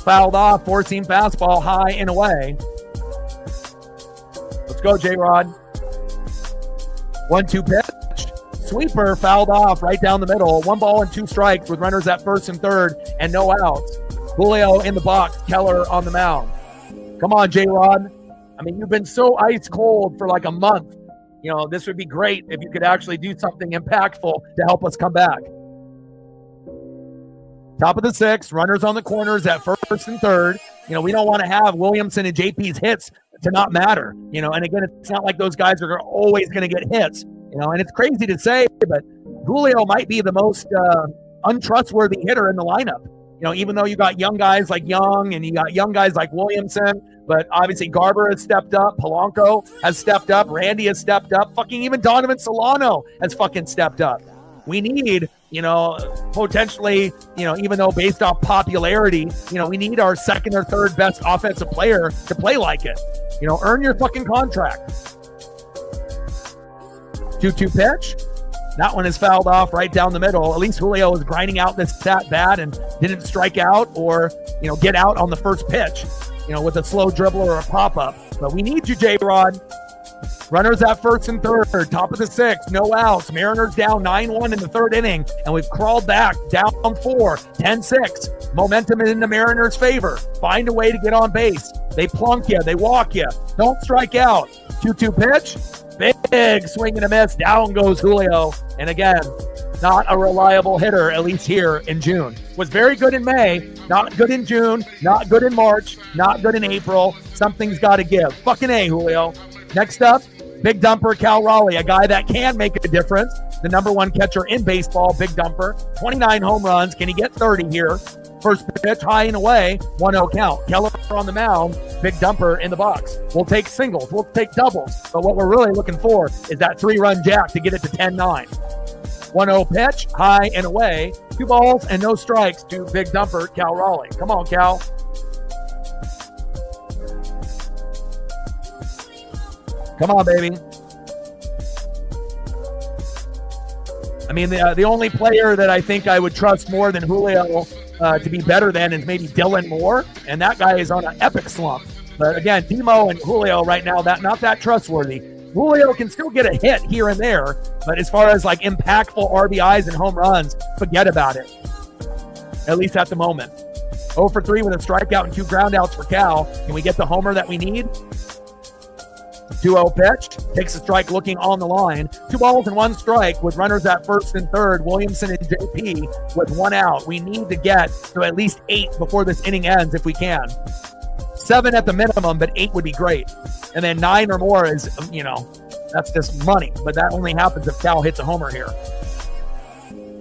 Fouled off, 4-seam fastball, high and away. Let's go, J-Rod. 1-2 pitch. Sweeper fouled off right down the middle. 1 ball and 2 strikes with runners at first and third and no outs. Julio in the box, Keller on the mound. Come on, J-Rod. I mean, you've been so ice cold for like a month. This would be great if you could actually do something impactful to help us come back. Top of the 6th, runners on the corners at first and third. We don't want to have Williamson and JP's hits to not matter. And again, it's not like those guys are always going to get hits. And it's crazy to say, but Julio might be the most untrustworthy hitter in the lineup. Even though you got young guys like Young and you got young guys like Williamson, but obviously Garber has stepped up, Polanco has stepped up, Randy has stepped up, fucking even Donovan Solano has fucking stepped up. We need, potentially, even though based off popularity, we need our second or third best offensive player to play like it. Earn your fucking contract. 2-2 pitch. That one is fouled off right down the middle. At least Julio was grinding out this at bat and didn't strike out or, get out on the first pitch, with a slow dribble or a pop-up. But we need you, J-Rod. Runners at first and third, top of the 6th, no outs. Mariners down 9-1 in the 3rd inning, and we've crawled back down 4, 10-6. Momentum is in the Mariners' favor. Find a way to get on base. They plunk you. They walk you. Don't strike out. 2-2 pitch. Big swing and a miss. Down goes Julio. And again, not a reliable hitter, at least here in June. Was very good in May, not good in June, not good in March, not good in April. Something's got to give. Fucking A, Julio. Next up, big dumper Cal Raleigh, a guy that can make a difference. The number 1 catcher in baseball, big dumper. 29 home runs. Can he get 30 here? First pitch, high and away, 1-0 count. Keller on the mound, big dumper in the box. We'll take singles, we'll take doubles, but what we're really looking for is that 3-run jack to get it to 10-9. 1-0 pitch, high and away, 2 balls and no strikes to big dumper Cal Raleigh. Come on, Cal. Come on, baby. I mean, the only player that I think I would trust more than Julio to be better than is maybe Dylan Moore, and that guy is on an epic slump. But again, Timo and Julio right now, not that trustworthy. Julio can still get a hit here and there, but as far as like impactful RBIs and home runs, forget about it. At least at the moment. 0 for 3 with a strikeout and 2 groundouts for Cal. Can we get the homer that we need? 2-0 pitch, takes a strike looking on the line. 2 balls and 1 strike with runners at first and third, Williamson and JP with 1 out. We need to get to at least 8 before this inning ends if we can. 7 at the minimum, but 8 would be great. And then 9 or more is, that's just money. But that only happens if Cal hits a homer here.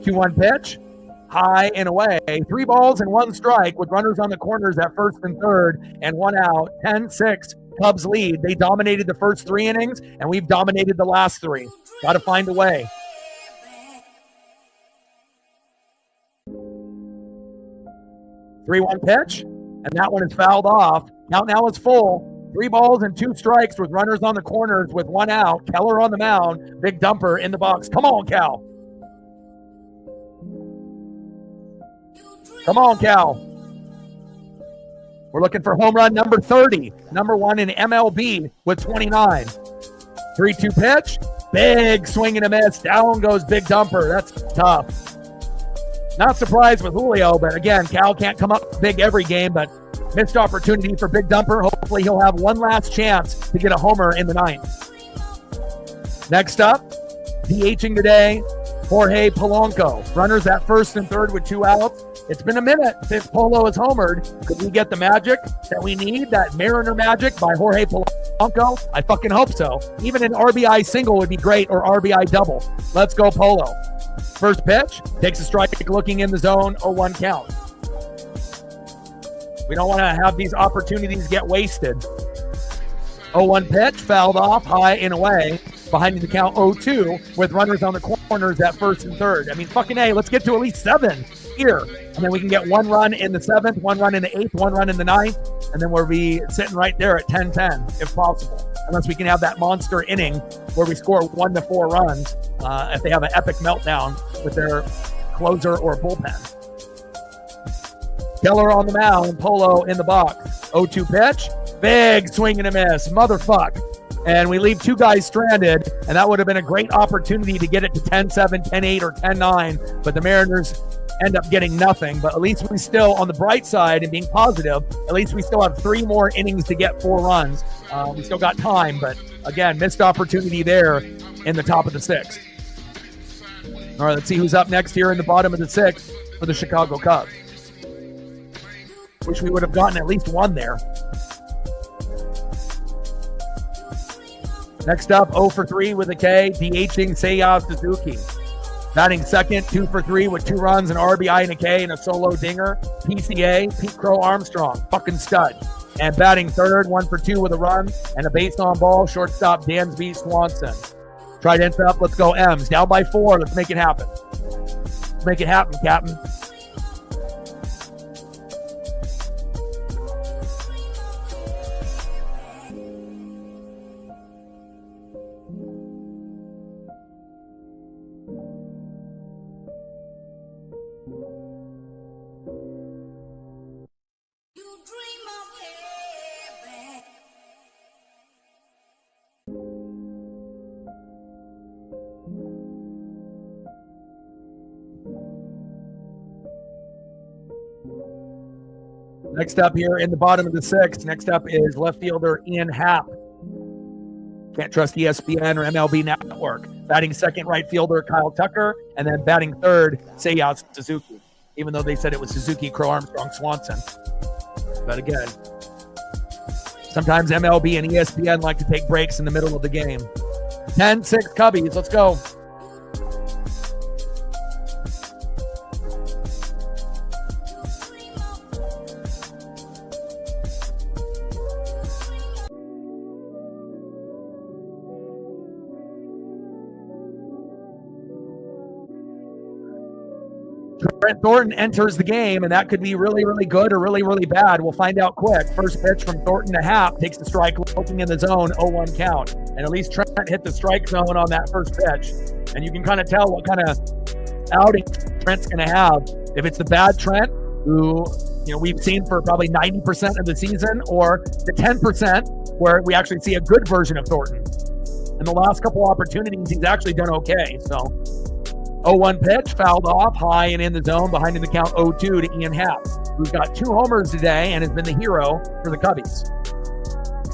2-1 pitch, high and away. 3 balls and 1 strike with runners on the corners at first and third and 1 out. 10-6. Cubs lead. They dominated the first 3 innings, and we've dominated the last 3. Got to find a way. Three-one pitch, and that one is fouled off. Count now is full. 3 balls and 2 strikes with runners on the corners with 1 out. Keller on the mound. Big dumper in the box. Come on, Cal. Come on, Cal. We're looking for home run number 30. Number 1 in MLB with 29. 3-2 pitch. Big swing and a miss. Down goes big dumper. That's tough. Not surprised with Julio, but again, Cal can't come up big every game, but missed opportunity for big dumper. Hopefully he'll have one last chance to get a homer in the 9th. Next up, DHing today, Jorge Polanco. Runners at first and third with 2 outs. It's been a minute since Polo has homered. Could we get the magic that we need, that Mariner magic by Jorge Polanco? I fucking hope so. Even an RBI single would be great, or RBI double. Let's go, Polo. First pitch, takes a strike, looking in the zone, 0-1 count. We don't want to have these opportunities get wasted. 0-1 pitch, fouled off, high and away. Behind the count, 0-2, with runners on the corners at first and third. I mean, fucking A, let's get to at least 7 here. And then we can get 1 run in the 7th, 1 run in the 8th, 1 run in the 9th, and then we'll be sitting right there at 10-10, if possible. Unless we can have that monster inning where we score 1 to 4 runs if they have an epic meltdown with their closer or bullpen. Keller on the mound, Polo in the box. 0-2 pitch, big swing and a miss, motherfuck. And we leave 2 guys stranded, and that would have been a great opportunity to get it to 10-7, 10-8, or 10-9, but the Mariners end up getting nothing. But at least we still, on the bright side and being positive, at least we still have 3 more innings to get 4 runs. We still got time, but again, missed opportunity there in the top of the 6th. All right, let's see who's up next here in the bottom of the 6th for the Chicago Cubs. Wish we would have gotten at least 1 there. Next up, 0 for 3 with a K, DHing Seiya Suzuki. Batting second, 2 for 3 with 2 runs, an RBI and a K, and a solo dinger. PCA, Pete Crow Armstrong, fucking stud. And batting third, 1 for 2 with a run, and a base on ball, shortstop Dansby Swanson. Trident's up, let's go M's. Down by 4, let's make it happen. Let's make it happen, Captain. Next up here in the bottom of the 6th, next up is left fielder Ian Happ. Can't trust ESPN or MLB Network. Batting second, right fielder Kyle Tucker, and then batting third, Seiya Suzuki, even though they said it was Suzuki, Crow Armstrong, Swanson. But again, sometimes MLB and ESPN like to take breaks in the middle of the game. 10-6 Cubbies, let's go. Trent Thornton enters the game, and that could be really, really good or really, really bad. We'll find out quick. First pitch from Thornton to Happ, takes the strike, looking in the zone, 0-1 count. And at least Trent hit the strike zone on that first pitch. And you can kind of tell what kind of outing Trent's going to have. If it's the bad Trent, who we've seen for probably 90% of the season, or the 10% where we actually see a good version of Thornton. In the last couple opportunities, he's actually done okay. So 0-1 pitch, fouled off, high and in the zone, behind in the count 0-2 to Ian Happ, who's got 2 homers today and has been the hero for the Cubbies.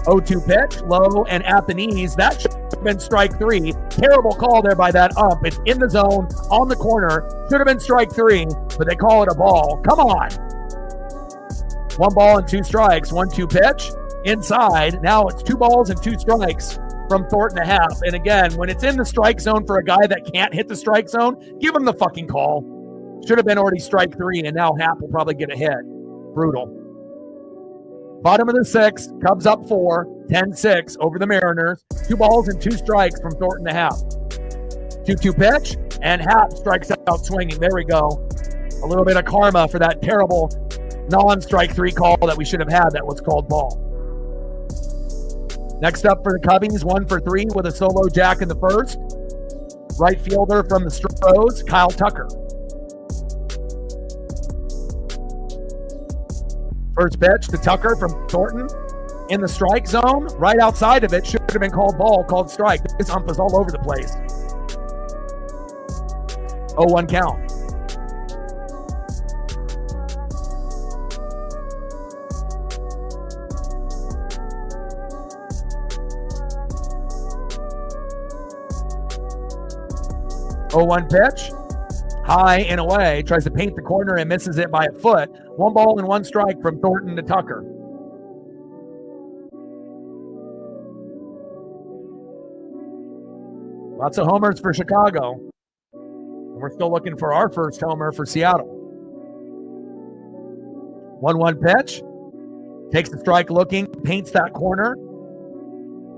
0-2 pitch, low and at the knees. That should have been strike 3. Terrible call there by that ump. It's in the zone, on the corner. Should have been strike 3, but they call it a ball. Come on. 1 ball and 2 strikes. 1-2 pitch, inside. Now it's 2 balls and 2 strikes from Thornton to Happ. And again, when it's in the strike zone for a guy that can't hit the strike zone, give him the fucking call. Should have been already strike 3, and now Happ will probably get a hit. Brutal. Bottom of the sixth, Cubs up 4, 10-6 over the Mariners. 2 balls and 2 strikes from Thornton to Happ. 2-2 pitch, and Happ strikes out swinging. There we go. A little bit of karma for that terrible non-strike 3 call that we should have had that was called ball. Next up for the Cubbies, 1 for 3 with a solo jack in the first. Right fielder from the Stros, Kyle Tucker. First pitch to Tucker from Thornton in the strike zone. Right outside of it, should have been called ball, called strike. This ump is all over the place. 0-1 count. Oh, 1 pitch. High and away. Tries to paint the corner and misses it by a foot. 1 ball and 1 strike from Thornton to Tucker. Lots of homers for Chicago. And we're still looking for our first homer for Seattle. 1-1 pitch. Takes the strike looking. Paints that corner.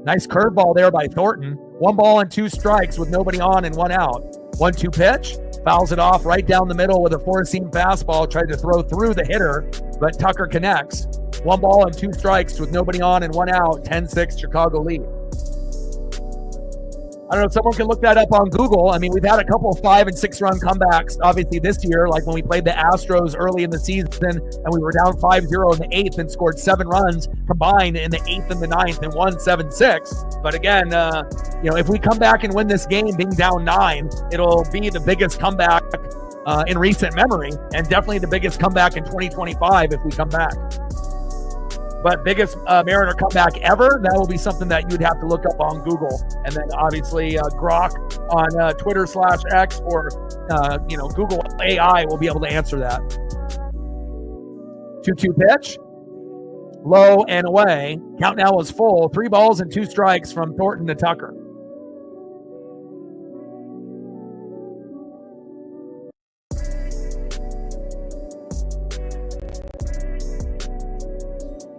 Nice curveball there by Thornton. 1 ball and 2 strikes with nobody on and 1 out. 1-2 pitch. Fouls it off right down the middle with a 4-seam fastball. Tried to throw through the hitter, but Tucker connects. 1 ball and 2 strikes with nobody on and 1 out. 10-6 Chicago lead. I don't know if someone can look that up on Google. I mean, we've had a couple of 5- and 6-run comebacks, obviously, this year, like when we played the Astros early in the season and we were down 5-0 in the 8th and scored 7 runs combined in the 8th and the 9th and won 7-6. But again, if we come back and win this game being down 9, it'll be the biggest comeback in recent memory, and definitely the biggest comeback in 2025 if we come back. But biggest Mariner comeback ever, that will be something that you'd have to look up on Google. And then obviously Grok on Twitter/X or Google AI will be able to answer that. 2-2 pitch. Low and away. Count now is full. 3 balls and 2 strikes from Thornton to Tucker.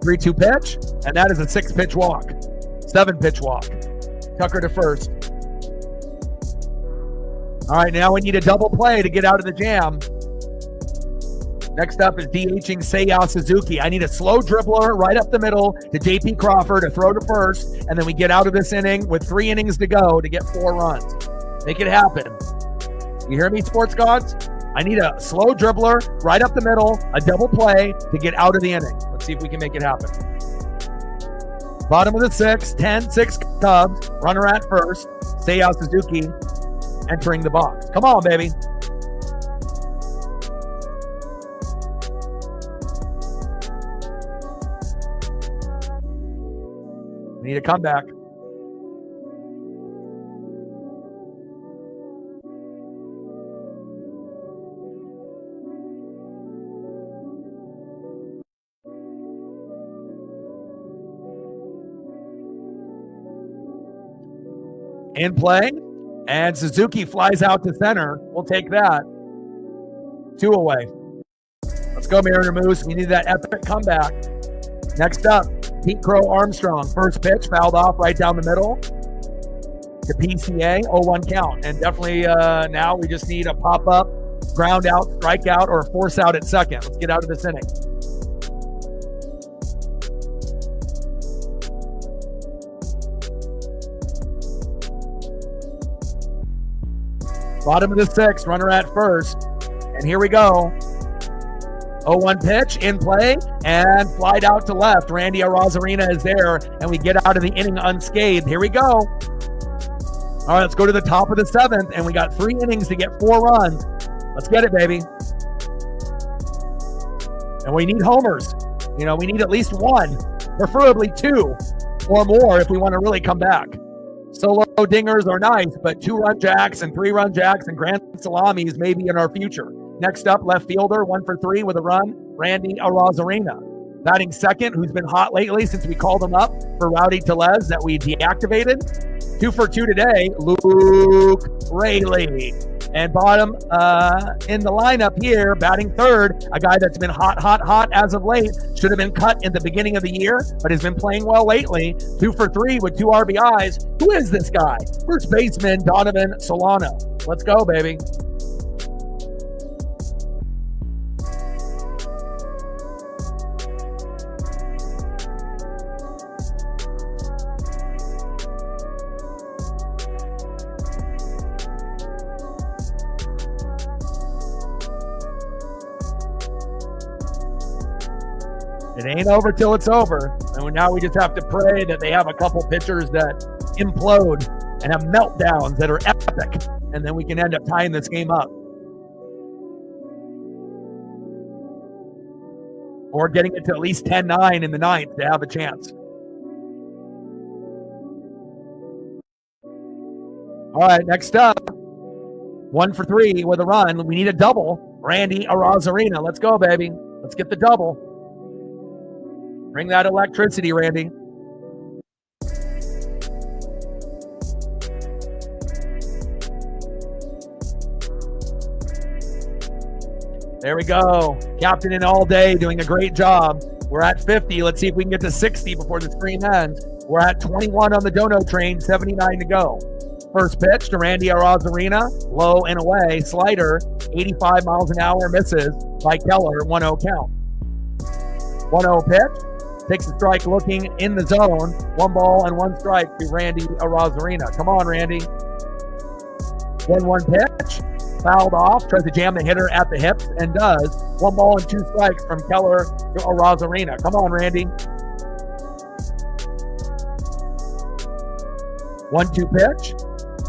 Three-two pitch, and that is a 6-pitch walk. 7-pitch walk. Tucker to first. All right, now we need a double play to get out of the jam. Next up is DHing Seiya Suzuki. I need a slow dribbler right up the middle to JP Crawford to throw to first, and then we get out of this inning with 3 innings to go to get 4 runs. Make it happen. You hear me, sports gods? I need a slow dribbler right up the middle, a double play to get out of the inning. Let's see if we can make it happen. Bottom of the 6th, 10-6 Cubs. Runner at first. Seiya Suzuki entering the box. Come on, baby. We need a comeback. In play, and Suzuki flies out to center. We'll take that. 2 away. Let's go, Mariner Moose. We need that epic comeback. Next up, Pete Crow Armstrong. First pitch, fouled off right down the middle to PCA, 0-1 count. And definitely now we just need a pop-up, ground out, strikeout, or a force out at second. Let's get out of this inning. Bottom of the 6th, runner at first. And here we go. 0-1 pitch, in play, and flied out to left. Randy Arozarena is there, and we get out of the inning unscathed. Here we go. All right, let's go to the top of the 7th, and we got 3 innings to get 4 runs. Let's get it, baby. And we need homers. We need at least 1, preferably 2 or more if we want to really come back. Solo dingers are nice, but 2-run jacks and 3-run jacks and grand salamis may be in our future. Next up, left fielder, 1 for 3 with a run, Randy Arozarena. Batting second, who's been hot lately since we called him up for Rowdy Tellez that we deactivated. 2 for 2 today, Luke Raley. And bottom in the lineup here, batting third, a guy that's been hot as of late. Should have been cut in the beginning of the year, but has been playing well lately. 2 for 3 with 2 RBIs. Who is this guy? First baseman Donovan Solano. Let's go, baby. It ain't over till it's over. And now we just have to pray that they have a couple pitchers that implode and have meltdowns that are epic. And then we can end up tying this game up. Or getting it to at least 10-9 in the ninth to have a chance. All right, next up. 1 for 3 with a run. We need a double. Randy Arozarena. Let's go, baby. Let's get the double. Bring that electricity, Randy. There we go. Captain in all day, doing a great job. We're at 50. Let's see if we can get to 60 before the stream ends. We're at 21 on the dono train, 79 to go. First pitch to Randy Arozarena, low and away, slider, 85 miles an hour, misses by Keller, 1-0 count. 1-0 pitch. Takes a strike looking in the zone. 1 ball and 1 strike to Randy Arozarena. Come on, Randy. 1-1 pitch. Fouled off. Tries to jam the hitter at the hips and does. 1 ball and 2 strikes from Keller to Arozarena. Come on, Randy. 1-2 pitch.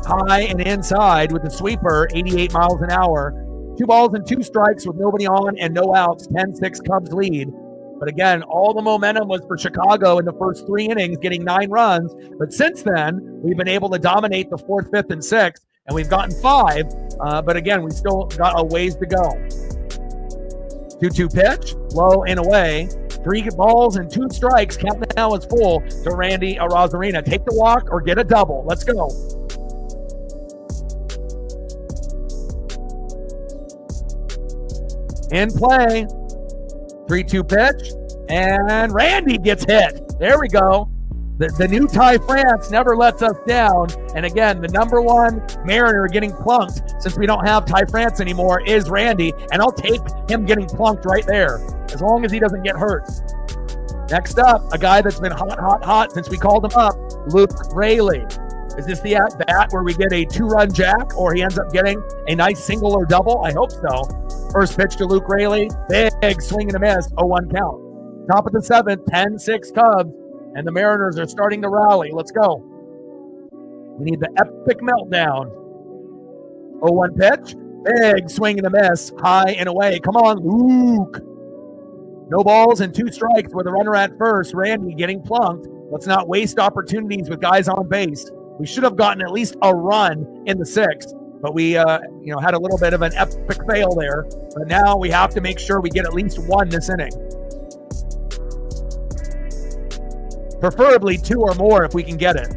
High and inside with the sweeper. 88 miles an hour. 2 balls and 2 strikes with nobody on and no outs. 10-6 Cubs lead. But again, all the momentum was for Chicago in the first 3 innings, getting 9 runs. But since then, we've been able to dominate the 4th, 5th, and 6th, and we've gotten 5. But again, we still got a ways to go. 2-2 pitch, low and away. 3 balls and 2 strikes. Count now is full to Randy Arozarena. Take the walk or get a double. Let's go. In play. 3-2 pitch, and Randy gets hit. There we go. The new Ty France never lets us down. And again, the number 1 Mariner getting plunked, since we don't have Ty France anymore, is Randy. And I'll take him getting plunked right there, as long as he doesn't get hurt. Next up, a guy that's been hot since we called him up, Luke Raley. Is this the at-bat where we get a 2-run jack, or he ends up getting a nice single or double? I hope so. First pitch to Luke Raley. Big swing and a miss. 0-1 count. Top of the 7th. 10-6 Cubs. And the Mariners are starting to rally. Let's go. We need the epic meltdown. 0-1 pitch. Big swing and a miss. High and away. Come on, Luke. No balls and 2 strikes with a runner at first. Randy getting plunked. Let's not waste opportunities with guys on base. We should have gotten at least a run in the 6th. But we had a little bit of an epic fail there. But now we have to make sure we get at least 1 this inning. Preferably 2 or more if we can get it.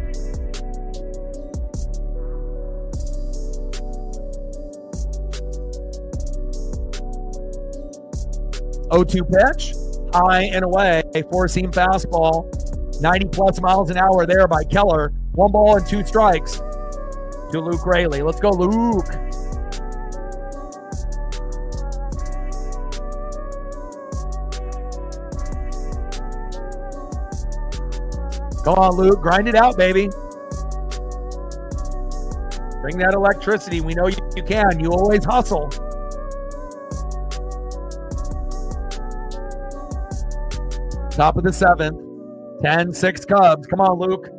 Oh, 2 pitch. High and away. 4-seam fastball. 90-plus miles an hour there by Keller. 1 ball and 2 strikes. To Luke Raley. Let's go, Luke. Go on, Luke. Grind it out, baby. Bring that electricity. We know you can. You always hustle. Top of the 7th. 10-6 Cubs. Come on, Luke.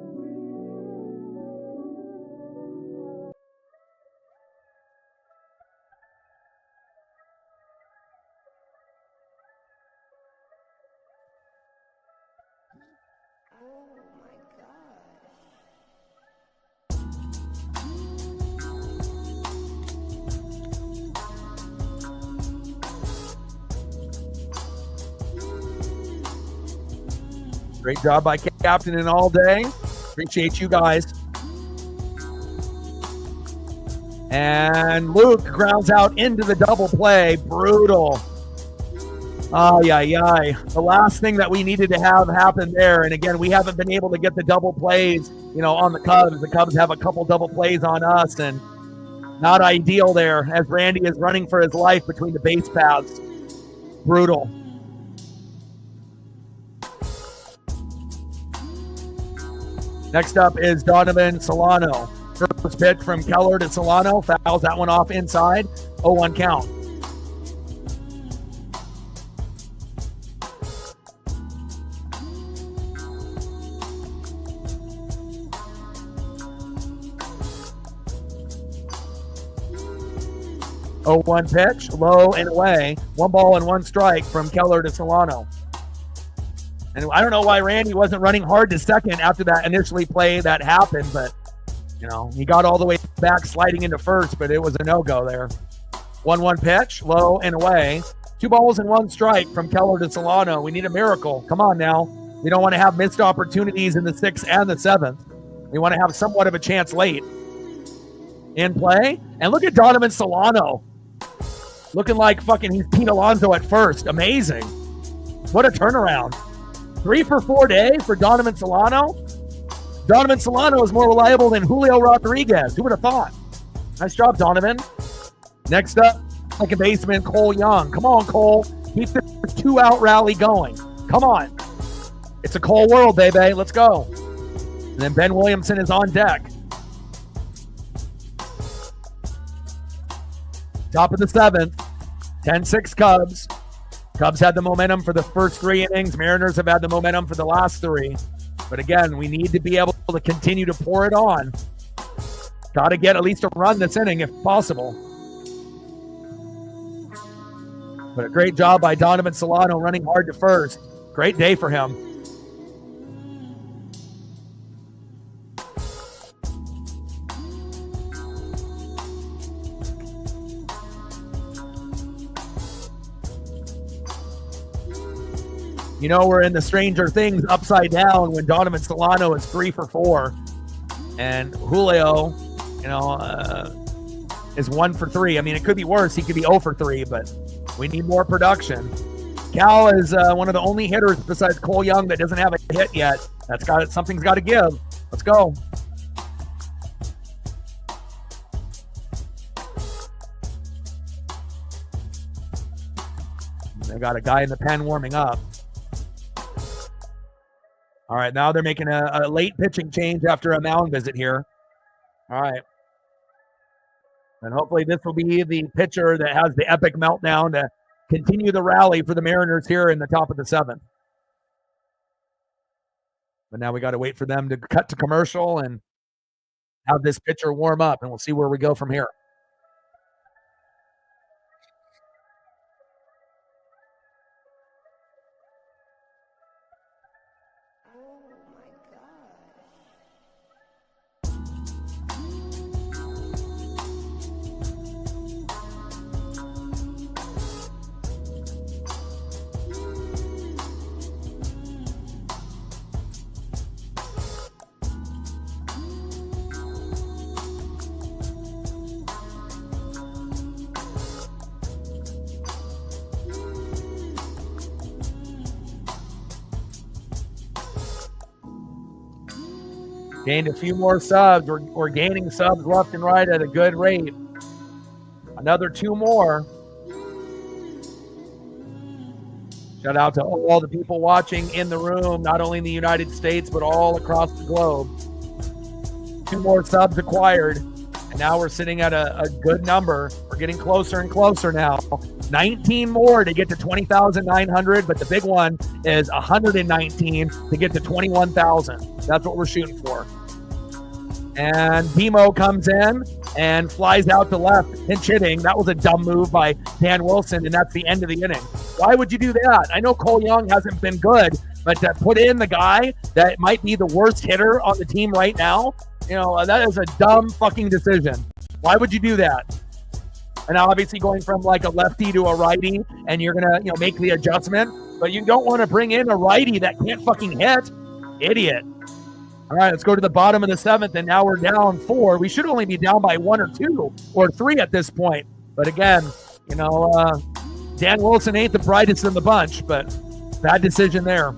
Great job by Captain and all day. Appreciate you guys. And Luke grounds out into the double play. Brutal. The last thing that we needed to have happen there, and again, we haven't been able to get the double plays, on the Cubs. The Cubs have a couple double plays on us, and not ideal there as Randy is running for his life between the base paths. Brutal. Next up is Donovan Solano. First pitch from Keller to Solano. Fouls that one off inside. 0-1 count. Oh, 1 pitch, low and away. 1 ball and 1 strike from Keller to Solano. And I don't know why Randy wasn't running hard to second after that initially play that happened, but, he got all the way back sliding into first, but it was a no-go there. 1-1 pitch, low and away. 2 balls and 1 strike from Keller to Solano. We need a miracle. Come on now. We don't want to have missed opportunities in the 6th and the 7th. We want to have somewhat of a chance late. In play. And look at Donovan Solano. Looking like fucking he's Pete Alonso at first. Amazing. What a turnaround. 3 for 4 day for Donovan Solano. Donovan Solano is more reliable than Julio Rodriguez. Who would have thought? Nice job, Donovan. Next up, second baseman Cole Young. Come on, Cole. Keep this 2-out rally going. Come on. It's a Cole world, baby. Let's go. And then Ben Williamson is on deck. Top of the 7th, 10-6 Cubs. Cubs had the momentum for the first 3 innings. Mariners have had the momentum for the last 3. But again, we need to be able to continue to pour it on. Got to get at least a run this inning if possible. But a great job by Donovan Solano running hard to first. Great day for him. We're in the Stranger Things upside down when Donovan Solano is 3 for 4. And Julio, is 1 for 3. I mean, it could be worse. He could be 0 for 3, but we need more production. Cal is one of the only hitters besides Cole Young that doesn't have a hit yet. Something's got to give. Let's go. They got a guy in the pen warming up. All right, now they're making a late pitching change after a mound visit here. All right. And hopefully this will be the pitcher that has the epic meltdown to continue the rally for the Mariners here in the top of the 7th. But now we got to wait for them to cut to commercial and have this pitcher warm up, and we'll see where we go from here. Gained a few more subs. We're gaining subs left and right at a good rate. Another 2 more. Shout out to all the people watching in the room, not only in the United States, but all across the globe. 2 more subs acquired, and now we're sitting at a good number. We're getting closer and closer now. 19 more to get to 20,900, but the big one is 119 to get to 21,000. That's what we're shooting for. And Demo comes in and flies out to left, pinch hitting. That was a dumb move by Dan Wilson, and that's the end of the inning. Why would you do that? I know Cole Young hasn't been good, but to put in the guy that might be the worst hitter on the team right now, that is a dumb fucking decision. Why would you do that? And now obviously going from like a lefty to a righty, and you're going to make the adjustment, but you don't want to bring in a righty that can't fucking hit. Idiot. All right, let's go to the bottom of the 7th, and now we're down 4. We should only be down by 1 or 2 or 3 at this point. But again, Dan Wilson ain't the brightest in the bunch, but bad decision there.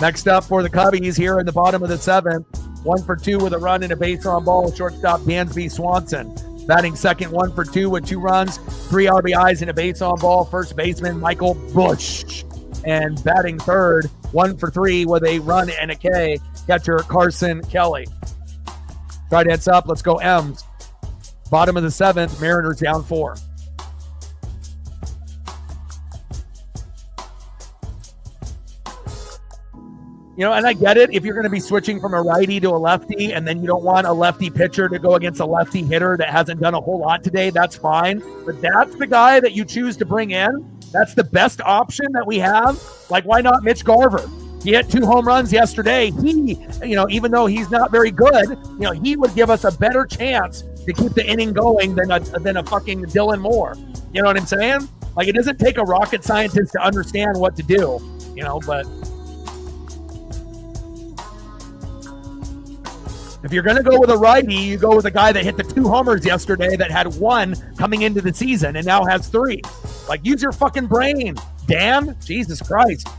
Next up for the Cubbies here in the bottom of the 7th, 1 for 2 with a run and a base on ball, shortstop Dansby Swanson. Batting second, 1 for 2 with 2 runs, 3 RBIs and a base on ball, first baseman Michael Busch. And batting third, 1 for 3 with a run and a K, catcher Carson Kelly. Trident's up, let's go M's. Bottom of the 7th, Mariners down 4. And I get it. If you're going to be switching from a righty to a lefty and then you don't want a lefty pitcher to go against a lefty hitter that hasn't done a whole lot today, that's fine. But that's the guy that you choose to bring in. That's the best option that we have. Like, why not Mitch Garver? He hit 2 home runs yesterday. He, even though he's not very good, he would give us a better chance to keep the inning going than a fucking Dylan Moore. You know what I'm saying? Like, it doesn't take a rocket scientist to understand what to do, but if you're going to go with a righty, you go with a guy that hit the 2 homers yesterday that had 1 coming into the season and now has 3. Like, use your fucking brain, Dan. Jesus Christ.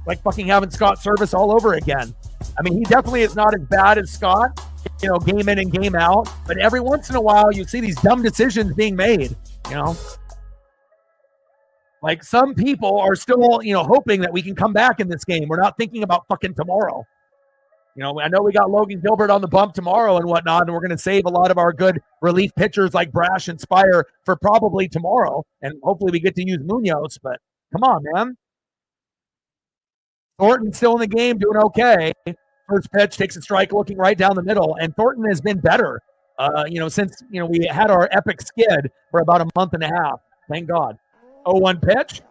Like fucking having Scott Service all over again. I mean, he definitely is not as bad as Scott, game in and game out. But every once in a while, you see these dumb decisions being made, Like, some people are still, hoping that we can come back in this game. We're not thinking about fucking tomorrow. I know we got Logan Gilbert on the bump tomorrow and whatnot, and we're going to save a lot of our good relief pitchers like Brash and Spire for probably tomorrow. And hopefully we get to use Munoz, but come on, man. Thornton still in the game, doing okay. First pitch, takes a strike, looking right down the middle. And Thornton has been better, since, we had our epic skid for about a month and a half. Thank God. 0-1 pitch.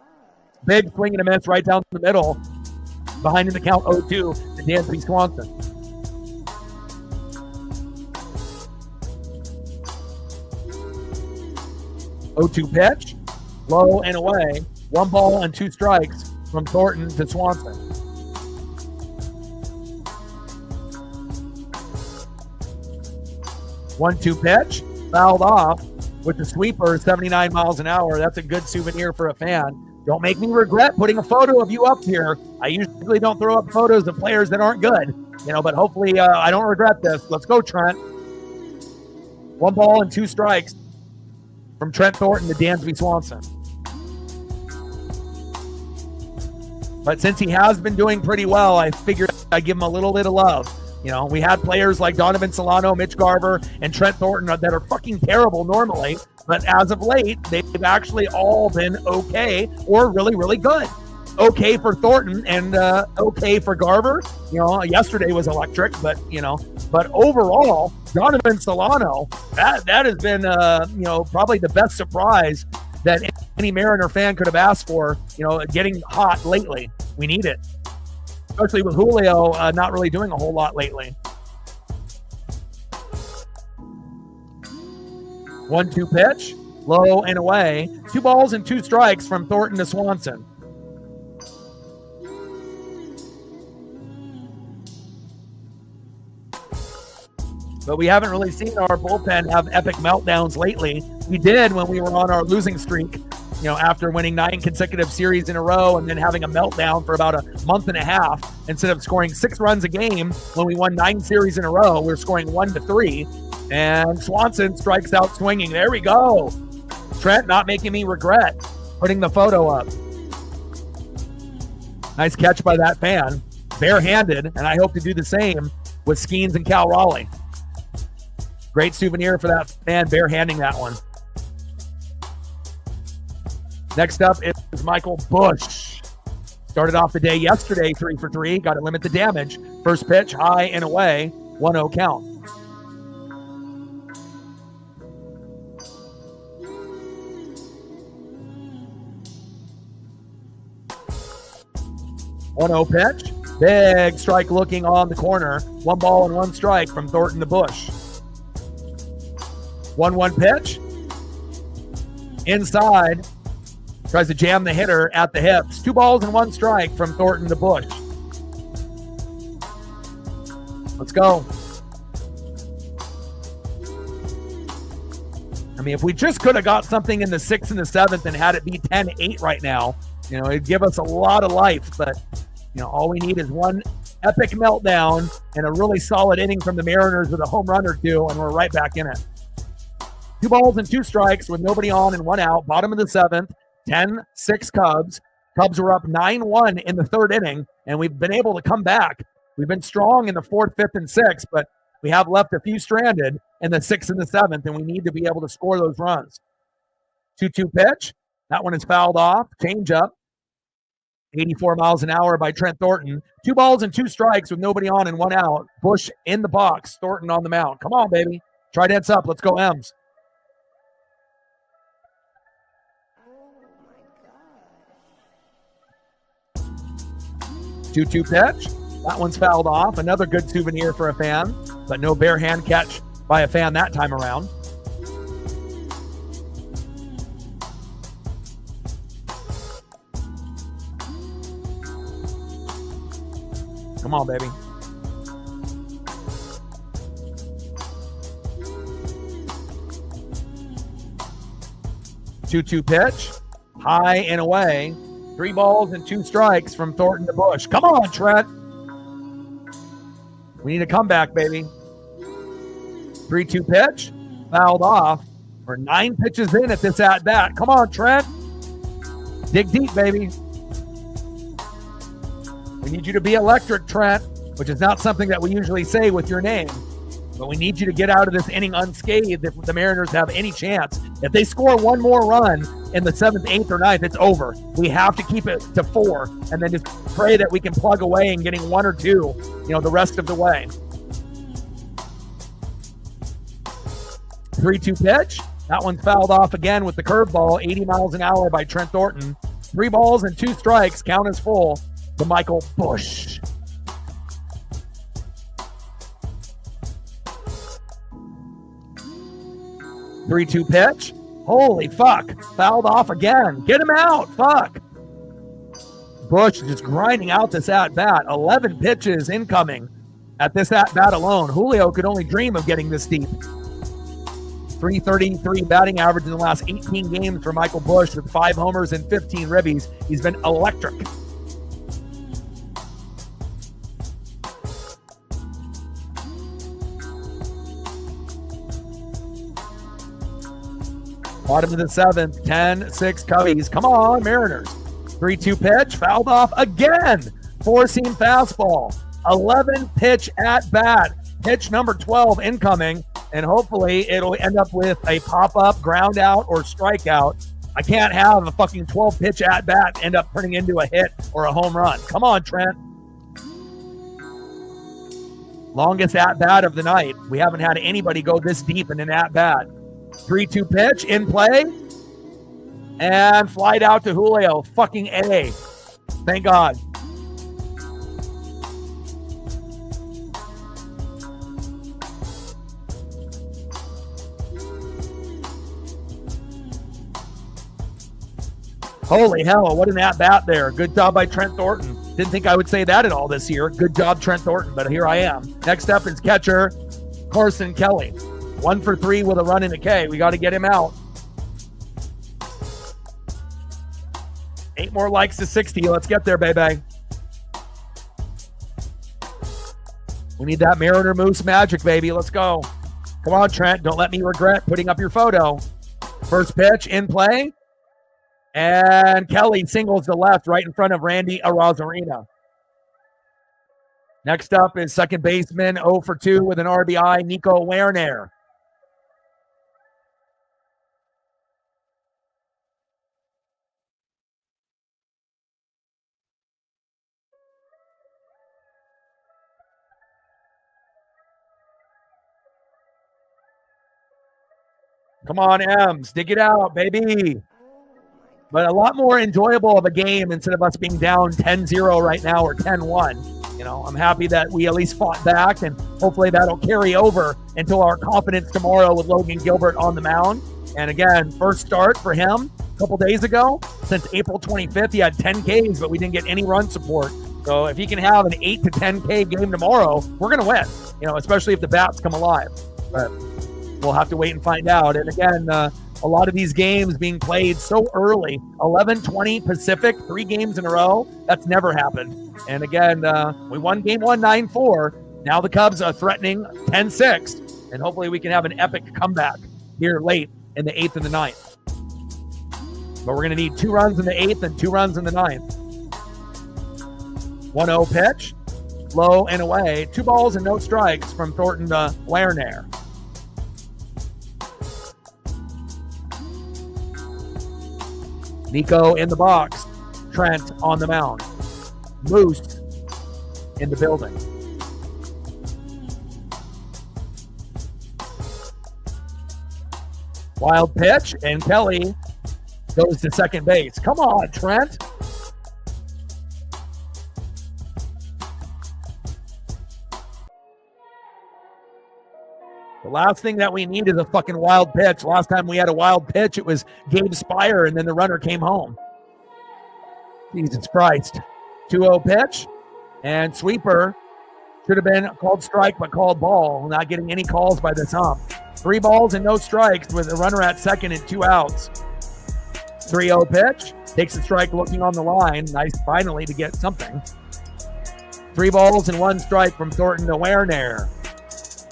Big swing and a miss right down the middle. Behind in the count 0-2 to Dansby Swanson. Oh-2 pitch. Low and away. 1 ball and 2 strikes from Thornton to Swanson. One-two pitch, fouled off with the sweeper, 79 miles an hour. That's a good souvenir for a fan. Don't make me regret putting a photo of you up here. I usually don't throw up photos of players that aren't good, but hopefully I don't regret this. Let's go, Trent. 1 ball and 2 strikes from Trent Thornton to Dansby Swanson. But since he has been doing pretty well, I figured I'd give him a little bit of love. We had players like Donovan Solano, Mitch Garver, and Trent Thornton that are fucking terrible normally. But as of late, they've actually all been okay or really, really good. Okay for Thornton and okay for Garver. Yesterday was electric, but overall, Donovan Solano, that has been, probably the best surprise that any Mariner fan could have asked for, getting hot lately. We need it. Especially with Julio not really doing a whole lot lately. 1-2 pitch, low and away. 2 balls and 2 strikes from Thornton to Swanson. But we haven't really seen our bullpen have epic meltdowns lately. We did when we were on our losing streak, after winning 9 consecutive series in a row and then having a meltdown for about a month and a half. Instead of scoring 6 runs a game when we won 9 series in a row, we were scoring 1-3. And Swanson strikes out swinging. There we go. Trent not making me regret putting the photo up. Nice catch by that fan. Barehanded, and I hope to do the same with Skeens and Cal Raleigh. Great souvenir for that fan barehanding that one. Next up is Michael Busch. Started off the day yesterday 3 for 3. Got to limit the damage. First pitch, high and away. 1-0 count. One-0 pitch. Big strike looking on the corner. 1 ball and 1 strike from Thornton to Busch. 1-1 pitch. Inside. Tries to jam the hitter at the hips. 2 balls and 1 strike from Thornton to Bush. Let's go. I mean, if we just could have got something in the 6th and the 7th and had it be 10-8 right now, you know, it'd give us a lot of life. But, you know, all we need is one epic meltdown and a really solid inning from the Mariners with a home run or 2, and we're right back in it. 2 balls and 2 strikes with nobody on and 1 out. Bottom of the 7th, 10-6 Cubs. Cubs were up 9-1 in the 3rd inning, and we've been able to come back. We've been strong in the 4th, 5th, and 6th, but we have left a few stranded in the 6th and the 7th, and we need to be able to score those runs. 2-2 pitch. That one is fouled off. Change up. 84 miles an hour by Trent Thornton. 2 balls and 2 strikes with nobody on and 1 out. Bush in the box. Thornton on the mound. Come on, baby. Try dance up. Let's go, M's. 2-2 pitch. That one's fouled off. Another good souvenir for a fan, but no bare hand catch by a fan that time around. Come on, baby. Two-two pitch. High and away. 3 balls and 2 strikes from Thornton to Bush. Come on, Trent. We need a comeback, baby. 3-2 pitch. Fouled off. We're 9 pitches in at this at-bat. Come on, Trent. Dig deep, baby. We need you to be electric, Trent, which is not something that we usually say with your name. But we need you to get out of this inning unscathed if the Mariners have any chance. If they score 1 more run in the 7th, 8th, or 9th, it's over. We have to keep it to 4 and then just pray that we can plug away and getting 1 or 2, you know, the rest of the way. 3-2 pitch. That one's fouled off again with the curveball, 80 miles an hour by Trent Thornton. 3 balls and 2 strikes, count as full to Michael Bush. Three-two pitch. Holy fuck. Fouled off again. Get him out. Fuck. Bush just grinding out this at-bat. 11 pitches incoming at this at-bat alone. Julio could only dream of getting this deep. 333 batting average in the last 18 games for Michael Bush with 5 homers and 15 ribbies. He's been electric. Bottom of the 7th, 10-6 Cubbies. Come on, Mariners. 3-2 pitch, fouled off again. 4-seam fastball. 11 pitch at bat. Pitch number 12 incoming, and hopefully it'll end up with a pop-up, ground out, or strikeout. I can't have a fucking 12 pitch at bat end up turning into a hit or a home run. Come on, Trent. Longest at bat of the night. We haven't had anybody go this deep in an at bat. 3-2 pitch in play and flied out to Julio. Fucking A. Thank God. Holy hell, what an at-bat there. Good job by Trent Thornton. Didn't think I would say that at all this year. Good job, Trent Thornton, but here I am. Next up is catcher Carson Kelly. 1 for 3 with a run in a K. We got to get him out. 8 more likes to 60. Let's get there, baby. We need that Mariner Moose magic, baby. Let's go. Come on, Trent. Don't let me regret putting up your photo. First pitch in play. And Kelly singles to left right in front of Randy Arozarena. Next up is second baseman 0 for 2 with an RBI, Nico Werner. Come on, M's. Dig it out, baby. But a lot more enjoyable of a game instead of us being down 10-0 right now or 10-1. You know, I'm happy that we at least fought back, and hopefully that'll carry over until our confidence tomorrow with Logan Gilbert on the mound. And again, first start for him a couple days ago. Since April 25th, he had 10 Ks, but we didn't get any run support. So if he can have an 8 to 10K game tomorrow, we're going to win, especially if the bats come alive. But we'll have to wait and find out. And again, a lot of these games being played so early, 11:20 Pacific, 3 games in a row, that's never happened. And again, we won game 1 9-4. Now the Cubs are threatening 10-6, and hopefully we can have an epic comeback here late in the 8th and the 9th. But we're going to need 2 runs in the 8th and 2 runs in the 9th. 1-0 pitch, low and away. 2 balls and no strikes from Thornton to Werner. Nico in the box. Trent on the mound. Moose in the building. Wild pitch, and Kelly goes to second base. Come on, Trent. The last thing that we need is a fucking wild pitch. Last time we had a wild pitch, it was Gabe Spire, and then the runner came home. Jesus Christ. 2-0 pitch, and sweeper. Should have been called strike, but called ball. Not getting any calls by this ump. 3 balls and no strikes with a runner at second and 2 outs. 3-0 pitch. Takes a strike looking on the line. Nice finally to get something. 3 balls and 1 strike from Thornton to Werner.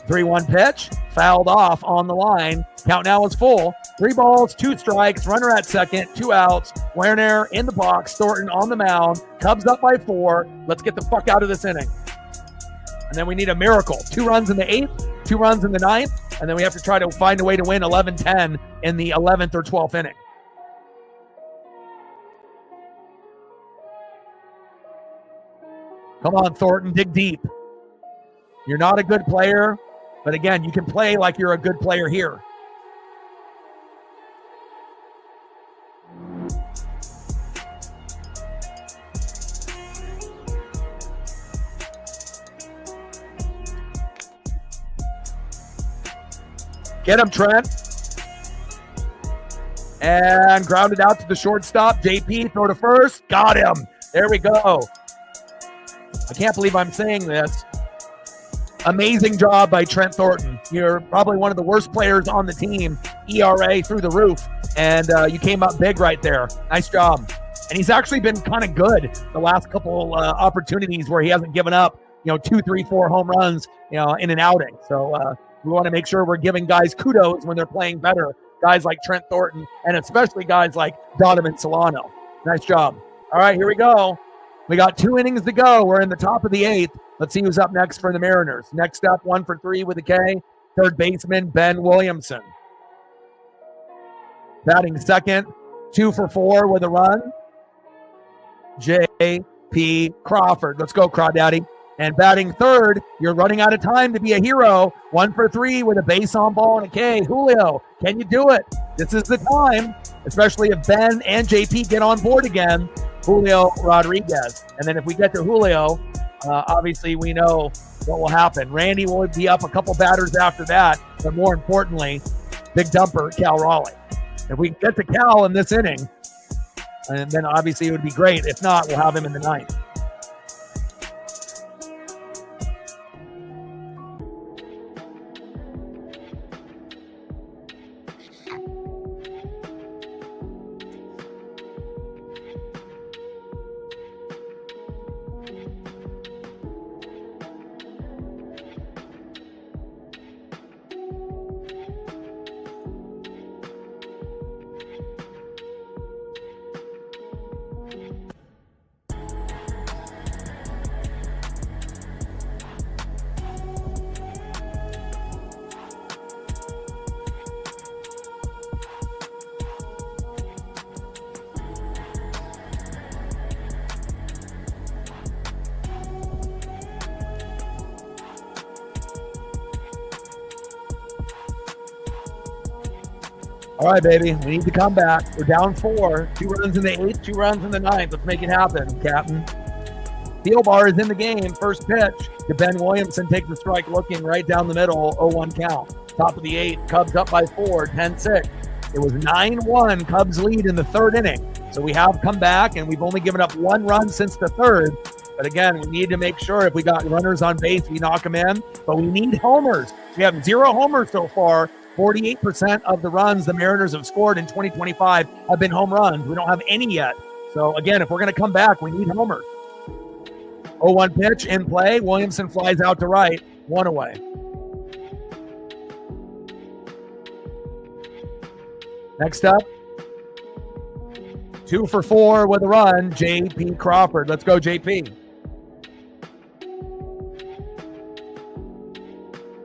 3-1 pitch. Fouled off on the line. Count now is full. 3 balls, 2 strikes. Runner at second, 2 outs. Werner in the box. Thornton on the mound. Cubs up by 4. Let's get the fuck out of this inning. And then we need a miracle. 2 runs in the 8th, 2 runs in the 9th, and then we have to try to find a way to win 11-10 in the 11th or 12th inning. Come on, Thornton, dig deep. You're not a good player, but again, you can play like you're a good player here. Get him, Trent. And grounded out to the shortstop. JP, throw to first. Got him. There we go. I can't believe I'm saying this. Amazing job by Trent Thornton. You're probably one of the worst players on the team. ERA through the roof. And you came up big right there. Nice job. And he's actually been kind of good the last couple opportunities where he hasn't given up, 2, 3, 4 home runs, in an outing. So we want to make sure we're giving guys kudos when they're playing better. Guys like Trent Thornton, and especially guys like Donovan Solano. Nice job. All right, here we go. We got 2 innings to go. We're in the top of the 8th. Let's see who's up next for the Mariners. Next up, 1 for 3 with a K. Third baseman, Ben Williamson. Batting second, 2 for 4 with a run. J.P. Crawford. Let's go, Crawdaddy. And batting third, you're running out of time to be a hero. 1 for 3 with a base on ball and a K. Julio, can you do it? This is the time, especially if Ben and JP get on board again. Julio Rodriguez. And then if we get to Julio, obviously we know what will happen. Randy will be up a couple batters after that, but more importantly, big dumper, Cal Raleigh. If we can get to Cal in this inning, and then obviously it would be great. If not, we'll have him in the 9th. All right, baby. We need to come back. We're down 4. 2 runs in the 8th, 2 runs in the 9th. Let's make it happen, Captain. Thielbar is in the game. First pitch to Ben Williamson. Takes the strike looking right down the middle. 0-1 count. Top of the 8th. Cubs up by 4. 10-6. It was 9-1 Cubs lead in the third inning. So we have come back, and we've only given up 1 run since the third. But again, we need to make sure if we got runners on base, we knock them in. But we need homers. We have 0 homers so far. 48% of the runs the Mariners have scored in 2025 have been home runs. We don't have any yet. So again, if we're going to come back, we need homers. 0-1 pitch in play. Williamson flies out to right. 1 away. Next up, 2 for 4 with a run, J.P. Crawford. Let's go, J.P.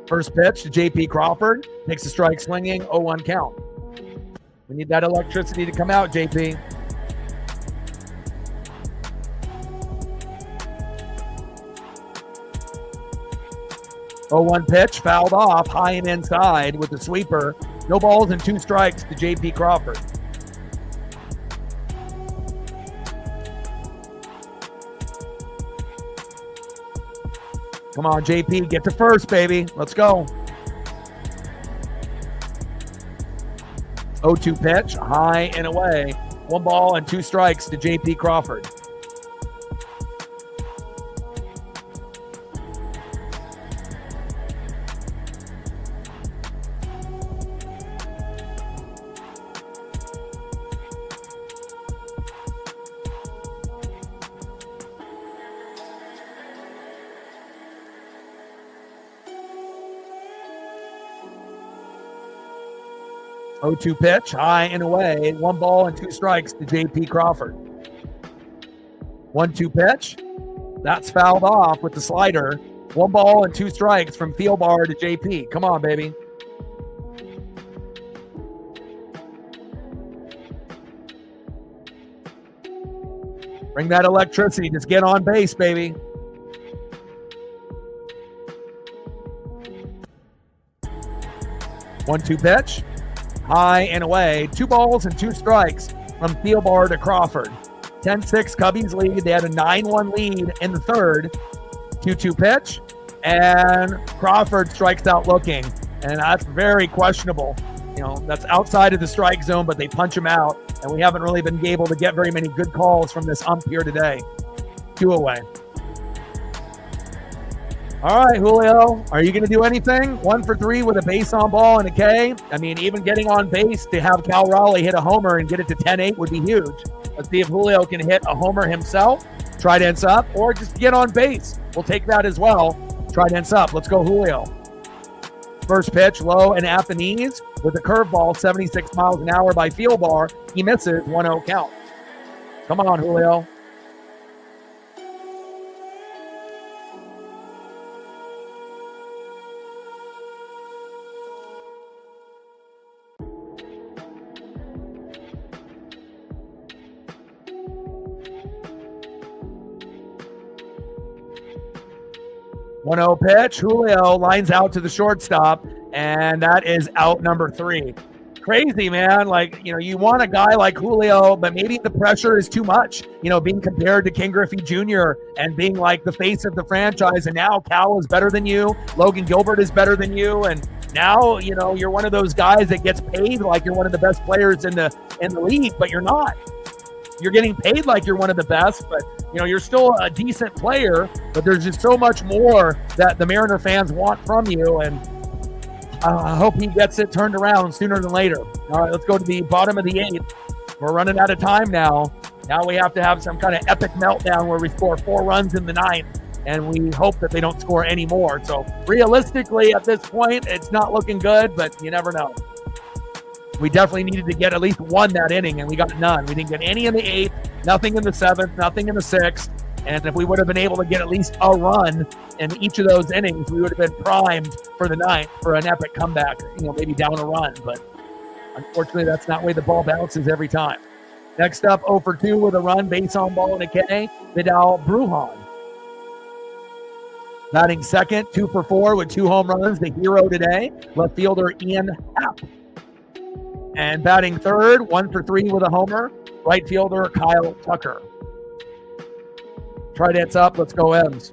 First pitch to J.P. Crawford. Takes a strike swinging, 0-1 count. We need that electricity to come out, J.P. Oh, 1 pitch, fouled off, high and inside with the sweeper. No balls and 2 strikes to J.P. Crawford. Come on, JP, get to first, baby. Let's go. 0-2 pitch, high and away. 1 ball and 2 strikes to JP Crawford. Oh, 2 pitch, high and away. 1 ball and 2 strikes to J.P. Crawford. 1-2 pitch. That's fouled off with the slider. 1 ball and 2 strikes from Thielbar to J.P. Come on, baby. Bring that electricity. Just get on base, baby. One-two pitch. High and away. 2 balls and 2 strikes from Thielbar to Crawford. 10-6 Cubbies lead. They had a 9-1 lead in the third. 2-2 pitch. And Crawford strikes out looking. And that's very questionable. You know, that's outside of the strike zone, but they punch him out. And we haven't really been able to get very many good calls from this ump here today. 2 away. All right, Julio, are you going to do anything? 1 for 3 with a base on ball and a K. I mean, even getting on base to have Cal Raleigh hit a homer and get it to 10-8 would be huge. Let's see if Julio can hit a homer himself, Trident's up, or just get on base. We'll take that as well. Trident's up. Let's go, Julio. First pitch, low and at the knees with a curveball, 76 miles an hour by Thielbar. He misses, 1-0 count. Come on, Julio. One-0 pitch. Julio lines out to the shortstop, and that is out number 3. Crazy, man. Like, you know, you want a guy like Julio, but maybe the pressure is too much, you know, being compared to King Griffey Jr. and being like the face of the franchise. And now Cal is better than you. Logan Gilbert is better than you. And now, you know, you're one of those guys that gets paid like you're one of the best players in the league, but you're not. You're getting paid like you're one of the best, but, you know, you're still a decent player, but there's just so much more that the Mariner fans want from you, and I hope he gets it turned around sooner than later. All right, let's go to the bottom of the 8th. We're running out of time now. Now we have to have some kind of epic meltdown where we score 4 runs in the 9th, and we hope that they don't score any more. So realistically, at this point, it's not looking good, but you never know. We definitely needed to get at least 1 that inning, and we got none. We didn't get any in the 8th, nothing in the 7th, nothing in the 6th. And if we would have been able to get at least a run in each of those innings, we would have been primed for the 9th for an epic comeback, you know, maybe down a run. But unfortunately, that's not the way the ball bounces every time. Next up, 0 for 2 with a run, base on ball and a K, Vidal Brujan. Batting second, 2 for 4 with 2 home runs, the hero today, left fielder Ian Happ. And batting third, 1 for 3 with a homer, right fielder Kyle Tucker. Trident's up. Let's go, M's.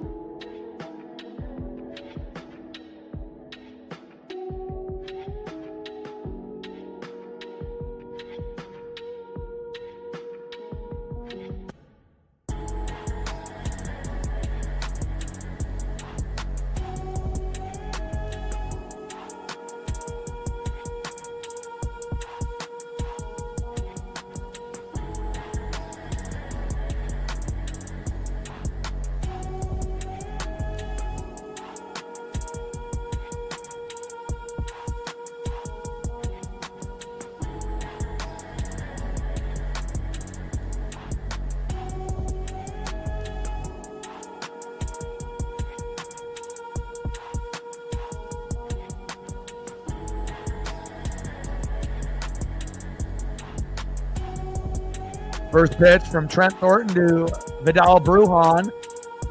First pitch from Trent Thornton to Vidal Brujan,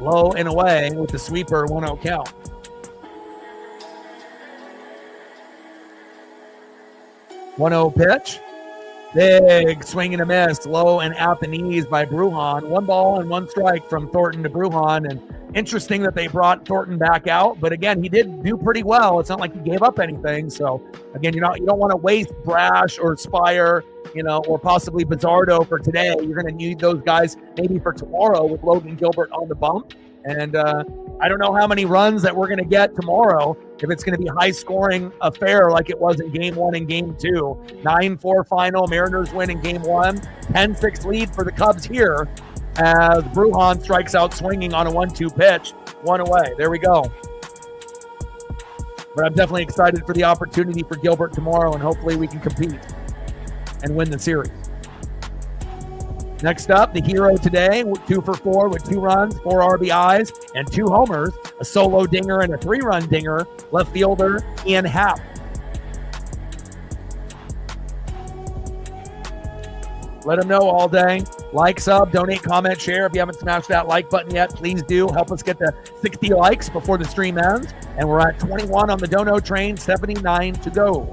low and away with the sweeper, 1-0 count. 1-0 pitch. Big swing and a miss, low and at the knees by Brujan. 1 ball and 1 strike from Thornton to Brujan. And interesting that they brought Thornton back out, but again, he did do pretty well. It's not like he gave up anything. So again, you don't want to waste Brash or Spire, or possibly Bizzardo for today. You're going to need those guys maybe for tomorrow with Logan Gilbert on the bump. And I don't know how many runs that we're going to get tomorrow, if it's going to be high-scoring affair like it was in Game 1 and Game 2. 9-4 final, Mariners win in Game 1. 10-6 lead for the Cubs here as Brujan strikes out swinging on a 1-2 pitch. 1 away. There we go. But I'm definitely excited for the opportunity for Gilbert tomorrow, and hopefully we can compete and win the series. Next up, the hero today, 2 for 4 with 2 runs, 4 RBIs, and 2 homers, a solo dinger and a 3-run dinger, left fielder Ian Happ. Let him know all day. Like, sub, donate, comment, share. If you haven't smashed that like button yet, please do. Help us get to 60 likes before the stream ends. And we're at 21 on the Dono train, 79 to go.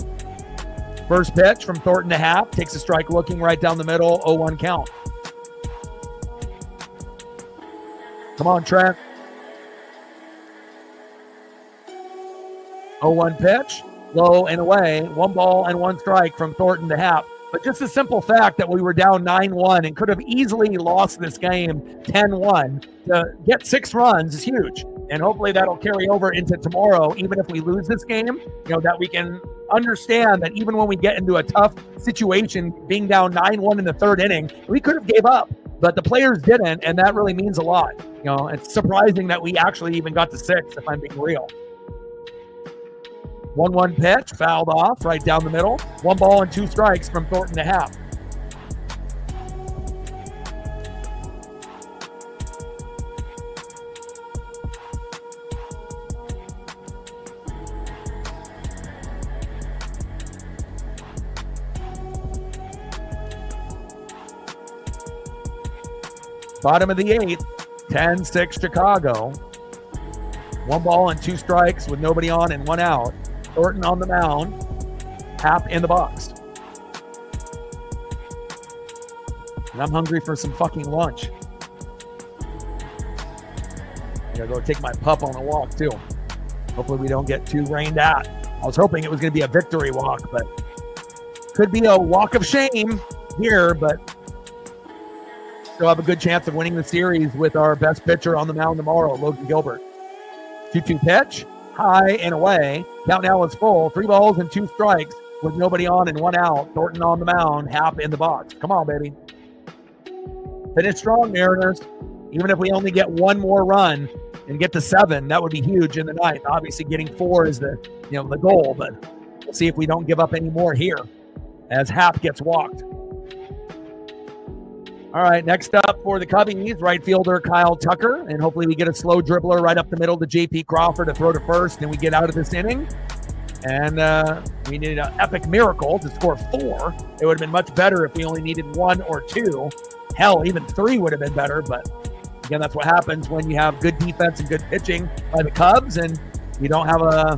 First pitch from Thornton to Happ, takes a strike looking right down the middle, 0-1 count. Come on, Trent. 0-1 pitch, low and away. 1 ball and 1 strike from Thornton to Happ. But just the simple fact that we were down 9-1 and could have easily lost this game 10-1, to get 6 runs is huge. And hopefully that'll carry over into tomorrow, even if we lose this game, that we can understand that even when we get into a tough situation, being down 9-1 in the 3rd inning, we could have gave up. But the players didn't, and that really means a lot. It's surprising that we actually even got to 6, if I'm being real. 1-1 pitch, fouled off right down the middle. 1 ball and 2 strikes from Thornton to Happ. Bottom of the 8th, 10-6 Chicago. 1 ball and 2 strikes with nobody on and 1 out. Thornton on the mound. Happ in the box. And I'm hungry for some fucking lunch. I gotta go take my pup on a walk too. Hopefully we don't get too rained out. I was hoping it was gonna be a victory walk, but could be a walk of shame here, but still have a good chance of winning the series with our best pitcher on the mound tomorrow, Logan Gilbert. 2-2 pitch, high and away. Count now is full. 3 balls and 2 strikes with nobody on and 1 out. Thornton on the mound, Happ in the box. Come on, baby. Finish strong, Mariners. Even if we only get 1 more run and get to 7, that would be huge in the ninth. Obviously, getting 4 is the goal, but we'll see if we don't give up any more here as Happ gets walked. All right, next up for the Cubbies, right fielder Kyle Tucker, and hopefully we get a slow dribbler right up the middle to J.P. Crawford to throw to first, and we get out of this inning. And we needed an epic miracle to score 4. It would have been much better if we only needed 1 or 2. Hell, even 3 would have been better, but again, that's what happens when you have good defense and good pitching by the Cubs, and you don't have a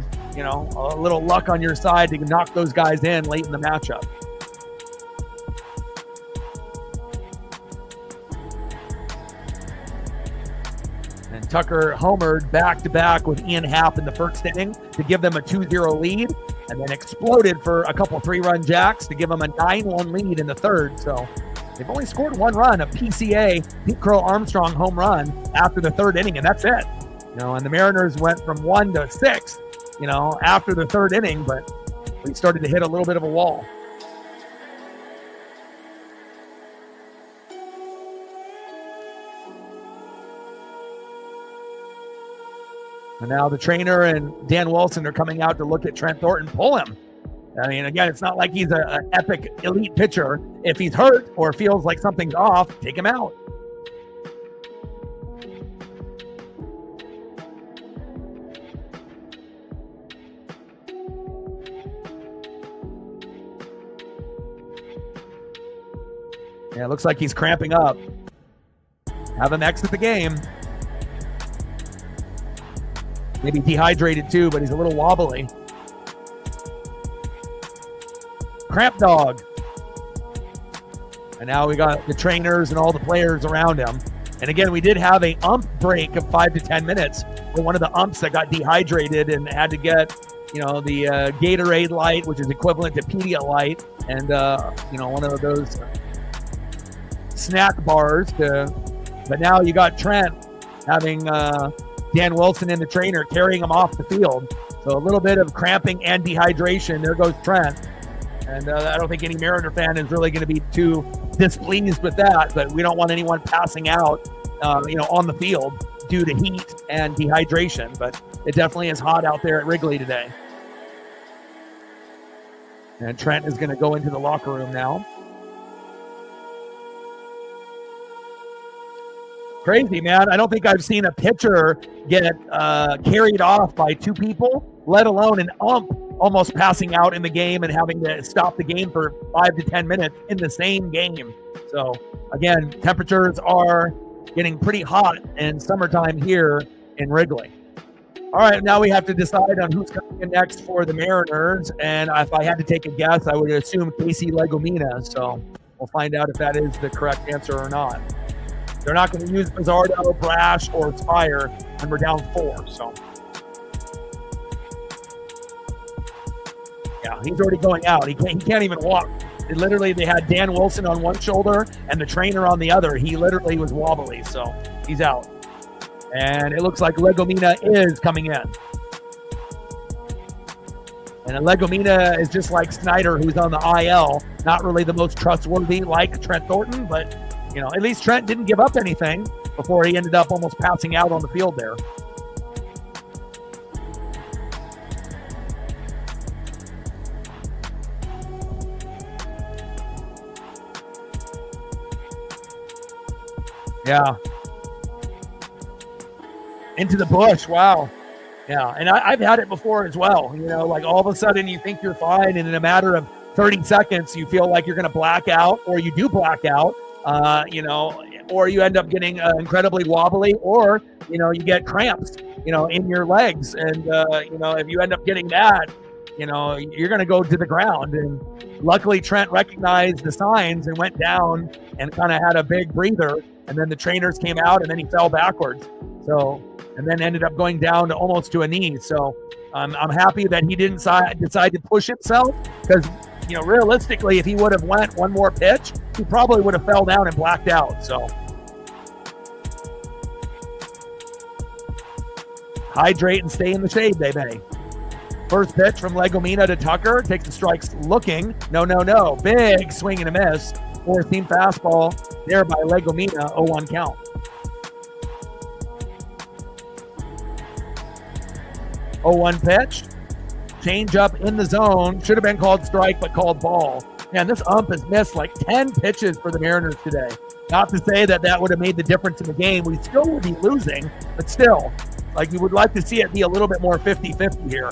little luck on your side to knock those guys in late in the matchup. And Tucker homered back-to-back with Ian Happ in the first inning to give them a 2-0 lead, and then exploded for a couple 3-run jacks to give them a 9-1 lead in the 3rd. So they've only scored 1 run, a PCA, Pete Crow Armstrong home run after the 3rd inning, and that's it. And the Mariners went from 1 to 6, after the 3rd inning, but we started to hit a little bit of a wall. And now the trainer and Dan Wilson are coming out to look at Trent Thornton, pull him. I mean, again, it's not like he's an epic elite pitcher. If he's hurt or feels like something's off, take him out. Yeah, it looks like he's cramping up. Have him exit the game. Maybe dehydrated too, but he's a little wobbly. Cramp dog. And now we got the trainers and all the players around him. And again, we did have a ump break of 5 to 10 minutes for one of the umps that got dehydrated and had to get, the Gatorade light, which is equivalent to Pedialyte, and one of those snack bars. But now you got Trent having Dan Wilson and the trainer carrying him off the field. So a little bit of cramping and dehydration. There goes Trent. And I don't think any Mariner fan is really going to be too displeased with that, but we don't want anyone passing out, on the field due to heat and dehydration. But it definitely is hot out there at Wrigley today. And Trent is going to go into the locker room now. Crazy, man. I don't think I've seen a pitcher get carried off by two people, let alone an ump almost passing out in the game and having to stop the game for 5 to 10 minutes in the same game. So, again, temperatures are getting pretty hot in summertime here in Wrigley. All right, now we have to decide on who's coming in next for the Mariners. And if I had to take a guess, I would assume Casey Legomina. So we'll find out if that is the correct answer or not. They're not going to use Bizzardo, Brash, or Spire when we're down 4. So, yeah, he's already going out. He can't even walk. They had Dan Wilson on one shoulder and the trainer on the other. He literally was wobbly, so he's out. And it looks like Legomina is coming in. And Legomina is just like Snyder, who's on the IL. Not really the most trustworthy like Trent Thornton, but at least Trent didn't give up anything before he ended up almost passing out on the field there. Yeah. Into the bush. Wow. Yeah. And I've had it before as well. Like all of a sudden you think you're fine, and in a matter of 30 seconds, you feel like you're going to black out, or you do black out, or you end up getting incredibly wobbly, or, you get cramps, in your legs. And, if you end up getting that, you're going to go to the ground. And luckily Trent recognized the signs and went down and kind of had a big breather. And then the trainers came out, and then he fell backwards. So, and then ended up going down to almost to a knee. So I'm happy that he didn't decide to push himself, because, realistically, if he would have went one more pitch, he probably would have fell down and blacked out. So hydrate and stay in the shade, baby. First pitch from Legomina to Tucker. Takes the strikes looking. No. Big swing and a miss. 4-seam fastball there by Legomina. 0-1 count. Oh, 1 pitch. Change up in the zone. Should have been called strike, but called ball. Man, this ump has missed like 10 pitches for the Mariners today. Not to say that would have made the difference in the game. We still would be losing, but still, you would like to see it be a little bit more 50-50 here.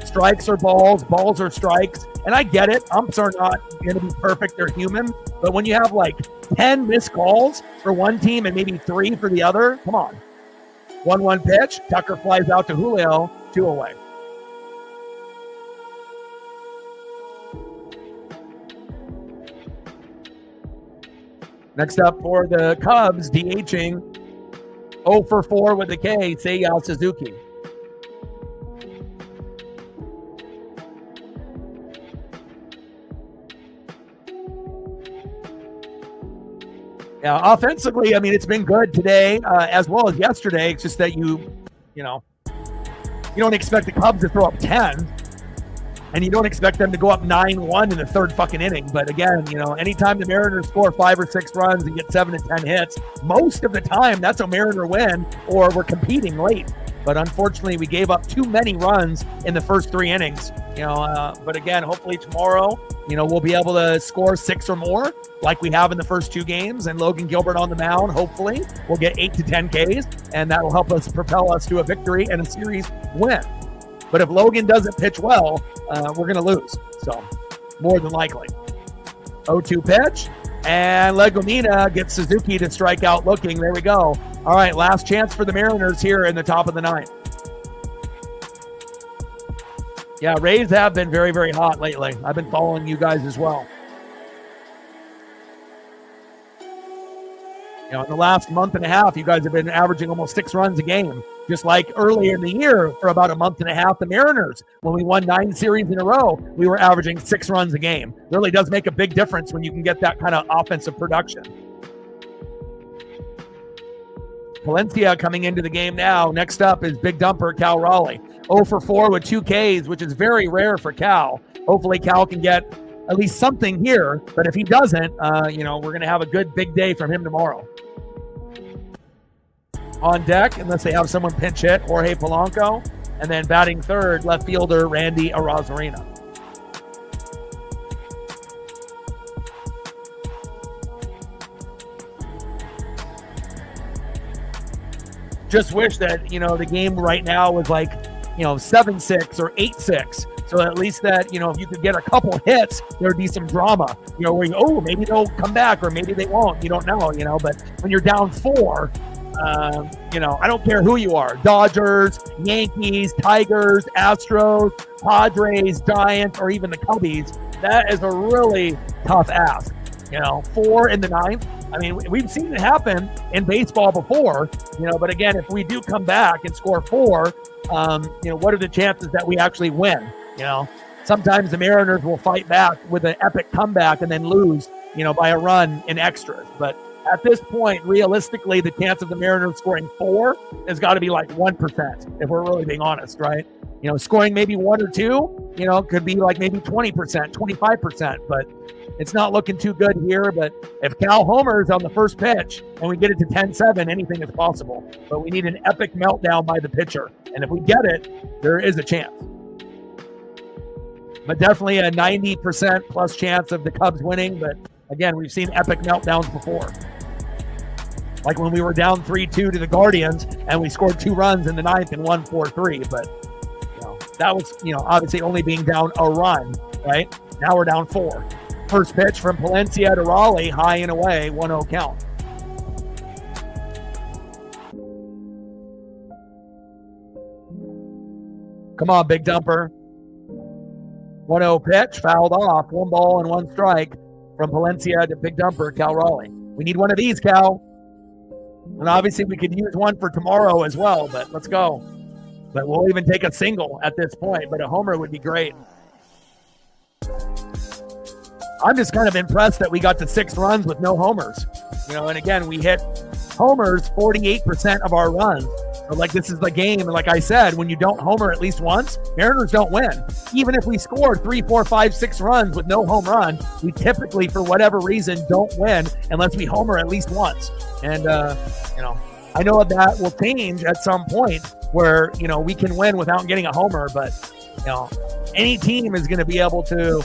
Strikes are balls, balls are strikes. And I get it. Umps are not going to be perfect. They're human. But when you have 10 missed calls for one team and maybe 3 for the other, come on. 1-1 pitch. Tucker flies out to Julio. 2 away. Next up for the Cubs, DHing 0 for 4 with the K, Seiya Suzuki. Yeah, offensively, it's been good today as well as yesterday. It's just that you don't expect the Cubs to throw up 10, and you don't expect them to go up 9-1 in the third fucking inning. But again, anytime the Mariners score 5 or 6 runs and get 7 to 10 hits, most of the time that's a Mariner win, or we're competing late. But unfortunately, we gave up too many runs in the first 3 innings. But again, hopefully tomorrow, we'll be able to score 6 or more like we have in the first 2 games. And Logan Gilbert on the mound, hopefully, will get 8 to 10 Ks, and that will help us propel us to a victory and a series win. But if Logan doesn't pitch well, we're going to lose. So, more than likely. 0-2 pitch. And Legumina gets Suzuki to strike out looking. There we go. All right, last chance for the Mariners here in the top of the ninth. Yeah, Rays have been very, very hot lately. I've been following you guys as well. You know, in the last month and a half, you guys have been averaging almost 6 runs a game. Just like earlier in the year, for about a month and a half, the Mariners, when we won 9 series in a row, we were averaging 6 runs a game. It really does make a big difference when you can get that kind of offensive production. Palencia coming into the game now. Next up is big dumper Cal Raleigh. 0 for 4 with 2 Ks, which is very rare for Cal. Hopefully Cal can get at least something here, but if he doesn't, we're going to have a good big day from him tomorrow. On deck, unless they have someone pinch hit, Jorge Polanco, and then batting third, left fielder Randy Arozarena. Just wish that, the game right now was like, 7-6 or 8-6. So at least that, if you could get a couple hits, there'd be some drama, where maybe they'll come back or maybe they won't. You don't know, but when you're down 4, I don't care who you are, Dodgers, Yankees, Tigers, Astros, Padres, Giants, or even the Cubbies, that is a really tough ask. 4 in the 9th. I mean, we've seen it happen in baseball before, but again, if we do come back and score 4, what are the chances that we actually win? Sometimes the Mariners will fight back with an epic comeback and then lose, by a run in extras. But at this point, realistically, the chance of the Mariners scoring 4 has got to be like 1%, if we're really being honest, right? Scoring maybe 1 or 2, could be like maybe 20%, 25%, but it's not looking too good here. But if Cal homers on the first pitch and we get it to 10-7, anything is possible. But we need an epic meltdown by the pitcher. And if we get it, there is a chance. But definitely a 90% plus chance of the Cubs winning. But again, we've seen epic meltdowns before. Like when we were down 3-2 to the Guardians and we scored 2 runs in the 9th and won 4-3. But that was, obviously only being down a run, right? Now we're down 4. First pitch from Palencia to Raleigh, high and away, 1-0 count. Come on, big dumper. 1-0 pitch, fouled off. 1 ball and 1 strike from Palencia to big dumper, Cal Raleigh. We need one of these, Cal. And obviously we could use one for tomorrow as well, but let's go. But we'll even take a single at this point, but a homer would be great. I'm just kind of impressed that we got to 6 runs with no homers. And again, we hit homers 48% of our runs. So this is the game. And like I said, when you don't homer at least once, Mariners don't win. Even if we score 3, 4, 5, 6 runs with no home run, we typically, for whatever reason, don't win unless we homer at least once. And, I know that will change at some point where, we can win without getting a homer. But, any team is going to be able to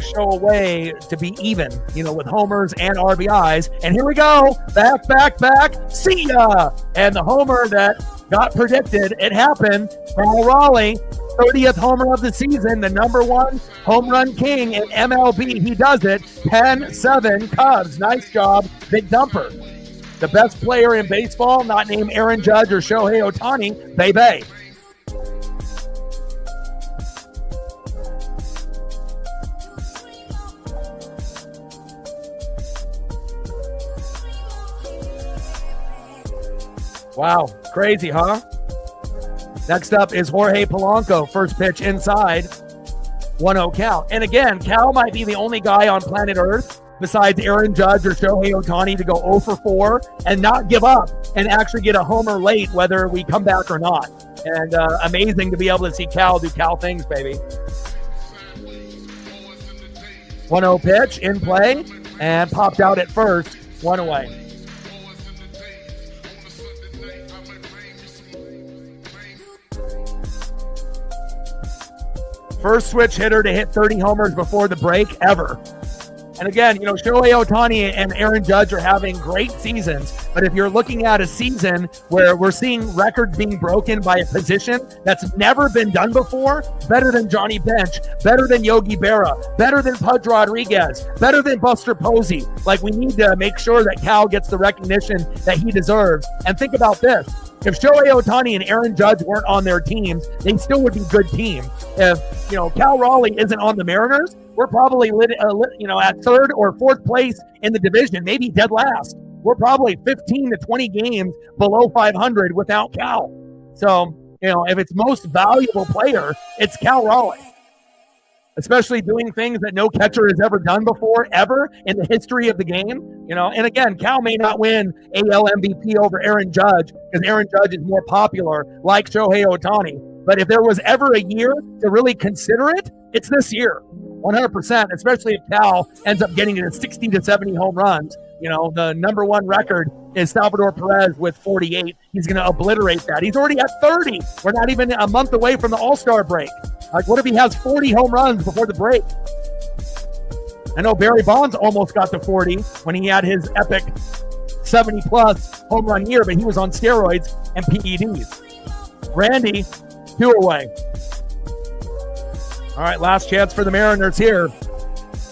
show a way to be even, with homers and RBIs. And here we go. Back. See ya. And the homer that got predicted, it happened. Cal Raleigh, 30th homer of the season, the number 1 home run king in MLB. He does it. 10-7 Cubs. Nice job, big dumper. The best player in baseball, not named Aaron Judge or Shohei Ohtani, baby. Wow, crazy, huh? Next up is Jorge Polanco. First pitch inside, 1-0 count. And again, Cal might be the only guy on planet Earth besides Aaron Judge or Shohei Ohtani to go 0 for 4 and not give up and actually get a homer late, whether we come back or not. And amazing to be able to see Cal do Cal things, baby. 1-0 pitch in play and popped out at first, 1 away. First switch hitter to hit 30 homers before the break ever. And again, Shohei Ohtani and Aaron Judge are having great seasons, But if you're looking at a season where we're seeing records being broken by a position that's never been done before, better than Johnny Bench, better than Yogi Berra, better than Pudge Rodriguez, better than Buster Posey, like we need to make sure that Cal gets the recognition that he deserves. And think about this. If Shohei Ohtani and Aaron Judge weren't on their teams, they still would be good teams. If, Cal Raleigh isn't on the Mariners, we're probably at third or fourth place in the division, maybe dead last. We're probably 15 to 20 games below 500 without Cal. So, if it's most valuable player, it's Cal Raleigh. Especially doing things that no catcher has ever done before, ever in the history of the game. And again, Cal may not win AL MVP over Aaron Judge because Aaron Judge is more popular, like Shohei Ohtani. But if there was ever a year to really consider it, it's this year, 100%, especially if Cal ends up getting to 60 to 70 home runs. The number one record is Salvador Perez with 48. He's going to obliterate that. He's already at 30. We're not even a month away from the All-Star break. Like, what if he has 40 home runs before the break? I know Barry Bonds almost got to 40 when he had his epic 70-plus home run year, but he was on steroids and PEDs. Randy, 2 away. All right, last chance for the Mariners here.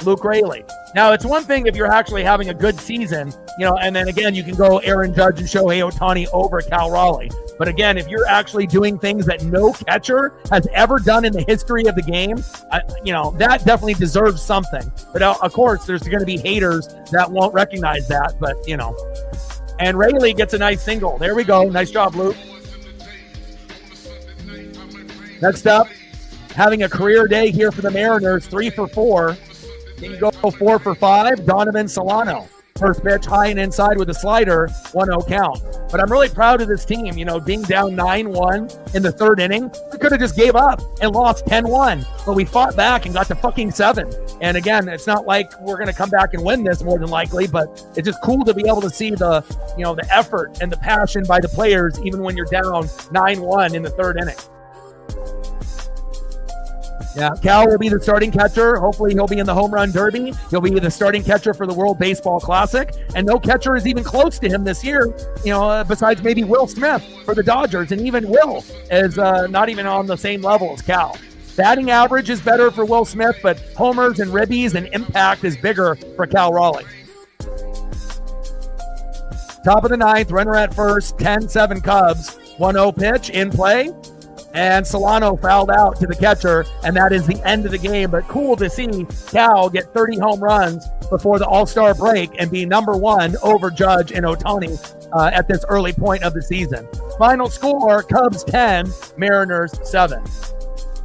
Luke Raley. Now, it's one thing if you're actually having a good season, and then again, you can go Aaron Judge and Shohei Ohtani over Cal Raleigh. But again, if you're actually doing things that no catcher has ever done in the history of the game, that definitely deserves something. But of course, there's going to be haters that won't recognize that. But, and Raley gets a nice single. There we go. Nice job, Luke. Next up, having a career day here for the Mariners, 3 for 4. Then you go 4 for 5, Donovan Solano. First pitch, high and inside with a slider, 1-0 count. But I'm really proud of this team, being down 9-1 in the third inning. We could have just gave up and lost 10-1, but we fought back and got to fucking 7. And again, it's not like we're going to come back and win this more than likely, but it's just cool to be able to see the effort and the passion by the players, even when you're down 9-1 in the third inning. Yeah, Cal will be the starting catcher. Hopefully he'll be in the home run derby. He'll be the starting catcher for the World Baseball Classic. And no catcher is even close to him this year, besides maybe Will Smith for the Dodgers. And even Will is not even on the same level as Cal. Batting average is better for Will Smith, but homers and ribbies and impact is bigger for Cal Raleigh. Top of the ninth, runner at first, 10-7 Cubs. 1-0 pitch in play. And Solano fouled out to the catcher, and that is the end of the game. But cool to see Cal get 30 home runs before the All-Star break and be number one over Judge and Ohtani at this early point of the season. Final score, Cubs 10, Mariners 7.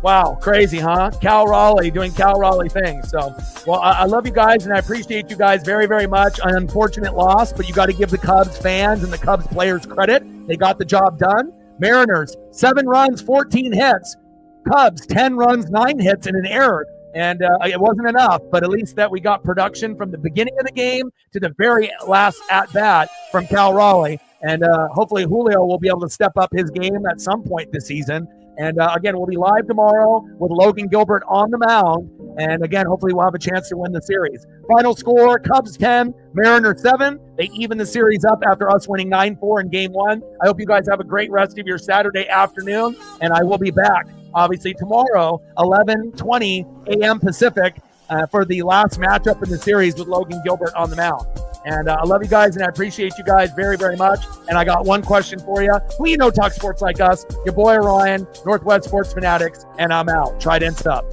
Wow, crazy, huh? Cal Raleigh doing Cal Raleigh things. So, well, I love you guys, and I appreciate you guys very, very much. An unfortunate loss, but you got to give the Cubs fans and the Cubs players credit. They got the job done. Mariners, 7 runs, 14 hits. Cubs, 10 runs, 9 hits, and an error. And it wasn't enough, but at least that we got production from the beginning of the game to the very last at-bat from Cal Raleigh. And hopefully Julio will be able to step up his game at some point this season. And again, we'll be live tomorrow with Logan Gilbert on the mound. And again, hopefully we'll have a chance to win the series. Final score, Cubs 10, Mariners 7. They even the series up after us winning 9-4 in game 1. I hope you guys have a great rest of your Saturday afternoon. And I will be back, obviously, tomorrow, 11:20 a.m. Pacific, for the last matchup in the series with Logan Gilbert on the mound. And I love you guys, and I appreciate you guys very, very much. And I got one question for you. Who you know talk sports like us? Your boy Ryan, Northwest Sports Fanatics, and I'm out. Trident's up.